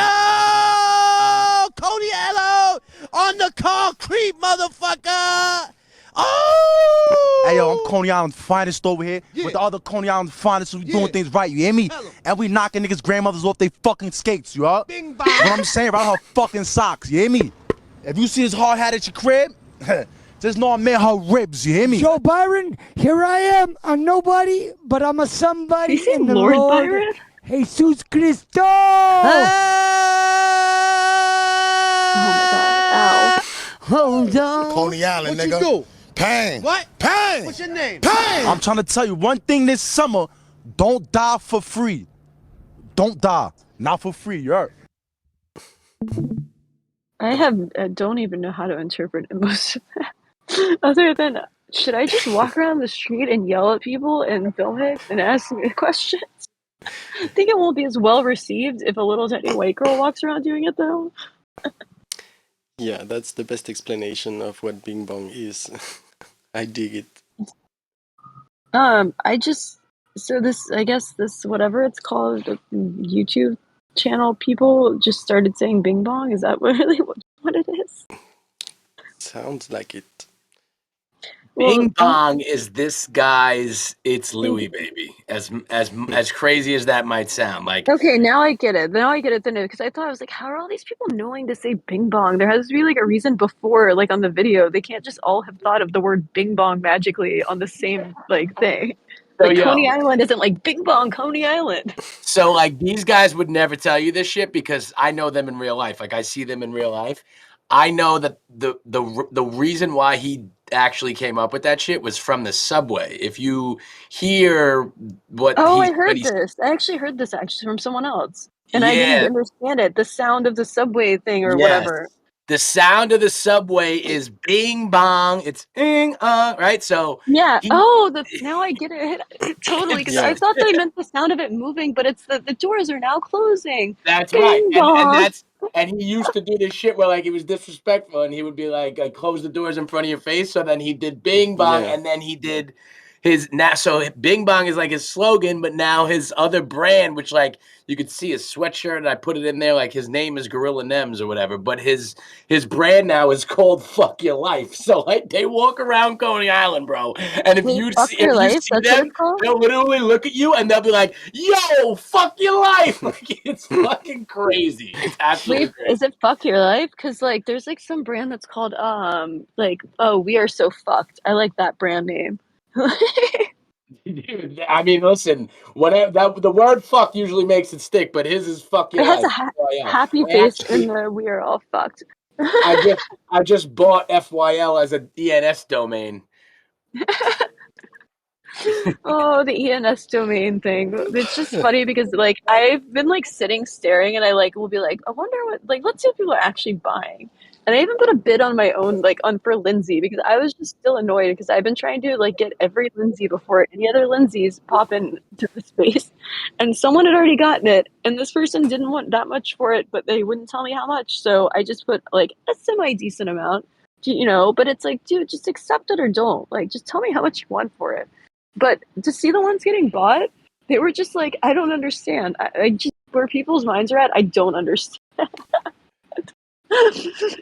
Coney Island on the concrete, motherfucker. Oh! Hey, yo, I'm Coney Island's finest over here with the other Coney Island finest. We doing things right, you hear me? And we knocking niggas' grandmothers off they fucking skates, you heard? Bing bong. What I'm saying, right her fucking socks, you hear me? If you see this hard hat at your crib, just know I made her ribs, you hear me? Joe Byron, here I am. I'm nobody, but I'm a somebody You say in the Lord Lord. Byron? Jesus Cristo! Oh my god, ow. Hold on. Coney Island, nigga. What you do? Pain. What? Pain. What's your name? Pain. I'm trying to tell you one thing this summer, don't die for free. Don't die. Not for free, you heard? I don't even know how to interpret most of that. Other than, should I just walk around the street and yell at people and film it and ask me questions? I think it won't be as well received if a little tiny white girl walks around doing it, though. Yeah, that's the best explanation of what Bing Bong is. I dig it. I guess this, whatever it's called, the YouTube channel people just started saying Bing Bong. Is that really what it is? Sounds like it. Bing Bong is this guy's It's Louis baby. As crazy as that might sound, like okay, now I get it. Because I thought, I was like, how are all these people knowing to say Bing Bong? There has to be like a reason before, like on the video. They can't just all have thought of the word Bing Bong magically on the same like thing. Like Coney Island isn't like Bing Bong Coney Island. So like these guys would never tell you this shit because I know them in real life. Like I see them in real life. I know that the reason why he actually came up with that shit was from the subway. If you hear what I heard this. I actually heard this from someone else. And I didn't understand it. The sound of the subway thing or whatever. The sound of the subway is bing bong. It's right? So yeah. Now I get it. Totally. Because I thought they meant the sound of it moving, but it's the doors are now closing. That's Bing right. bong. And he used to do this shit where like he was disrespectful and he would be like, close the doors in front of your face. So then he did bing bong and then he did so Bing Bong is like his slogan, but now his other brand, which like you could see his sweatshirt and I put it in there, like his name is Gorilla Nems or whatever, but his brand now is called Fuck Your Life. So like they walk around Coney Island, bro. And if you see them, they'll literally look at you and they'll be like, yo, fuck your life. Like it's fucking crazy. It's absolutely crazy. Is it Fuck Your Life? Because like there's like some brand that's called We Are So Fucked. I like that brand name. Dude, I mean, listen. Whatever the word "fuck" usually makes it stick, but his is "fuck your life." It has a happy face in the "We Are All Fucked." I just bought FYL as an ENS domain. Oh, the ENS domain thing. It's just funny because like I've been like sitting staring and I like will be like, I wonder let's see if people are actually buying. And I even put a bid on my own for Lindsay because I was just still annoyed because I've been trying to like get every Lindsay before any other Lindsays pop in to the space. And someone had already gotten it and this person didn't want that much for it, but they wouldn't tell me how much. So I just put like a semi-decent amount, but it's like, dude, just accept it or don't. Like, just tell me how much you want for it. But to see the ones getting bought, they were just like, I don't understand. I just, where people's minds are at, I don't understand.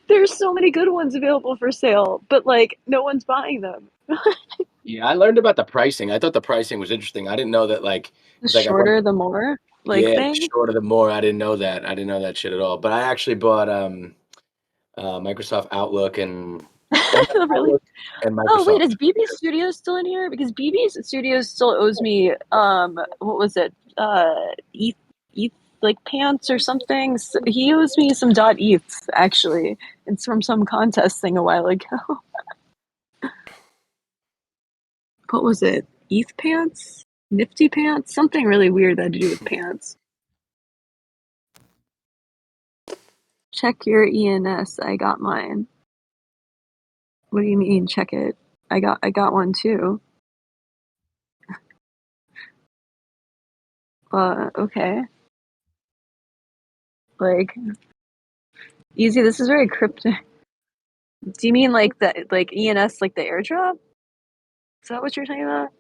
There's so many good ones available for sale, but like no one's buying them. Yeah, I learned about the pricing. I thought the pricing was interesting. I didn't know that the shorter the more thing. The shorter the more. I didn't know that. I didn't know that shit at all. But I actually bought Microsoft Outlook and really? Outlook and Microsoft. Oh wait, is BB Studios still in here? Because BB Studios still owes me what was it? like pants or something. So he owes me some .eth actually. It's from some contest thing a while ago. What was it? ETH pants? Nifty pants? Something really weird that had to do with pants. Check your ENS. I got mine. What do you mean? Check it. I got one too. Okay. Like, easy. This is very cryptic. Do you mean like the ENS, like the airdrop? Is that what you're talking about?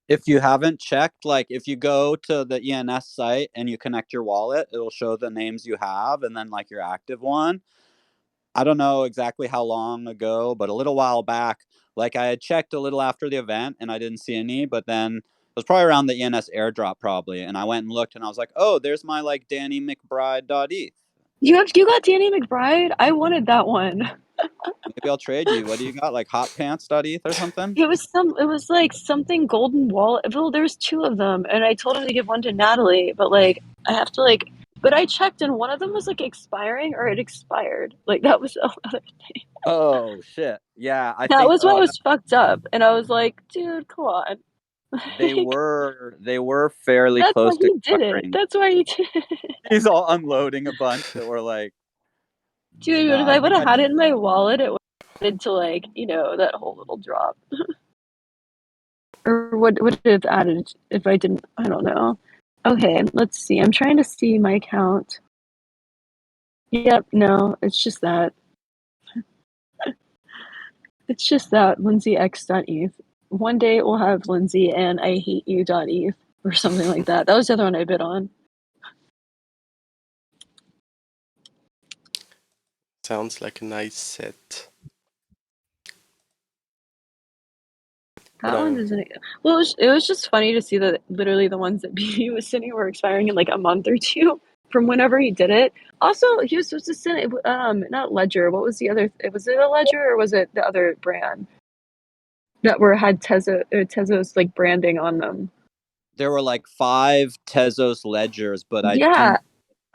If you haven't checked, like if you go to the ENS site and you connect your wallet, it'll show the names you have and then like your active one. I don't know exactly how long ago, but a little while back, like I had checked a little after the event and I didn't see any, but then it was probably around the ENS airdrop probably. And I went and looked and I was like, oh, there's my like Danny McBride.eth. You got Danny McBride? I wanted that one. Maybe I'll trade you. What do you got? Like hotpants.eth or something? It was like something golden wallet. Well, there's two of them, and I told him to give one to Natalie, but like I have to like. But I checked, and one of them was like expiring, or it expired. Like that was the other thing. Oh shit! Yeah, I That think. was what was fucked up, and I was like, dude, come on. They were fairly That's why close to he did it. expiring. That's why he did it. He's all unloading a bunch that were like, Dude, no, if I would have had it in my wallet, it would have added to like, that whole little drop. Or what would it have added if I didn't? I don't know. Okay, let's see. I'm trying to see my account. Yep, no, it's just that. It's just that lindsayx.eth. One day it will have Lindsay and I hate you.eth or something like that. That was the other one I bid on. Sounds like a nice set. That one doesn't. Well, it was just funny to see that literally the ones that BB was sending were expiring in like a month or two from whenever he did it. Also, he was supposed to send it, not Ledger. What was the other? Was it a Ledger or was it the other brand that had Tezos like branding on them? there were like 5 Tezos ledgers, but I Yeah.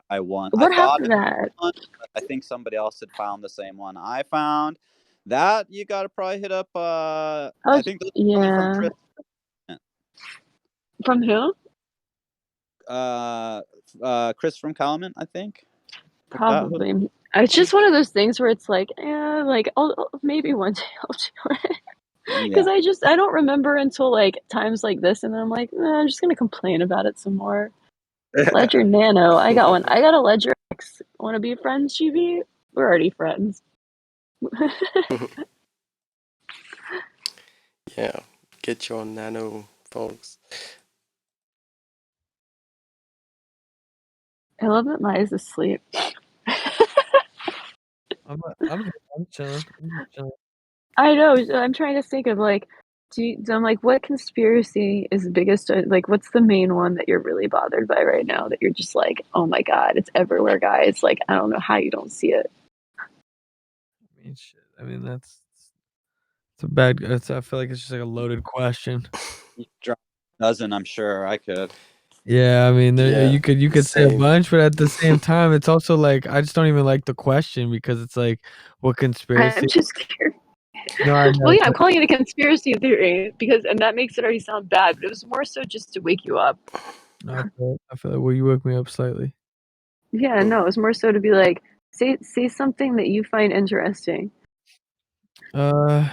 I won. What I thought happened to that? one, but I think somebody else had found the same one I found. That you got to probably hit up. I think those are coming from Chris. From who? Chris from Calman, I think. Probably. It's just one of those things where it's like, like I'll maybe one day I'll do it. Because I don't remember until like times like this, and then I'm like, I'm just gonna complain about it some more. Ledger Nano, I got one. I got a Ledger X. Want to be friends, GB? We're already friends. Yeah, get your Nano, folks. I love that Maya's asleep. I'm chilling. I'm chilling. I know. I'm trying to think of like, I'm like, what conspiracy is the biggest? Like, what's the main one that you're really bothered by right now? That you're just like, oh my god, it's everywhere, guys. Like, I don't know how you don't see it. I mean, shit. I mean, it's a bad. I feel like it's just like a loaded question. You drop a dozen, I'm sure I could. Yeah, I mean, you could say a same. bunch, but at the same time, it's also like I just don't even like the question because it's like, what conspiracy? I'm just curious. No, I know. Well, yeah, I'm calling it a conspiracy theory and that makes it already sound bad, but it was more so just to wake you up. I feel like well, you woke me up slightly. Yeah, no, it was more so to be like, say something that you find interesting. That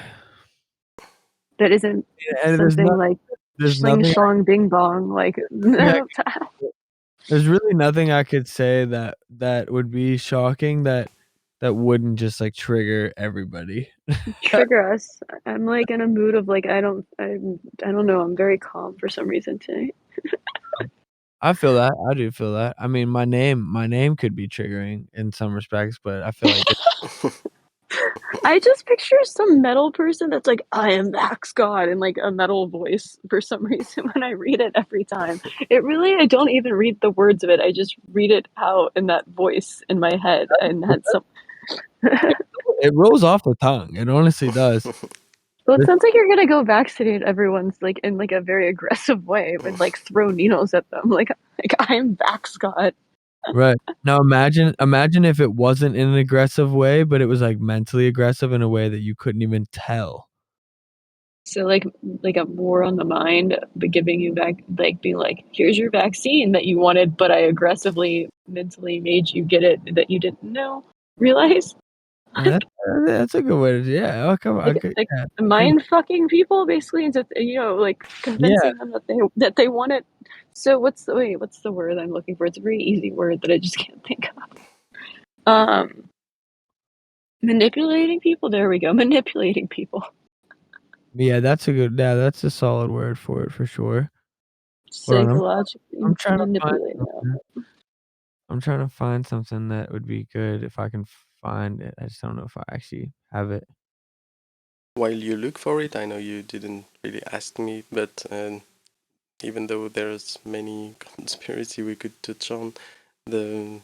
isn't something like sling shlong bing bong. Like, there's really nothing I could say that would be shocking that wouldn't just like trigger everybody. Trigger us. I'm like in a mood of like I don't know. I'm very calm for some reason today. I feel that. I do feel that. I mean, my name could be triggering in some respects, but I feel like I just picture some metal person that's like, I am Max God in like a metal voice for some reason when I read it every time. I don't even read the words of it. I just read it out in that voice in my head and had some. It rolls off the tongue. It honestly does. Well, it sounds like you're gonna go vaccinate everyone's like in like a very aggressive way and like throw needles at them. Like I'm Vax God. Right. Now imagine if it wasn't in an aggressive way, but it was like mentally aggressive in a way that you couldn't even tell. So like a war on the mind, but giving you back like being like, here's your vaccine that you wanted, but I aggressively mentally made you get it that you didn't know realize. That's a good way to yeah. Oh, come on. Like, Okay, like yeah. mind fucking people basically into like Yeah. convincing them that they want it. So what's the word I'm looking for? It's a very easy word that I just can't think of. Manipulating people. There we go. Manipulating people. Yeah, that's a solid word for it for sure. Hold on, Psychologically I'm trying to find manipulating something. them. I'm trying to find something that would be good if I can find it. I just don't know if I actually have it. While you look for it, I know you didn't really ask me, but even though there's many conspiracy we could touch on, the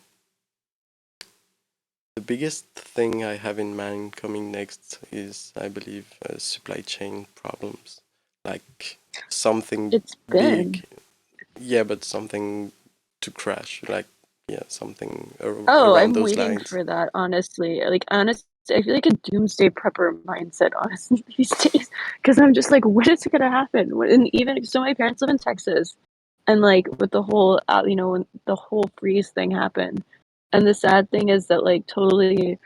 biggest thing I have in mind coming next is, I believe, supply chain problems, like something It's been. big. Yeah, but something to crash, like something Oh, around I'm those waiting lines. for that, honestly. Like, honestly, I feel like a doomsday prepper mindset, honestly, these days. Because I'm just like, when is it going to happen? And even so, my parents live in Texas. And like, with the whole, when the whole freeze thing happened. And the sad thing is that, like, totally,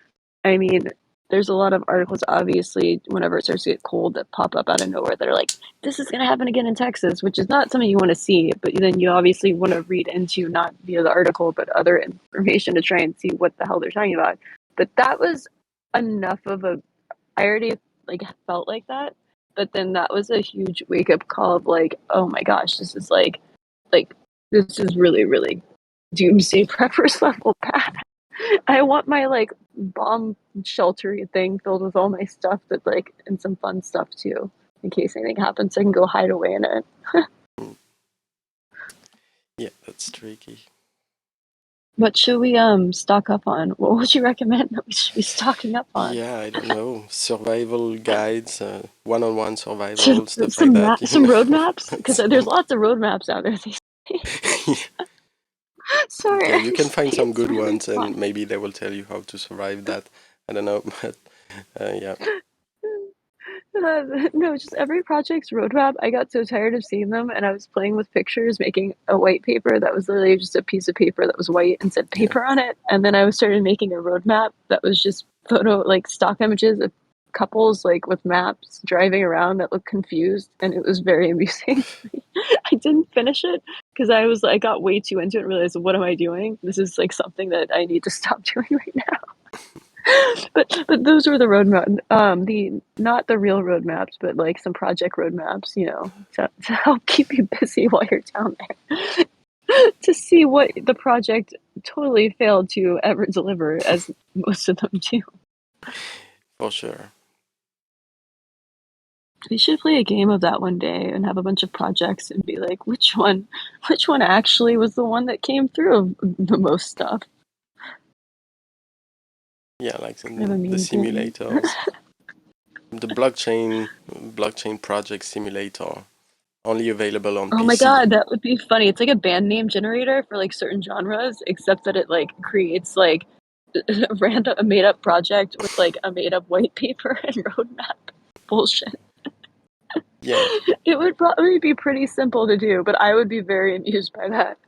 I mean, there's a lot of articles, obviously, whenever it starts to get cold that pop up out of nowhere that are like, this is going to happen again in Texas, which is not something you want to see. But then you obviously want to read into not via the article, but other information to try and see what the hell they're talking about. But that was enough of a. I already like felt like that, but then that was a huge wake up call of like, oh my gosh, this is like this is really really doomsday preppers level bad. I want my like bomb shelter thing filled with all my stuff, but like and some fun stuff too, in case anything happens. So I can go hide away in it. Yeah, that's tricky. What should we stock up on? What would you recommend that we should be stocking up on? Yeah, I don't know. Survival guides, one-on-one survival, stuff like Some that, you some know. roadmaps because there's lots of roadmaps out there. Sorry, Yeah, you I'm can just find being some good really ones, and fun. maybe they will tell you how to survive that. I don't know, but yeah. No, just every project's roadmap. I got so tired of seeing them, and I was playing with pictures, making a white paper that was literally just a piece of paper that was white and said Yeah. paper on it. And then I started making a roadmap that was just like stock images of couples like with maps driving around that looked confused, and it was very amusing. I didn't finish it because I got way too into it and realized, what am I doing? This is like something that I need to stop doing right now. But those were the roadmap. The not the real roadmaps, but like some project roadmaps. To help keep you busy while you're down there. To see what the project totally failed to ever deliver, as most of them do. For sure. We should play a game of that one day and have a bunch of projects and be like, which one actually was the one that came through of the most stuff. Yeah, like I have a the meme thing. simulators. The blockchain project simulator, only available on Oh my PC. god, that would be funny. It's like a band name generator for like certain genres, except that it like creates like a made up project with like a made up white paper and roadmap. Bullshit. Yeah. It would probably be pretty simple to do, but I would be very amused by that.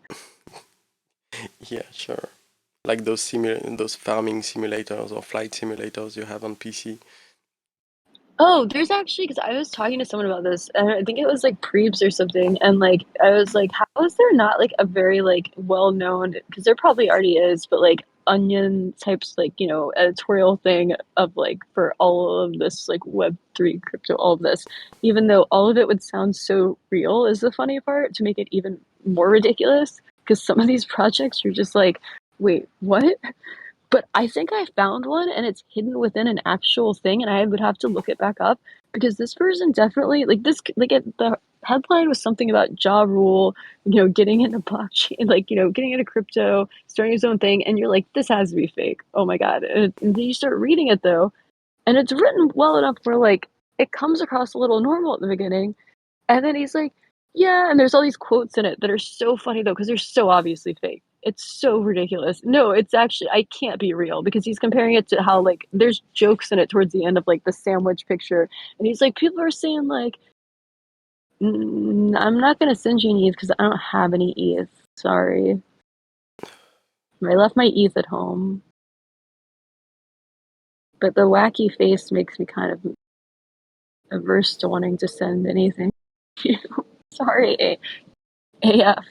Yeah, sure. Like those farming simulators or flight simulators you have on PC. Oh, there's actually, because I was talking to someone about this, and I think it was like Prebes or something, and like I was like, how is there not like a very like well known, because there probably already is, but like Onion types like editorial thing of like for all of this like Web3 crypto, all of this, even though all of it would sound so real is the funny part to make it even more ridiculous, because some of these projects you're just like, wait, what? But I think I found one and it's hidden within an actual thing, and I would have to look it back up because this person definitely the headline was something about Ja Rule, getting into blockchain, like getting into crypto, starting his own thing, and you're like, this has to be fake. Oh my god! And then you start reading it though, and it's written well enough where like it comes across a little normal at the beginning, and then he's like, yeah, and there's all these quotes in it that are so funny though, because they're so obviously fake. It's so ridiculous. No, it's actually, I can't be real, because he's comparing it to how, like, there's jokes in it towards the end of, like, the sandwich picture, and he's like, people are saying, like, I'm not gonna send you an ETH because I don't have any ETH. Sorry. I left my ETH at home. But the wacky face makes me kind of averse to wanting to send anything. Sorry, AF.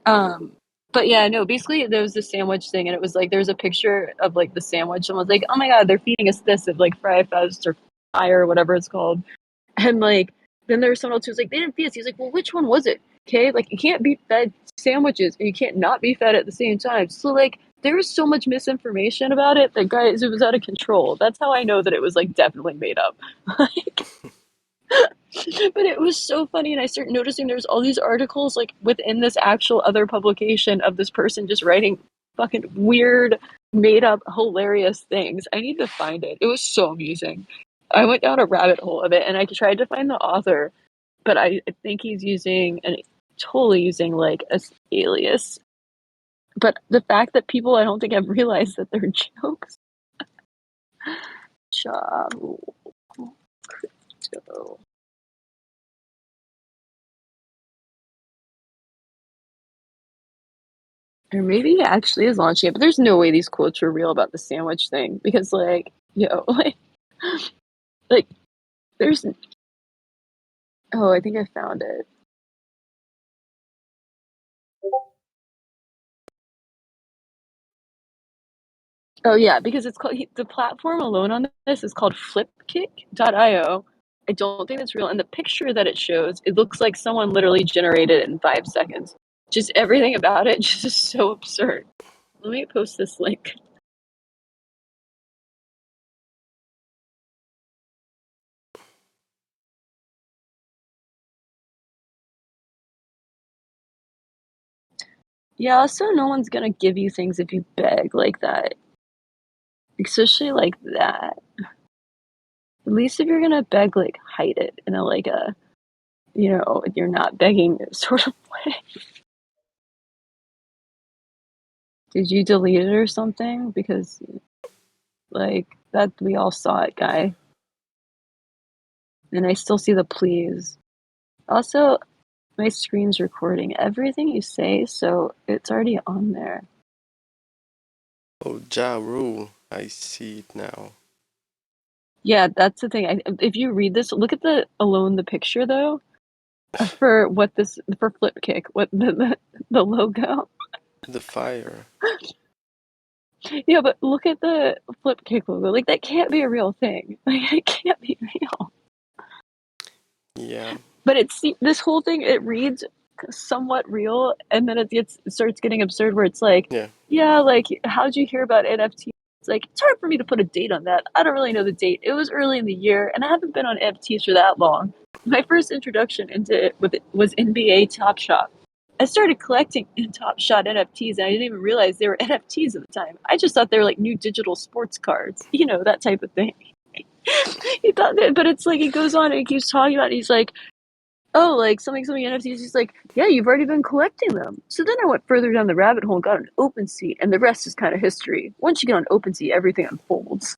But yeah, no, basically there was this sandwich thing, and it was like there was a picture of like the sandwich, and I was like, oh my god, they're feeding us this at like Fry Fest or Fire or whatever it's called. And like then there was someone else who was like, they didn't feed us. He's like, well, which one was it? Okay, like you can't be fed sandwiches and you can't not be fed at the same time. So like there was so much misinformation about it that, guys, it was out of control. That's how I know that it was like definitely made up. But it was so funny, and I started noticing there's all these articles like within this actual other publication of this person just writing fucking weird, made up, hilarious things. I need to find it. It was so amusing. I went down a rabbit hole of it, and I tried to find the author, but I think he's totally using like a alias. But the fact that people, I don't think have realized that they're jokes. Crypto. Or maybe he actually is launching it, but there's no way these quotes were real about the sandwich thing, because like, like there's, oh, I think I found it. Oh yeah, because it's called, the platform alone on this is called flipkick.io. I don't think it's real, and the picture that it shows, it looks like someone literally generated it in 5 seconds. Just everything about it just is so absurd. Let me post this link. Yeah, also no one's gonna give you things if you beg like that. Especially like that. At least if you're gonna beg, like, hide it in a, like a, you're not begging sort of way. Did you delete it or something? Because, like, that, we all saw it, guy. And I still see the please. Also, my screen's recording everything you say, so it's already on there. Oh, Ja Rule. I see it now. Yeah, that's the thing. If you read this, look at the picture though, for Flipkick, what the logo. The fire. Yeah, but look at the Flipkick logo. Like, that can't be a real thing. Like, it can't be real. Yeah. But this whole thing, it reads somewhat real, and then it starts getting absurd where it's like, yeah, like, how'd you hear about NFT? It's like, it's hard for me to put a date on that. I don't really know the date. It was early in the year, and I haven't been on NFTs for that long. My first introduction into it was NBA Top Shot. I started collecting Top Shot NFTs, and I didn't even realize they were NFTs at the time. I just thought they were like new digital sports cards, that type of thing. He thought that, but it's like he goes on and he keeps talking about it. He's like, oh, like something NFTs. He's like, yeah, you've already been collecting them. So then I went further down the rabbit hole and got an OpenSea, and the rest is kind of history. Once you get on OpenSea, everything unfolds.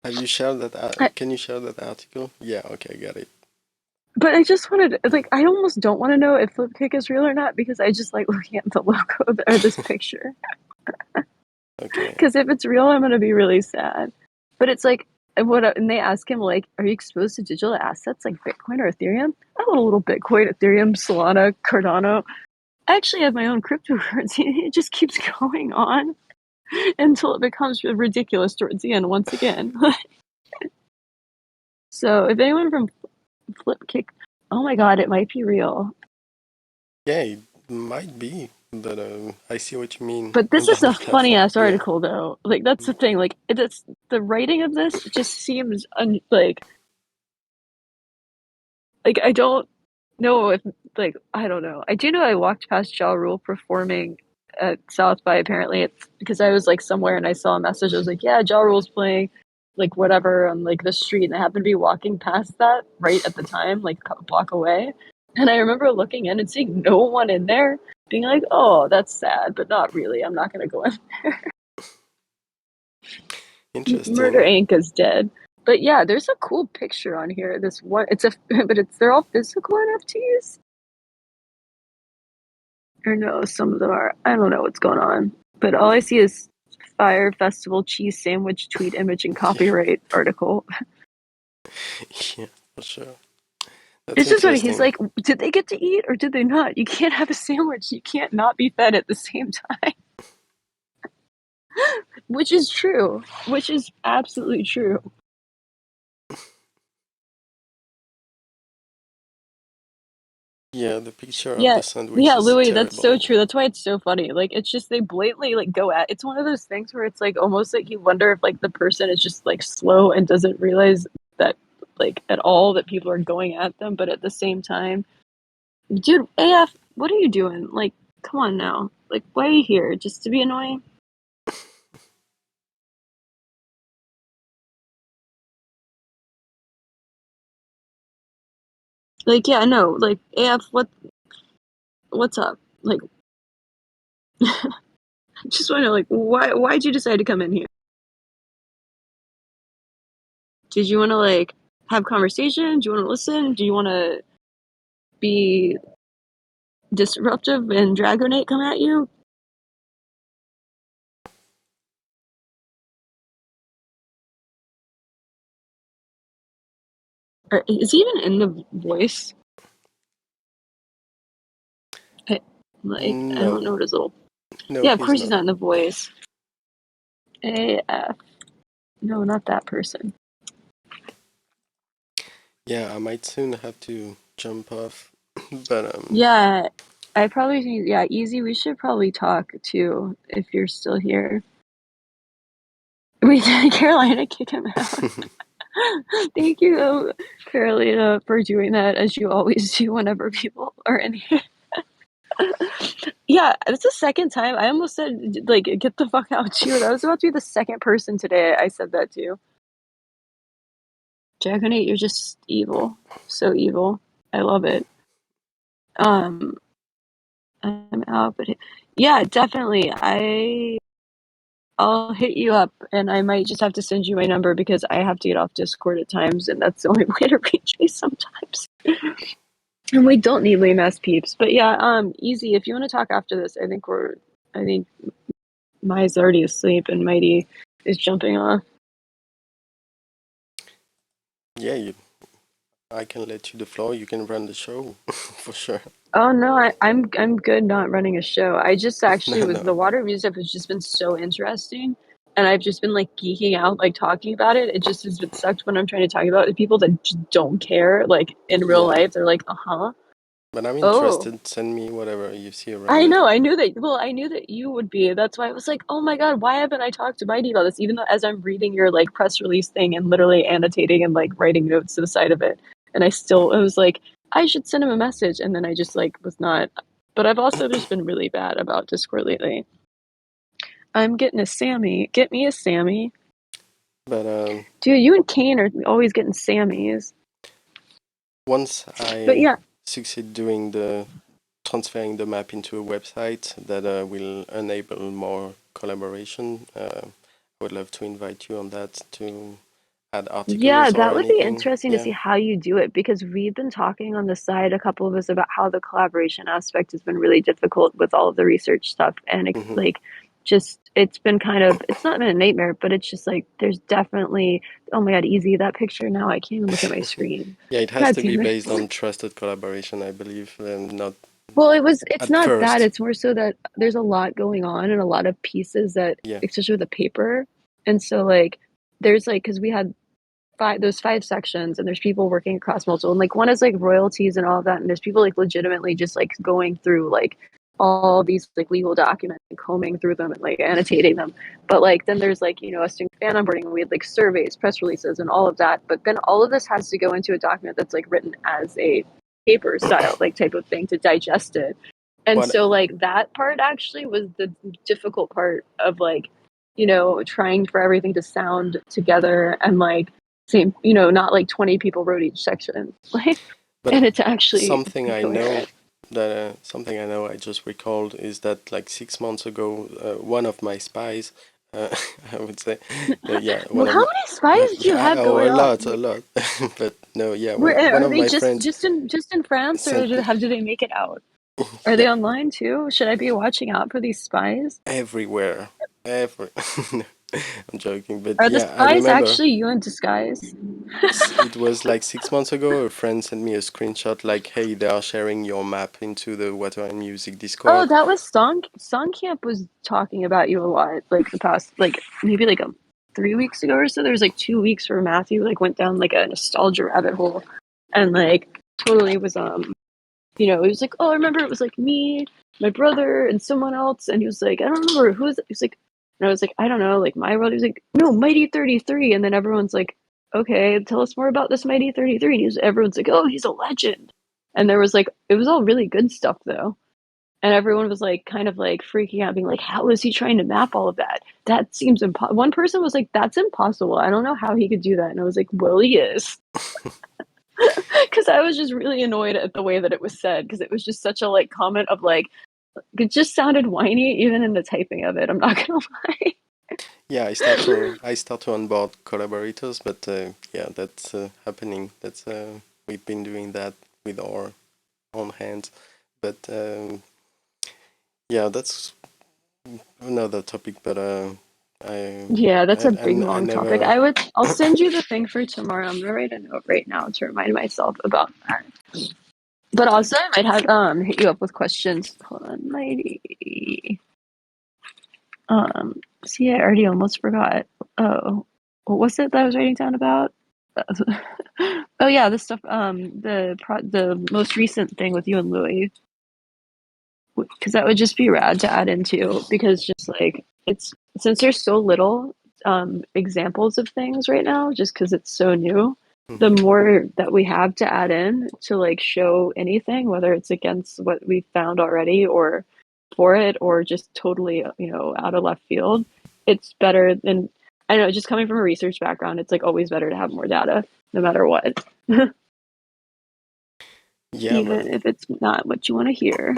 Have you shared that? Can you share that article? Yeah, okay, I got it. But I just wanted, like, I almost don't want to know if Flipkick is real or not, because I just like looking at the logo or this picture. Okay. Because if it's real, I'm going to be really sad. But it's like, and they ask him, like, are you exposed to digital assets like Bitcoin or Ethereum? I own a little Bitcoin, Ethereum, Solana, Cardano. I actually have my own cryptocurrency. It just keeps going on until it becomes ridiculous towards the end once again. So if anyone from Flipkick, oh my god, it might be real. Yeah, it might be, but I see what you mean. But this is a funny ass Yeah. article, though. Like, that's the thing. Like, it's the writing of this just seems like I don't know if, like, I don't know. I do know I walked past Ja Rule performing at South by. Apparently, it's because I was like somewhere and I saw a message. I was like, "Yeah, Ja Rule's playing, like whatever on like the street," and I happened to be walking past that right at the time, like a block away. And I remember looking in and seeing no one in there, being like, "Oh, that's sad, but not really. I'm not gonna go in there." Interesting. Murder Inc. is dead. But yeah, there's a cool picture on here. This one, they're all physical NFTs. Or no, some of them are. I don't know what's going on. But all I see is Fire Festival cheese sandwich tweet image and copyright article. Yeah, for sure. That's It's just funny. He's interesting. like, did they get to eat or did they not? You can't have a sandwich. You can't not be fed at the same time. Which is true. Which is absolutely true. Yeah, the picture of Yeah, the sandwich yeah, is Louis, that's so terrible. true. That's why it's so funny. Like, it's just they blatantly like go at. It's one of those things where it's like almost like you wonder if like the person is just like slow and doesn't realize that like at all that people are going at them, but at the same time, dude, AF, what are you doing? Like, come on now. Like, why are you here? Just to be annoying? Like, yeah, no, like AF, what's up? Like, just want to know, like, why'd you decide to come in here? Did you want to like have conversation? Do you want to listen? Do you want to be disruptive and Dragonate come at you? Or is he even in the voice? I don't know what his little. No, Yeah, of he's course he's not. not in the voice. AF. No, not that person. Yeah, I might soon have to jump off, but Yeah, I probably think, yeah, Easy, we should probably talk too if you're still here. We did Carolina kick him out. Thank you, Carolina, for doing that as you always do whenever people are in here. Yeah, it's the second time. I almost said, like, get the fuck out too. That was about to be the second person today I said that to. Dragonate, you're just evil. So evil. I love it. I'm out, but yeah, definitely. I'll hit you up and I might just have to send you my number because I have to get off Discord at times and that's the only way to reach me sometimes. And we don't need lame ass peeps. But yeah, Easy, if you want to talk after this, I think Mai's already asleep and Mighty is jumping off. yeah, I can let you the floor. You can run the show for sure. Oh no, I'm good not running a show. I just actually No, was the no. water review stuff has just been so interesting. And I've just been like geeking out, like talking about it. It just has been sucked when I'm trying to talk about it. People that just don't care, like in real Yeah, life, they're like, uh-huh. but I'm Oh. interested. Send me whatever you see around I it. know, I knew that. Well, I knew that you would be. That's why I was like, oh my God, why haven't I talked to Mighty about this? Even though as I'm reading your like press release thing and literally annotating and like writing notes to the side of it. And I was like, I should send him a message. And then I just like was not. But I've also just been really bad about Discord lately. I'm getting a Sammy. Get me a Sammy. But Dude, you and Kane are always getting Sammys. once But I yeah. succeed doing the transferring the map into a website that will enable more collaboration, I would love to invite you on that to add Yeah, articles or that would be anything. interesting to Yeah. see how you do it because we've been talking on the side, a couple of us, about how the collaboration aspect has been really difficult with all of the research stuff. And it, Mm-hmm. like, just, it's been kind of, it's not been a nightmare, but it's just like, there's definitely, oh my God, Easy, that picture now, I can't even look at my screen. Yeah, it has God to be damn it. based on trusted collaboration, I believe, and not Well, it's at not that. first. It's more so that there's a lot going on and a lot of pieces that, Yeah. especially with the paper. And so, like, there's like, because we had those 5 sections and there's people working across multiple, and like one is like royalties and all of that, and there's people like legitimately just like going through like all these like legal documents and combing through them and like annotating them. But like then there's like, you know, us doing fan onboarding and we had like surveys, press releases and all of that, but then all of this has to go into a document that's like written as a paper style like type of thing to digest it. And What so like that part actually was the difficult part of like, trying for everything to sound together and like same, not like 20 people wrote each section. Like but and it's actually something I know coherent. that something I know I just recalled is that like 6 months ago, one of my spies, I would say, no, yeah, one Well, of how my, many spies do you have oh, going on? a lot, but no, yeah, Where one are of they my just friends just in France or sent me, do they make it out? Are yeah, they online too? Should I be watching out for these spies? everywhere, every. I'm joking, but Are the yeah, I spies remember actually you in disguise? it was like 6 months ago. A friend sent me a screenshot like, "Hey, they are sharing your map into the Water and Music Oh, Discord." that was Songcamp was talking about you a lot, like the past, like maybe like 3 weeks ago or so. There was like 2 weeks where Matthew like went down like a nostalgia rabbit hole, and like totally was he was like, oh, I remember it was like me, my brother, and someone else, and he was like, I don't remember who's. He's like, and I was like, I don't know, like my brother. He's like, no, Mighty 33, and then everyone's like, okay, tell us more about this Mighty 33. And everyone's like, oh, he's a legend, and there was like, it was all really good stuff though. And everyone was like, kind of like freaking out, being like, how is he trying to map all of that? That seems impossible. One person was like, that's impossible. I don't know how he could do that. And I was like, well, he is. Because I was just really annoyed at the way that it was said, because it was just such a like comment of like, it just sounded whiny, even in the typing of it. I'm not gonna lie. Yeah, I start to onboard collaborators, but yeah, that's happening. That's we've been doing that with our own hands, but yeah, that's another topic. But Yeah, that's a big I long topic. never. I'll send you the thing for tomorrow. I'm gonna write a note right now to remind myself about that. But also, I might have hit you up with questions. Hold on, mighty. See, I already almost forgot. Oh, what was it that I was writing down about? Oh yeah, this stuff. The most recent thing with you and Louis, because that would just be rad to add into. Because just like it's since there's so little examples of things right now, just because it's so new. The Mhm. more that we have to add in to like show anything, whether it's against what we found already or for it, or just totally out of left field, it's better than, I don't know, just coming from a research background, it's like always better to have more data no matter what. Yeah, but Even if it's not what you want to hear.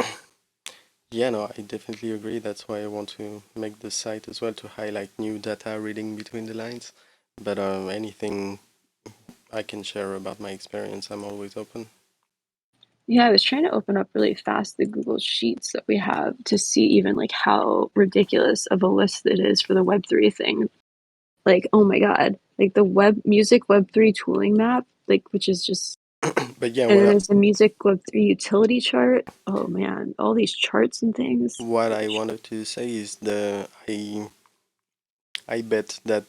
yeah, no, I definitely agree. That's why I want to make the site as well to highlight new data reading between the lines. But anything I can share about my experience, I'm always open. Yeah, I was trying to open up really fast the Google Sheets that we have to see even like how ridiculous of a list it is for the Web3 thing. Like, oh my God, like the Web3 tooling map, like which is just, But yeah, and then there's the music Web3 utility chart. Oh man, all these charts and things. what I wanted to say is I bet that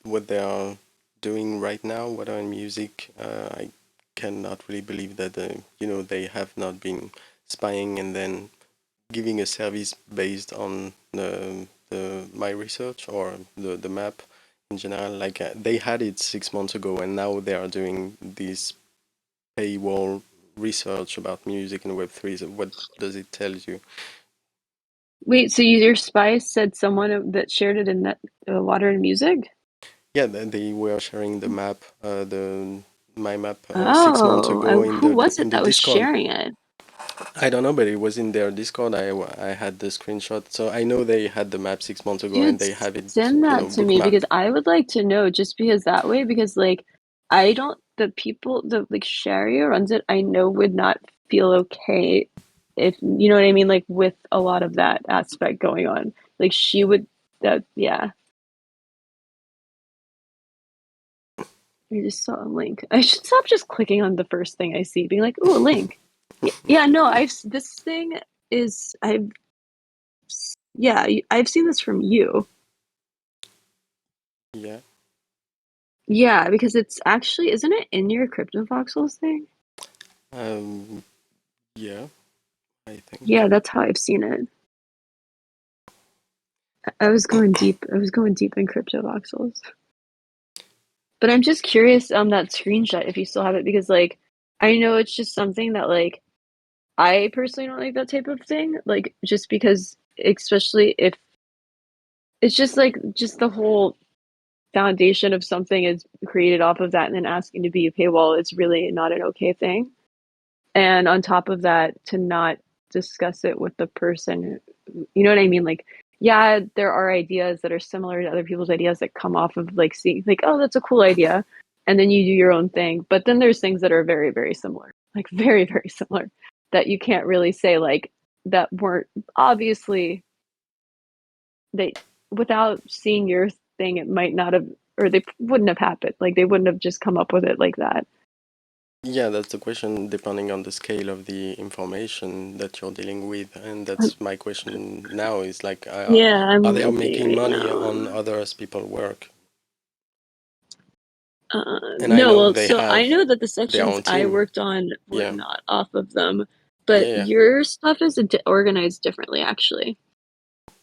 what they are doing right now, what are in music, I cannot really believe that they have not been spying and then giving a service based on the my research or the map in general. Like they had it 6 months ago, and now they are doing this paywall research about music and Web3. So what does it tell you? Wait, so your spy said someone that shared it in that Water and Music? Yeah, they were sharing the map, the my map 6 months Oh, ago who was in it the that was Discord. sharing it? I don't know, but it was in their Discord. I had the screenshot, so I know they had the map 6 months ago, and Dude, they have it, send that to me because bookmarked. I would like to know, just because that way, because like I don't, the people, the like Sherry who runs it, I know would not feel okay if, you know what I mean, like with a lot of that aspect going on. Like she would, that, yeah. I just saw a link. I should stop just clicking on the first thing I see, being like, "Ooh, a link." Yeah, no, this thing is yeah, I've seen this from you. Yeah. Yeah, because it's actually, isn't it in your CryptoVoxels thing? Um. Yeah. I think. Yeah, that's how I've seen it. I was going deep. I was going deep in CryptoVoxels. But I'm just curious that screenshot if you still have it, because like I know it's just something that like I personally don't like that type of thing. Like, just because, especially if it's just like just the whole foundation of something is created off of that, and then asking to be a paywall is really not an okay thing. And on top of that, to not discuss it with the person, you know what I mean? Like, yeah, there are ideas that are similar to other people's ideas that come off of like seeing, like, oh, that's a cool idea. And then you do your own thing. But then there's things that are very, very similar, like very, very similar, that you can't really say, like, that weren't obviously, they, without seeing your thing, it might not have, or they wouldn't have happened. Like, they wouldn't have just come up with it like that. Yeah, that's the question, depending on the scale of the information that you're dealing with. And that's my question now is like, Yeah, I'm are they looking making right money now. on others people's work? And I No, know well, they so I have know that the their sections own I team. worked on were Yeah. not off of them, Yeah, but yeah. your stuff is organized differently, actually.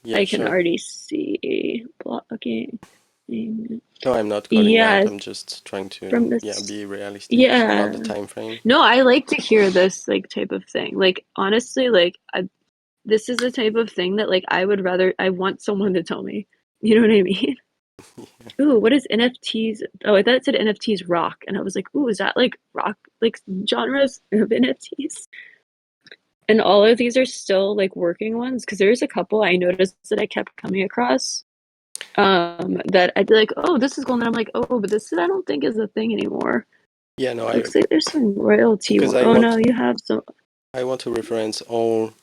Yeah, I can sure. already see blocking. No, I'm not calling Yeah, out. I'm just trying from to, yeah, this. be realistic about Yeah. the time frame. No, I like to hear this like type of thing. Like, honestly, like, this is the type of thing that, like, I want someone to tell me. You know what I mean? Ooh, what is NFTs? Oh, I thought it said NFTs rock, and I was like, ooh, is that like rock, like genres of NFTs? And all of these are still like working ones, because there's a couple I noticed that I kept coming across, that I'd be like, oh, this is cool, and I'm like, oh, but this I don't think is a thing anymore. Yeah, no, Looks like there's some royalty. because Oh no, you have some. I want to reference all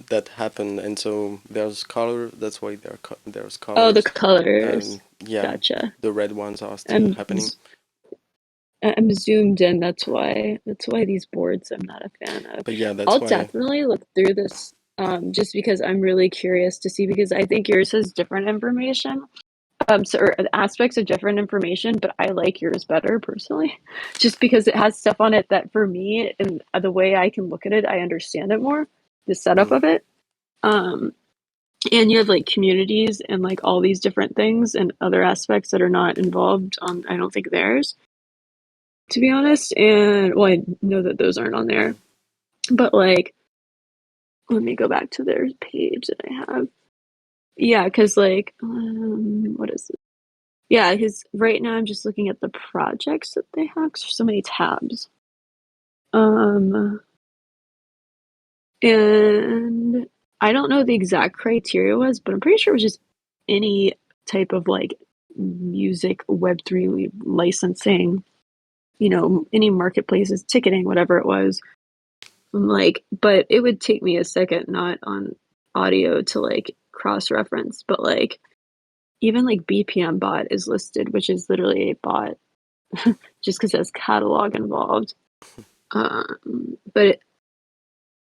that happened, and so there's color. That's why there's colors. Oh, the colors. Yeah, Gotcha. the red ones are still happening. I'm zoomed in. That's why these boards I'm not a fan of. But yeah, that's I'll why. definitely look through this, just because I'm really curious to see, because I think yours has different information. Or aspects of different information, but I like yours better personally, just because it has stuff on it that for me and the way I can look at it, I understand it more, the setup of it. And you have like communities and like all these different things and other aspects that are not involved on, I don't think, theirs, to be honest. And well, I know that those aren't on there, but like, let me go back to their page that I have. Yeah, because like, what is it? Yeah, because right now I'm just looking at the projects that they have, because there's so many tabs. And I don't know what the exact criteria was, but I'm pretty sure it was just any type of like music Web3 licensing, you know, any marketplaces, ticketing, whatever it was. I'm like, but it would take me a second, not on audio, to like cross reference, but like even like BPM bot is listed, which is literally a bot, just because it has catalog involved. But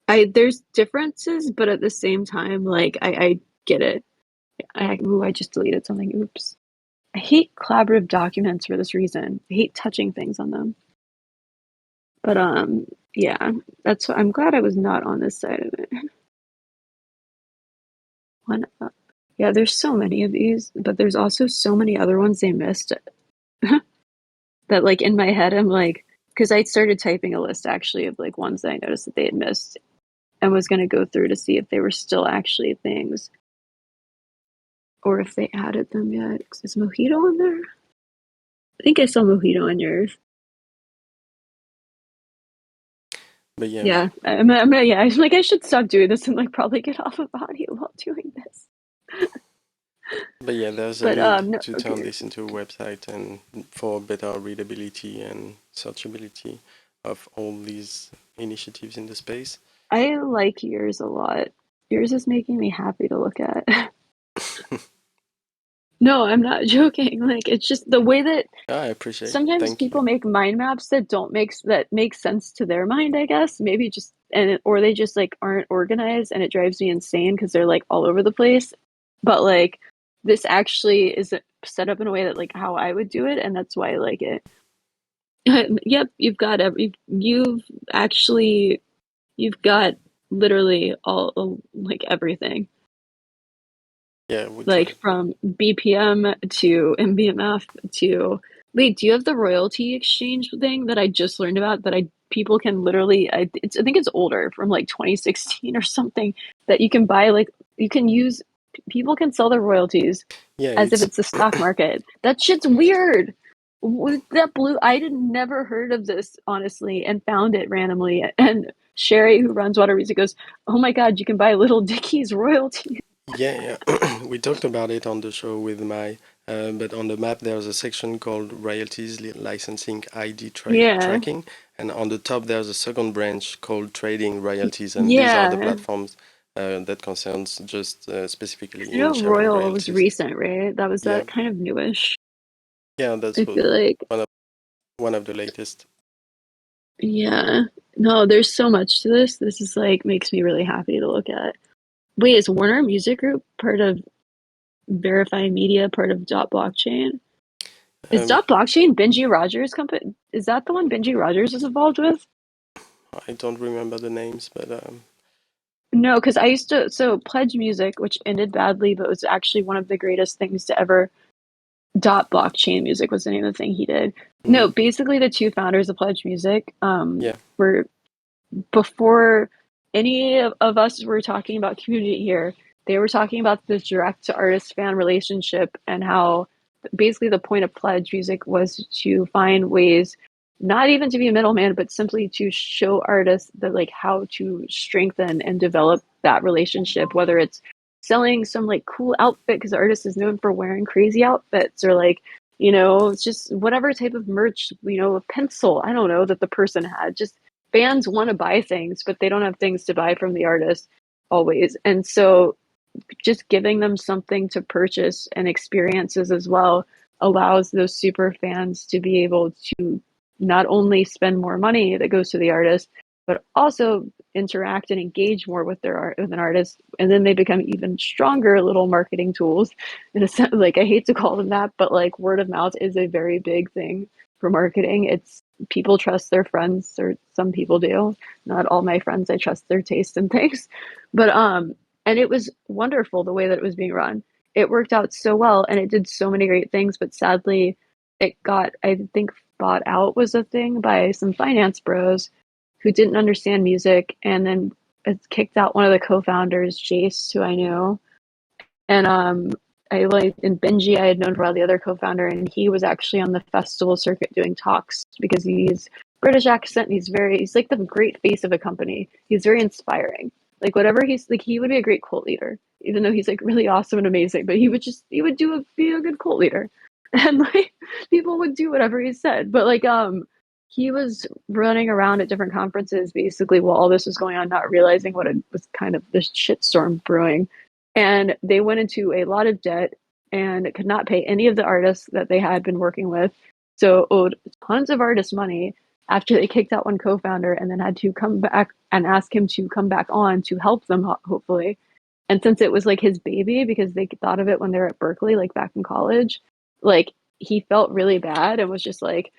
there's differences, but at the same time, like I get it. I just deleted something. Oops. I hate collaborative documents for this reason. I hate touching things on them. But yeah, that's what I'm glad I was not on this side of it. Yeah, there's so many of these, but there's also so many other ones they missed that, like, in my head I'm like, because I started typing a list actually of like ones that I noticed that they had missed, and was going to go through to see if they were still actually things, or if they added them yet. Is Mojito in there? I think I saw Mojito in yours. But yeah. Yeah, I'm like, I should stop doing this and like probably get off of audio while doing this. But yeah, there's a need to turn this into a website, and for better readability and searchability of all these initiatives in the space. I like yours a lot. Yours is making me happy to look at. No, I'm not joking. Like, it's just the way that I appreciate. Sometimes people make mind maps that don't make sense to their mind, I guess. Maybe just or they just like aren't organized, and it drives me insane because they're like all over the place. But like, this actually is set up in a way that like how I would do it, and that's why I like it. Yep, you've got literally all, like, everything. Yeah, like from BPM to MBMF to Wait, do you have the royalty exchange thing that I just learned about that people can literally I think it's older from like 2016 or something that you can buy like you can use people can sell their royalties Yeah, as if it's it's the stock market. That shit's weird. That blue I had never heard of this honestly and found it randomly and Sherry who runs Water Music goes, "Oh my god, you can buy Little Dicky's royalties." yeah, yeah. We talked about it on the show with my, but on the map there's a section called royalties, licensing, ID Yeah. tracking, and on the top there's a second branch called trading royalties, and these are the Yeah. platforms that concerns just specifically I know in sharing Royal was royalties. recent, right? That was Yeah, that kind of newish. yeah, that's I feel like, one of the latest. yeah. No, there's so much to this. This is like makes me really happy to look at. Wait, is Warner Music Group part of Verify Media, part of Dot Blockchain? Is Um, Dot Blockchain Benji Rogers' company? Is that the one Benji Rogers is involved with? I don't remember the names, but No, because I used to, so Pledge Music, which ended badly, but was actually one of the greatest things to ever. Dot Blockchain Music was the name of the thing he did. No, mhm, basically the two founders of Pledge Music yeah, were before any of us were talking about community here, they were talking about the direct to artist fan relationship and how basically the point of Pledge Music was to find ways not even to be a middleman, but simply to show artists that like how to strengthen and develop that relationship, whether it's selling some like cool outfit because the artist is known for wearing crazy outfits or like it's just whatever type of merch, a pencil, I don't know, that the person had. Just fans want to buy things, but they don't have things to buy from the artist always. And so just giving them something to purchase and experiences as well allows those super fans to be able to not only spend more money that goes to the artist, but also interact and engage more with their art with an artist, and then they become even stronger little marketing tools. In a sense, like I hate to call them that, but like word of mouth is a very big thing for marketing. It's people trust their friends, or some people do. Not all my friends, I trust their taste in things, but and it was wonderful the way that it was being run. It worked out so well and it did so many great things, but sadly, it got, I think, bought out was a thing by some finance bros who didn't understand music and then it kicked out one of the co-founders, Jace, who I knew. And I like in Benji, I had known for a while the other co-founder, and he was actually on the festival circuit doing talks because he's British accent. And he's like the great face of a company. He's very inspiring. Like whatever he's like, he would be a great cult leader, even though he's like really awesome and amazing. But he would be a good cult leader, and like people would do whatever he said. But like he was running around at different conferences basically while all this was going on, not realizing what it was kind of this shitstorm brewing, and they went into a lot of debt and could not pay any of the artists that they had been working with. So owed tons of artists money after they kicked out one co-founder and then had to come back and ask him to come back on to help them hopefully. And since it was like his baby because they thought of it when they were at Berkeley, like back in college, like he felt really bad and was just like,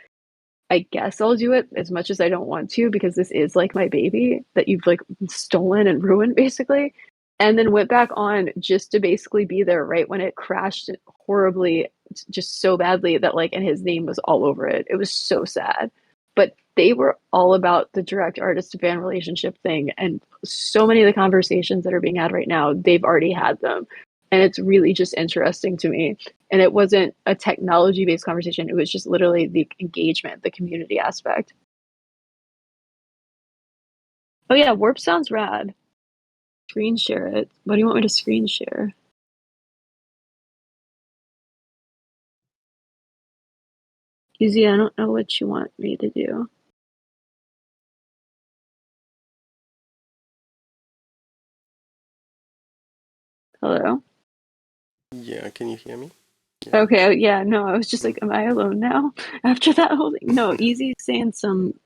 I guess I'll do it as much as I don't want to because this is like my baby that you've like stolen and ruined basically. And then went back on just to basically be there right when it crashed horribly, just so badly that like, and his name was all over it. It was so sad. But they were all about the direct artist to fan relationship thing. And so many of the conversations that are being had right now, they've already had them. And it's really just interesting to me, and it wasn't a technology based conversation. It was just literally the engagement, the community aspect. Oh yeah, Warp sounds rad. Screen share it. What do you want me to screen share? Easy, I don't know what you want me to do. Hello? yeah. Can you hear me? Yeah. Okay, yeah, no, I was just like, Mm. am I alone now? After that whole thing? No, Easy saying some,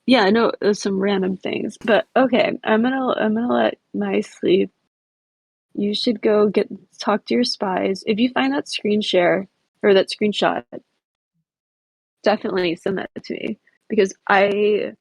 yeah, no, some random things. But okay, I'm gonna let my sleep. You should go talk to your spies. If you find that screen share or that screenshot, definitely send that to me because I'm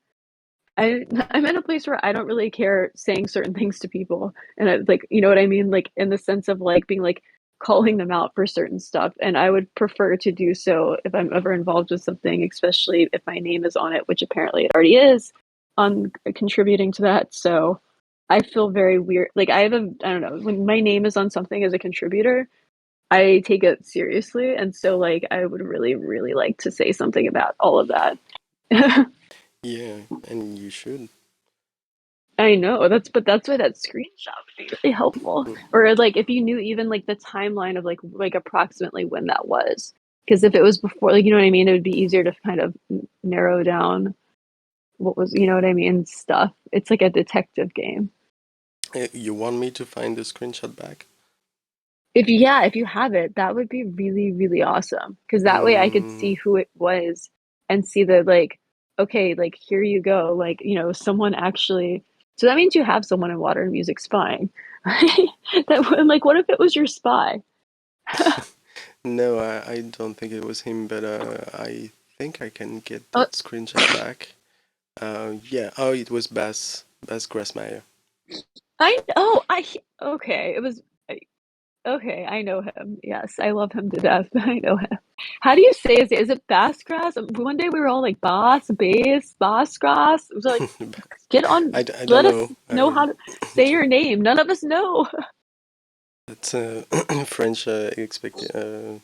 in a place where I don't really care saying certain things to people, and I like, you know what I mean, like in the sense of like being like, calling them out for certain stuff, and I would prefer to do so if I'm ever involved with something, especially if my name is on it, which apparently it already is, on contributing to that. So I feel very weird. Like I don't know, when my name is on something as a contributor, I take it seriously, and so like I would really, really like to say something about all of that. Yeah, and you should. I know but that's why that screenshot would be really helpful. Or like if you knew even like the timeline of like approximately when that was, because if it was before, like you know what I mean, it would be easier to kind of narrow down what was, you know what I mean, stuff. It's like a detective game. You want me to find the screenshot back? If you have it, that would be really, really awesome. Because that way I could see who it was and see the like, okay, like here you go. Like, you know, someone actually, so that means you have someone in Water and Music spying. Like what if it was your spy? No, I don't think it was him, but I think I can get Oh, that screenshot back. Yeah. Oh, it was Bass Grassmeyer. okay. Okay, I know him. Yes, I love him to death. I know him. How do you say his name? Is it Bassgrass? One day we were all like Bassgrass. It was like, get on, I don't let us know. know how to say your name. None of us know. That's French expect. I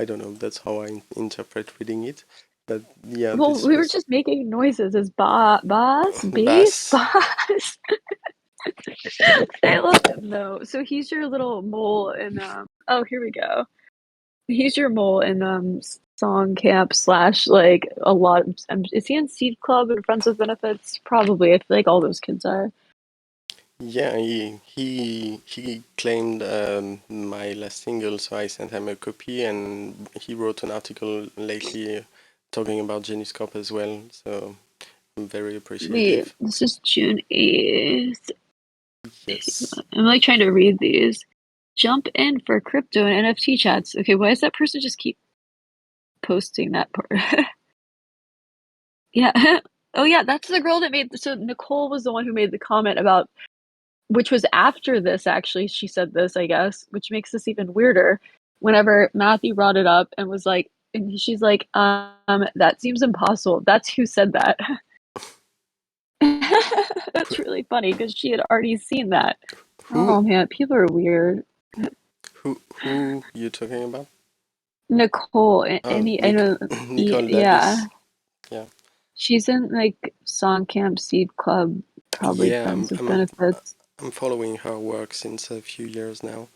don't know. That's how I interpret reading it. But yeah, Well, this we were was just making noises as Bass. bass. I love him though. So he's your little mole in oh, here we go. He's your mole in song camp slash like a lot of, is he in Seed Club and Friends with Benefits? Probably. I feel like all those kids are. Yeah, he claimed my last single, so I sent him a copy, and he wrote an article lately talking about Geniscope as well. So I'm very Wait, appreciative. this is June 8th. Yes. I'm like trying to read these. Jump in for crypto and NFT chats. Okay, why does that person just keep posting that part? Yeah. Oh yeah, that's the girl that made, so Nicole was the one who made the comment about, which was after this actually, she said this, I guess, which makes this even weirder. Whenever Matthew brought it up and was like, and she's like, that seems impossible. That's who said that. That's really funny because she had already seen that. Who Oh man, people are weird. who you talking about? Nicole, Oh, any, I know, Nicole yeah, Davis. Yeah. she's in like Song Camp Seed Club, probably Yeah, Friends with Benefits. I'm following her work since a few years now.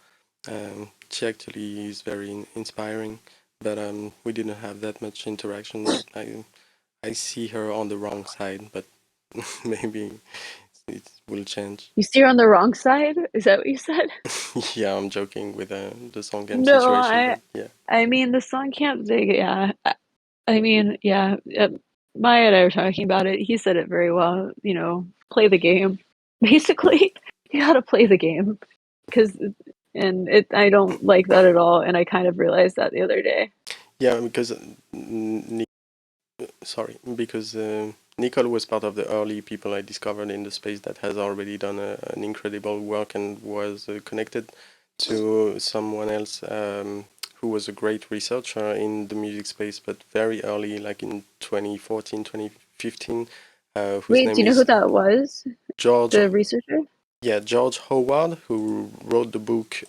She actually is very inspiring, but we didn't have that much interaction. I see her on the wrong side, but maybe it will change. You see her on the wrong side? Is that what you said? Yeah, I'm joking with the song game No, situation, but yeah. I mean the Song Camp thing. Yeah, I mean, yeah. Maya and I were talking about it. He said it very well. You know, play the game. Basically, you got to play the game because, and it. I don't like that at all. And I kind of realized that the other day. Yeah, because because Nicole was part of the early people I discovered in the space that has already done an incredible work and was connected to someone else who was a great researcher in the music space, but very early, like in 2014, 2015, whose Wait, do name you know who is that was? George. The researcher? Yeah, George Howard, who wrote the book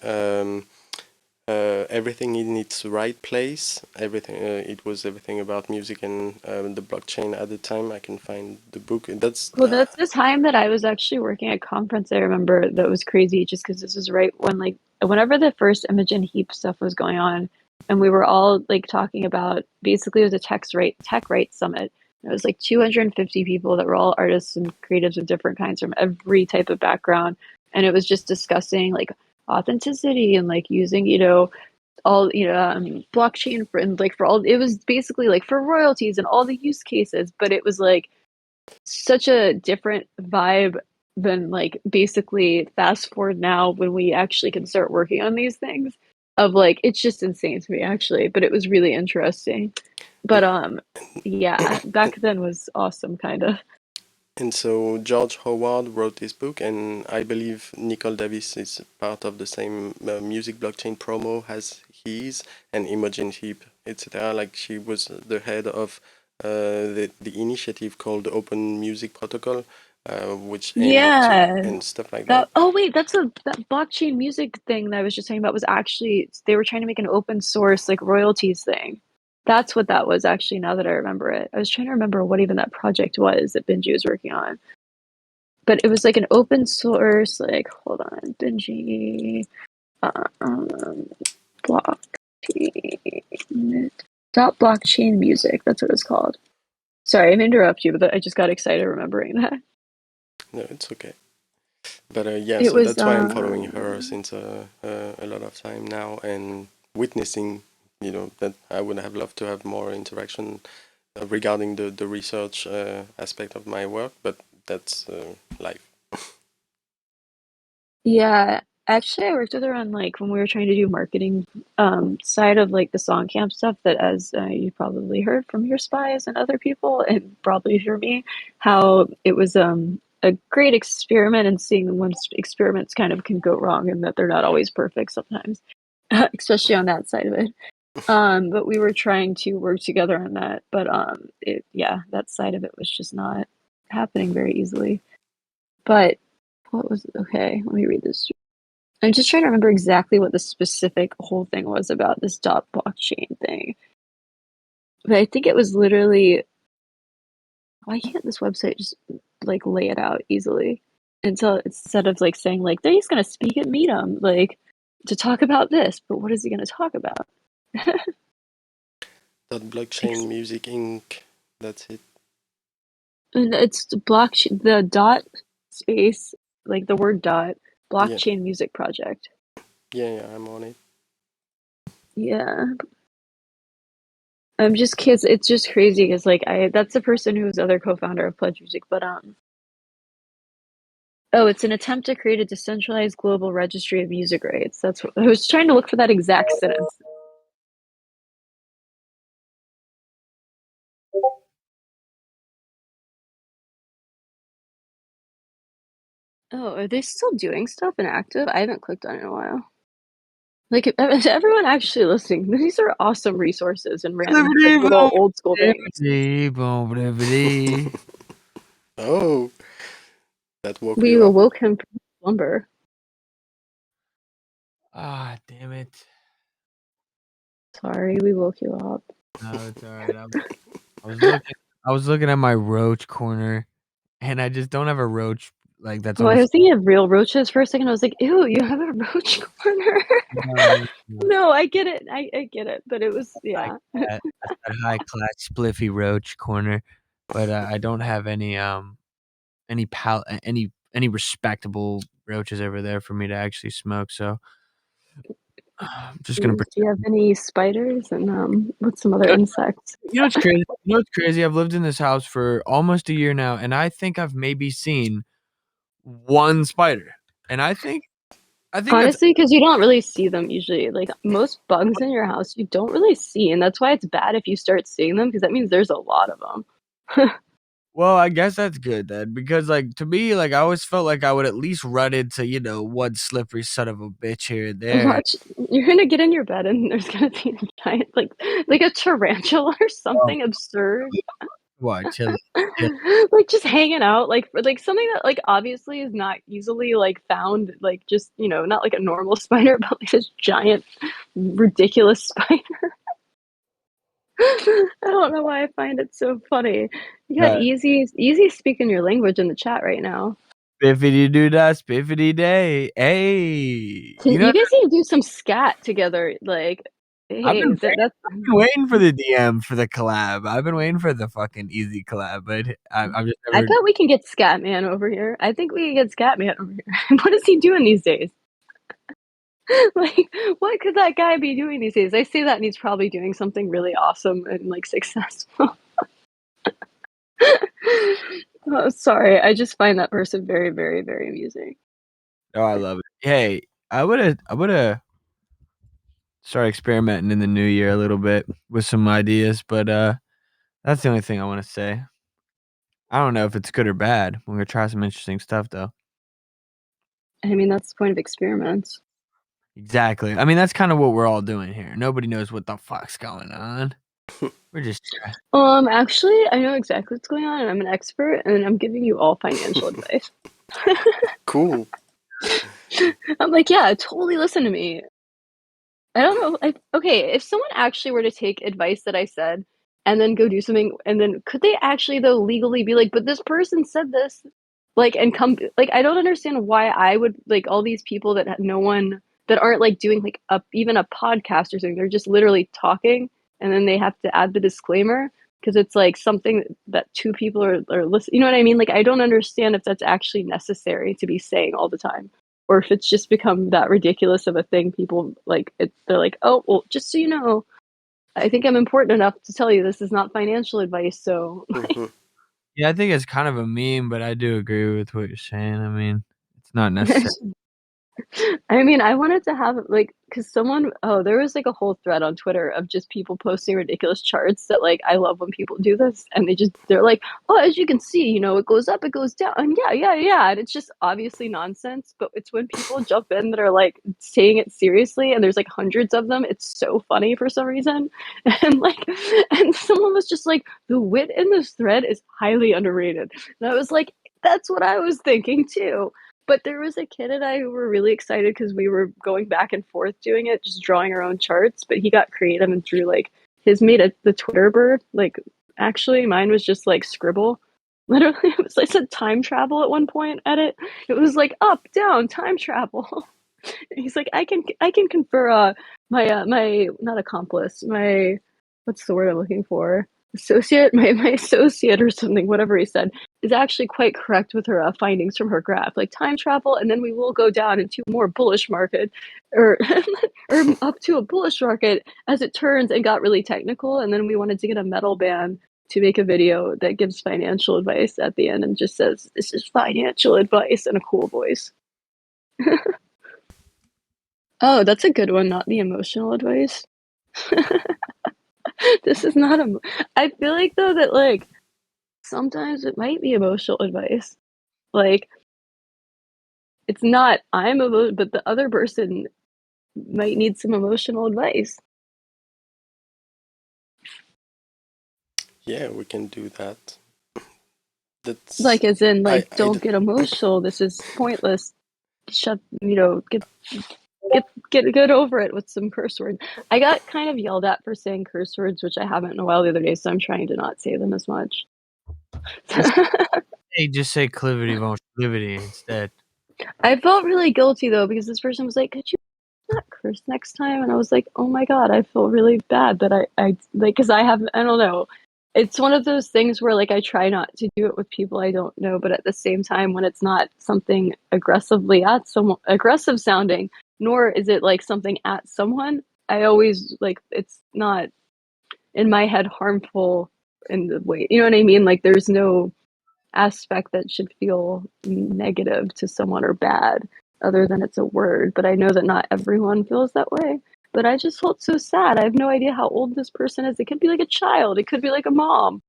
Everything in its right place. Everything. It was everything about music and the blockchain at the time. I can find the book. That's Well, that's the time that I was actually working at a conference. I remember that was crazy just because this was right when, like, whenever the first Imogen Heap stuff was going on, and we were all like talking about basically it was a tech rights summit. It was like 250 people that were all artists and creatives of different kinds from every type of background, and it was just discussing like authenticity and like using, you know, all, you know, blockchain for, and like for all, it was basically like for royalties and all the use cases, but it was like such a different vibe than like basically fast forward now when we actually can start working on these things, of like it's just insane to me actually, but it was really interesting. But yeah, back then was awesome kind of. And so George Howard wrote this book, and I believe Nicole Davis is part of the same music blockchain promo as he is, and Imogen Heap, etc. Like she was the head of the initiative called Open Music Protocol, which aimed to Yeah. and stuff like that. Oh wait, that blockchain music thing that I was just talking about was actually they were trying to make an open source like royalties thing. That's what that was actually, now that I remember it. I was trying to remember what even that project was that Benji was working on. But it was like an open source, like, hold on, Benji, blockchain, blockchain music. That's what it's called. Sorry, I'm interrupt you, but I just got excited remembering that. No, it's okay. But yeah, It so was that's why I'm following her since a lot of time now and witnessing, that I would have loved to have more interaction regarding the research aspect of my work, but that's life. yeah. Actually, I worked with her on like when we were trying to do marketing side of like the song camp stuff. That as you probably heard from your spies and other people, and probably hear me, how it was a great experiment, and seeing when experiments kind of can go wrong and that they're not always perfect sometimes, especially on that side of it. But we were trying to work together on that, but that side of it was just not happening very easily. But what was okay? Let me read this. I'm just trying to remember exactly what the specific whole thing was about this dot blockchain thing. But I think it was literally, why can't this website just like lay it out easily? Until instead of like saying like they're just gonna speak at Meetum like to talk about this, but what is he gonna talk about? Blockchain Music Inc. That's it. And it's the blockchain, the dot space, like the word dot, Yeah, blockchain music project. yeah, I'm on it. Yeah. I'm just kids. It's just crazy because like that's the person who's the other co-founder of Pledge Music, but oh, it's an attempt to create a decentralized global registry of music rights. That's what I was trying to look for, that exact sentence. Oh, are they still doing stuff and active? I haven't clicked on it in a while. Like, is everyone actually listening? These are awesome resources and random like, little old school things. Oh, that woke We you up. awoke him from slumber. Ah, damn it. Sorry, we woke you up. No, it's alright. I was looking at my roach corner, and I just don't have a roach like that's Oh, I always. was thinking of real roaches for a second. I was like, ew, you have a roach corner. No, no, no. No, I get it. I get it. But it was, Like yeah. that high class spliffy roach corner, but I don't have any respectable roaches over there for me to actually smoke. So I'm just gonna Do pretend. you have any spiders and what's some other insects? You know what's crazy? You know what's crazy? I've lived in this house for almost a year now, and I think I've maybe seen one spider, and I think that's Honestly, because you don't really see them usually. Like most bugs in your house, you don't really see, and that's why it's bad if you start seeing them because that means there's a lot of them. well, I guess that's good then, because like to me, like I always felt like I would at least run into one slippery son of a bitch here and there. Watch, you're gonna get in your bed and there's gonna be a giant, like a tarantula or Oh, something absurd. what? Chill, chill. Like just hanging out, like something that like obviously is not easily like found, like just not like a normal spider, but like this giant, ridiculous spider. I don't know why I find it so funny. You got Uh, easy speaking your language in the chat right now. Spiffity doo dah, spiffity day. Hey, You guys need to do some scat together. Like, I've hey, been that's. waiting for the DM for the collab. I've been waiting for the fucking easy collab, but I've just I never. bet we can get Scatman over here. I think we can get Scatman over here. What is he doing these days? Like, what could that guy be doing these days? I say that, and he's probably doing something really awesome and like successful. Oh, sorry, I just find that person very, very, very amusing. Oh, I love it. Hey, I woulda start experimenting in the new year a little bit with some ideas, but that's the only thing I want to say. I don't know if it's good or bad. We're gonna try some interesting stuff though. I mean, that's the point of experiments. Exactly. I mean, that's kind of what we're all doing here. Nobody knows what the fuck's going on. We're just Actually, I know exactly what's going on, and I'm an expert, and I'm giving you all financial advice. Cool. I'm like, yeah, totally listen to me. I don't know. Okay, if someone actually were to take advice that I said and then go do something, and then could they actually though legally be like, but this person said this, like, and come like I don't understand why I would like all these people that no one that aren't like doing like even a podcast or something. They're just literally talking, and then they have to add the disclaimer because it's like something that two people are listening. You know what I mean? Like I don't understand if that's actually necessary to be saying all the time or if it's just become that ridiculous of a thing. People like it, they're like, oh well, just so you know, I think I'm important enough to tell you this is not financial advice. So yeah, I think it's kind of a meme, but I do agree with what you're saying. I mean, it's not necessary. I mean, I wanted to have like, because there was like a whole thread on Twitter of just people posting ridiculous charts that like, I love when people do this and they're like, oh, as you can see, it goes up, it goes down. And yeah. And it's just obviously nonsense, but it's when people jump in that are like saying it seriously and there's like hundreds of them. It's so funny for some reason. And someone was just like, the wit in this thread is highly underrated. And I was like, that's what I was thinking too. But there was a kid and I who were really excited because we were going back and forth doing it, just drawing our own charts. But he got creative and drew like his made the Twitter bird. Like actually, mine was just like scribble. Literally, it was. I said time travel at one point at it. It was like up, down, time travel. He's like, I can confer. My not accomplice. My what's the word I'm looking for? Associate. My associate or something. Whatever he said is actually quite correct with her findings from her graph, like time travel, and then we will go down into more bullish market, or or up to a bullish market as it turns, and got really technical. And then we wanted to get a metal band to make a video that gives financial advice at the end and just says, "This is financial advice" in a cool voice. Oh, that's a good one, not the emotional advice. This is not I feel like though that like sometimes it might be emotional advice. Like it's not but the other person might need some emotional advice. Yeah, we can do that. That's Like as in like I don't get emotional. This is pointless. Get over it with some curse words. I got kind of yelled at for saying curse words, which I haven't in a while the other day, so I'm trying to not say them as much. Just say clivity von clivity instead. I felt really guilty though because this person was like, "Could you not curse next time?" And I was like, "Oh my god, I feel really bad that I like because I don't know." It's one of those things where like I try not to do it with people I don't know, but at the same time, when it's not something aggressively at someone aggressive sounding, nor is it like something at someone, I always like it's not in my head harmful in the way you know what I mean. Like there's no aspect that should feel negative to someone or bad other than it's a word. But I know that not everyone feels that way. But I just felt so sad. I have no idea how old this person is. It could be like a child. It could be like a mom.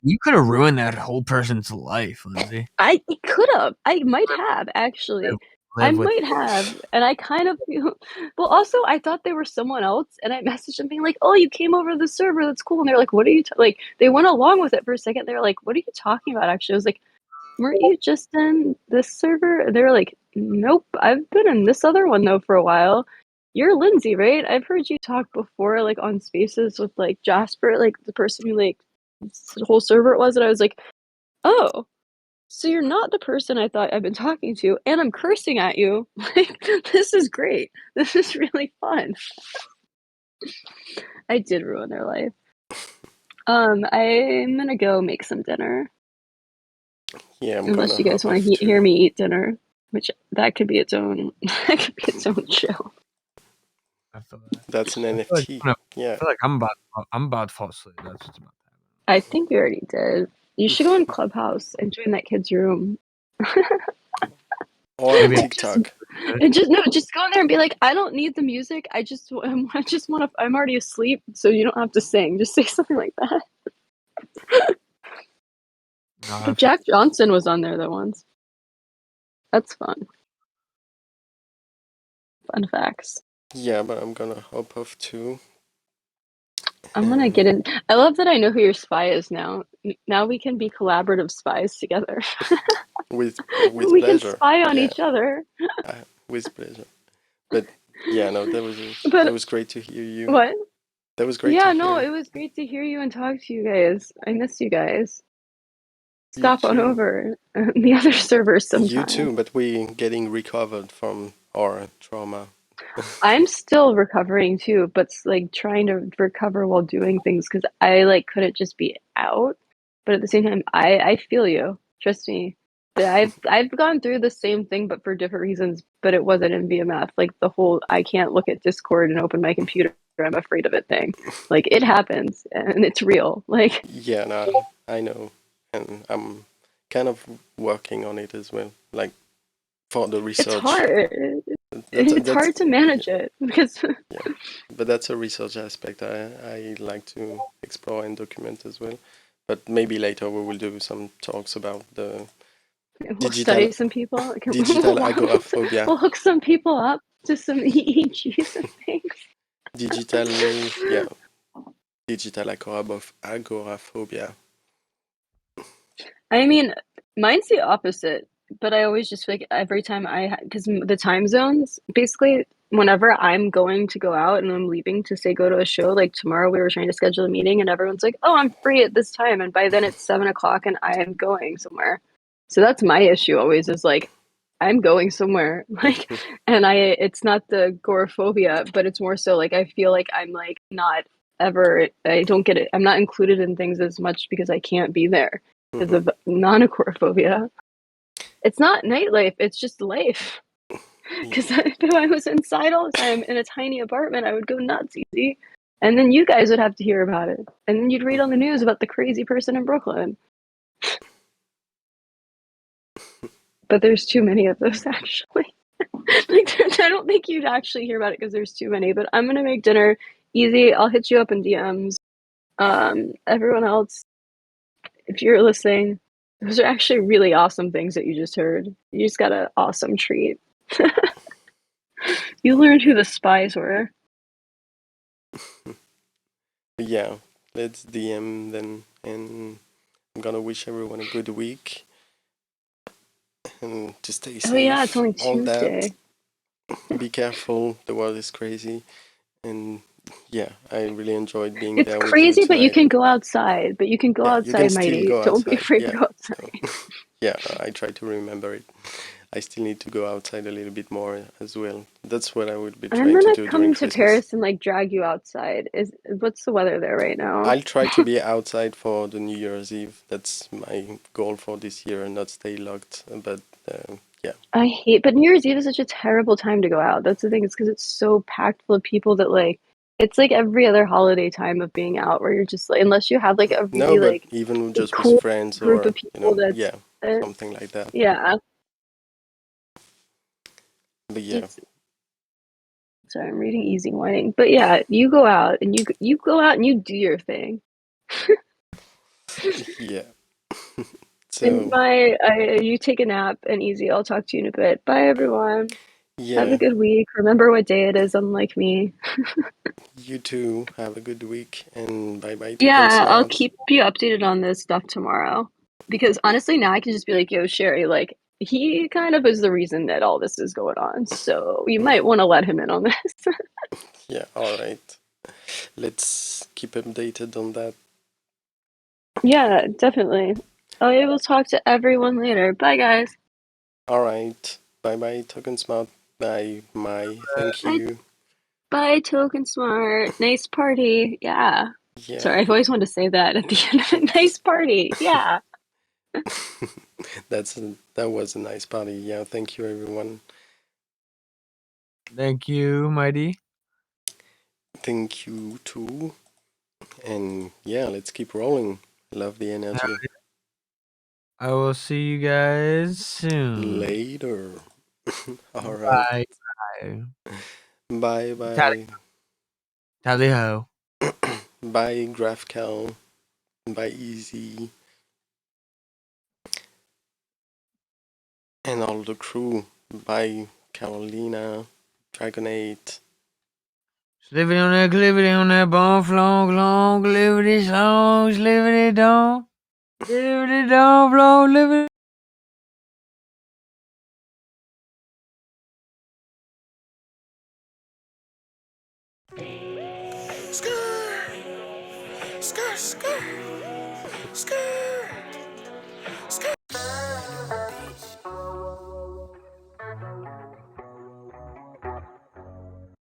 You could have ruined that whole person's life, Lindsay. I could have. I might have actually. I Live with might have, and I kind of feel. Well, also, I thought they were someone else, and I messaged them being like, "Oh, you came over to the server. That's cool." And they're like, "What are you like?" They went along with it for a second. They were like, "What are you talking about?" Actually, I was like, weren't you just in this server? They were like, nope, I've been in this other one though for a while. You're Lindsay, right? I've heard you talk before, like on Spaces with like Jasper, like the person who like the whole server it was. And I was like, oh, so you're not the person I thought I've been talking to, and I'm cursing at you. Like, this is great. This is really fun. I did ruin their life. I'm gonna go make some dinner. Yeah, I'm Unless gonna you guys hop want off to too. hear me eat dinner, which that could be its own show. I feel that. That's an I feel like, NFT. Yeah. I'm about to fall asleep. That's what's about to happen. I think we already did. You should go in Clubhouse and join that kid's room. Or on Maybe TikTok. Just go in there and be like, I don't need the music. I just want to. I'm already asleep, so you don't have to sing. Just say something like that. No, But Jack Johnson was on there once. That's fun. Fun facts. Yeah, but I'm gonna hop off too. I'm gonna get in. I love that I know who your spy is now. Now we can be collaborative spies together. with We can pleasure. spy on Yeah, each other. with pleasure. But yeah, no, that But was great to hear you. what? That was great to Yeah, no, hear. it was great to hear you and talk to you guys. I miss you guys. You Stop on too. over the other servers You sometime. too, but we getting recovered from our trauma. I'm still recovering too, but like trying to recover while doing things because I like couldn't just be out. But at the same time, I feel you. Trust me. I've gone through the same thing, but for different reasons. But it wasn't in VMF. Like the whole I can't look at Discord and open my computer. I'm afraid of it thing. Like it happens and it's real. Like Yeah, no, I know, and I'm kind of working on it as well. Like for the it's research. hard. It's That's hard to manage it because yeah, but that's a research aspect I like to explore and document as well. But maybe later we will do some talks about the we'll digital study some people. digital agoraphobia. We'll hook some people up to some EEGs and things. Digital, yeah, digital agoraphobia. I mean, mine's the opposite, but I always just feel like every time because the time zones, basically, whenever I'm going to go out and I'm leaving to say go to a show, like tomorrow we were trying to schedule a meeting and everyone's like, oh, I'm free at this time. And by then it's 7 o'clock and I am going somewhere. So that's my issue always is like, I'm going somewhere. Like, and it's not the agoraphobia, but it's more so like I feel like I'm like not ever, I don't get it. I'm not included in things as much because I can't be there because of non-agoraphobia. It's not nightlife, it's just life. Because if I was inside all the time in a tiny apartment, I would go nuts easy. And then you guys would have to hear about it. And then you'd read on the news about the crazy person in Brooklyn. But there's too many of those, actually. Like, I don't think you'd actually hear about it because there's too many. But I'm going to make dinner easy. I'll hit you up in DMs. Everyone else, if you're listening, those are actually really awesome things that you just heard. You just got an awesome treat. You learned who the spies were. Yeah, let's DM then, and I'm gonna wish everyone a good week and to stay Oh yeah, it's safe. only All that. Tuesday. Be careful. The world is crazy, and yeah, I really enjoyed being It's there with you crazy, but you tonight. can go outside. But you can go Yeah, you can outside, still Mighty. go Don't be outside. afraid to Yeah, go outside. so, yeah, I try to remember it. I still need to go outside a little bit more as well. That's what I would be I'm trying to gonna do during come to Christmas. Paris and like drag you outside. What's the weather there right now? I'll try to be outside for the New Year's Eve. That's my goal for this year, and not stay locked. But yeah. But New Year's Eve is such a terrible time to go out. That's the thing. It's because it's so packed full of people that like it's like every other holiday time of being out where you're just like unless you have like a No, really but like even just with cool friends group or, of people that's yeah, something like that. yeah. But yeah. Sorry, I'm reading Easy Whining. But yeah, you go out and you go out and you do your thing. Yeah. And So, you take a nap and Easy. I'll talk to you in a bit. Bye everyone. Have a yeah, good week. Remember what day it is, unlike me. you too have a good week, and bye bye, Token Yeah, I'll Smart. keep you updated on this stuff tomorrow. Because honestly, now I can just be like, yo, Sherry, like, he kind of is the reason that all this is going on. So you might want to let him in on this. Yeah, alright. Let's keep updated on that. Yeah, definitely. I will talk to everyone later. Bye, guys. Alright. Bye bye, Token Smart. Bye, Mai. Thank Bye, you. bye, Token Smart. Nice party. Yeah. Yeah. Sorry, I've always wanted to say that at the end of it. Nice party. Yeah. That was a nice party. Yeah, thank you, everyone. Thank you, Mighty. Thank you too. And yeah, let's keep rolling. Love the energy. I will see you guys soon. Later. All right. Bye. Bye. Bye bye. Tally ho. Bye, GraphCal. Bye, Easy. And all the crew by Carolina, Dragonate. Slippity on that, clippity on that, bone flong, long, libbity song, slippity don, libbity don, flow, libbity.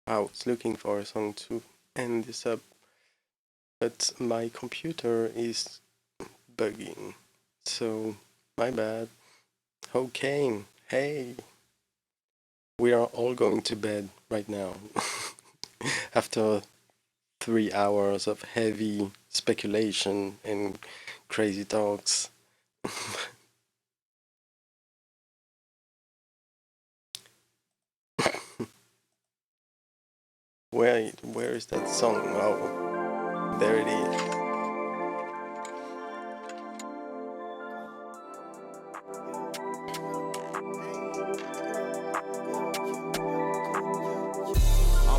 I was looking for a song to end this up, but my computer is bugging, so my bad. Okay, hey, we are all going to bed right now after 3 hours of heavy speculation and crazy talks. Where is that song? Oh, there it is.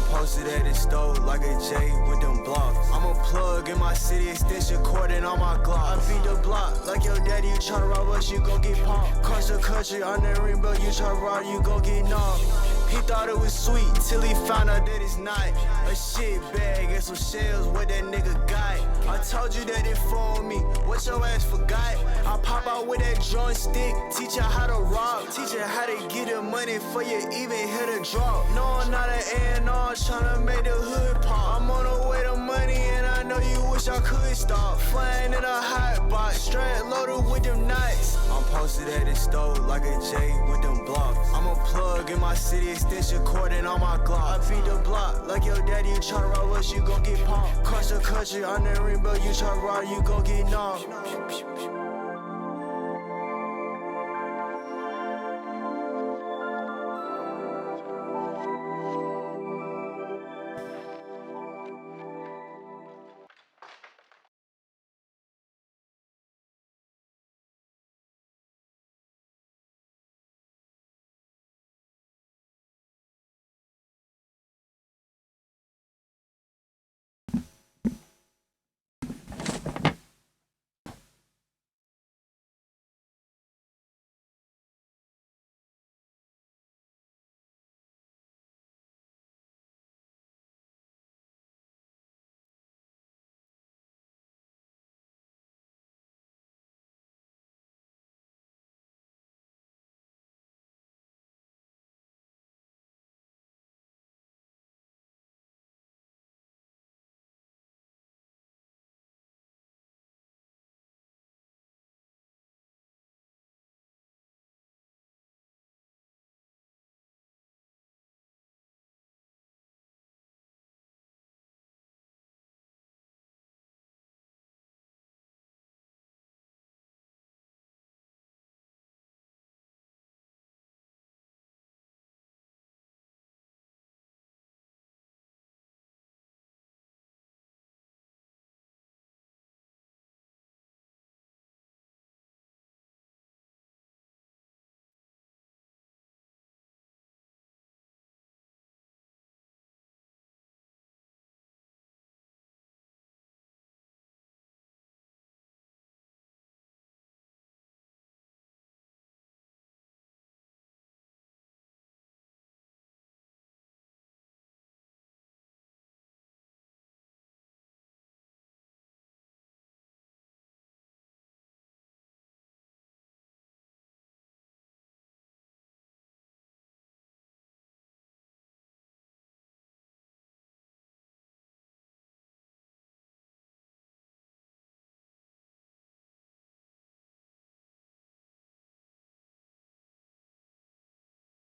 Posted at the stove like a J with them blocks. I'm a plug in my city, extension cord and on my Glock. I beat the block like your daddy, you tryna rob us, you gon' get popped. Cross the country on that ring, but you tryna ride, you gon' get knocked. He thought it was sweet till he found out that it's not. A shit bag and some shells, what that nigga got. I told you that it for me, what your ass forgot. I pop out with that joystick, teach you how to rob. Teach you how to get the money for you even hit a drop. No, I'm not an A&R, tryna make the hood pop. I'm on the way to money and I know you wish I could stop. Flying in a hot box, straight loaded with them nuts. I'm posted at the stove like a J with them blocks. I'm a plug in my city, extension cord and on my Glock. I beat the block like your daddy, you tryna rob us, you gon' get popped. Cross the country on that ring, but you tryna ride, you gon' get knocked.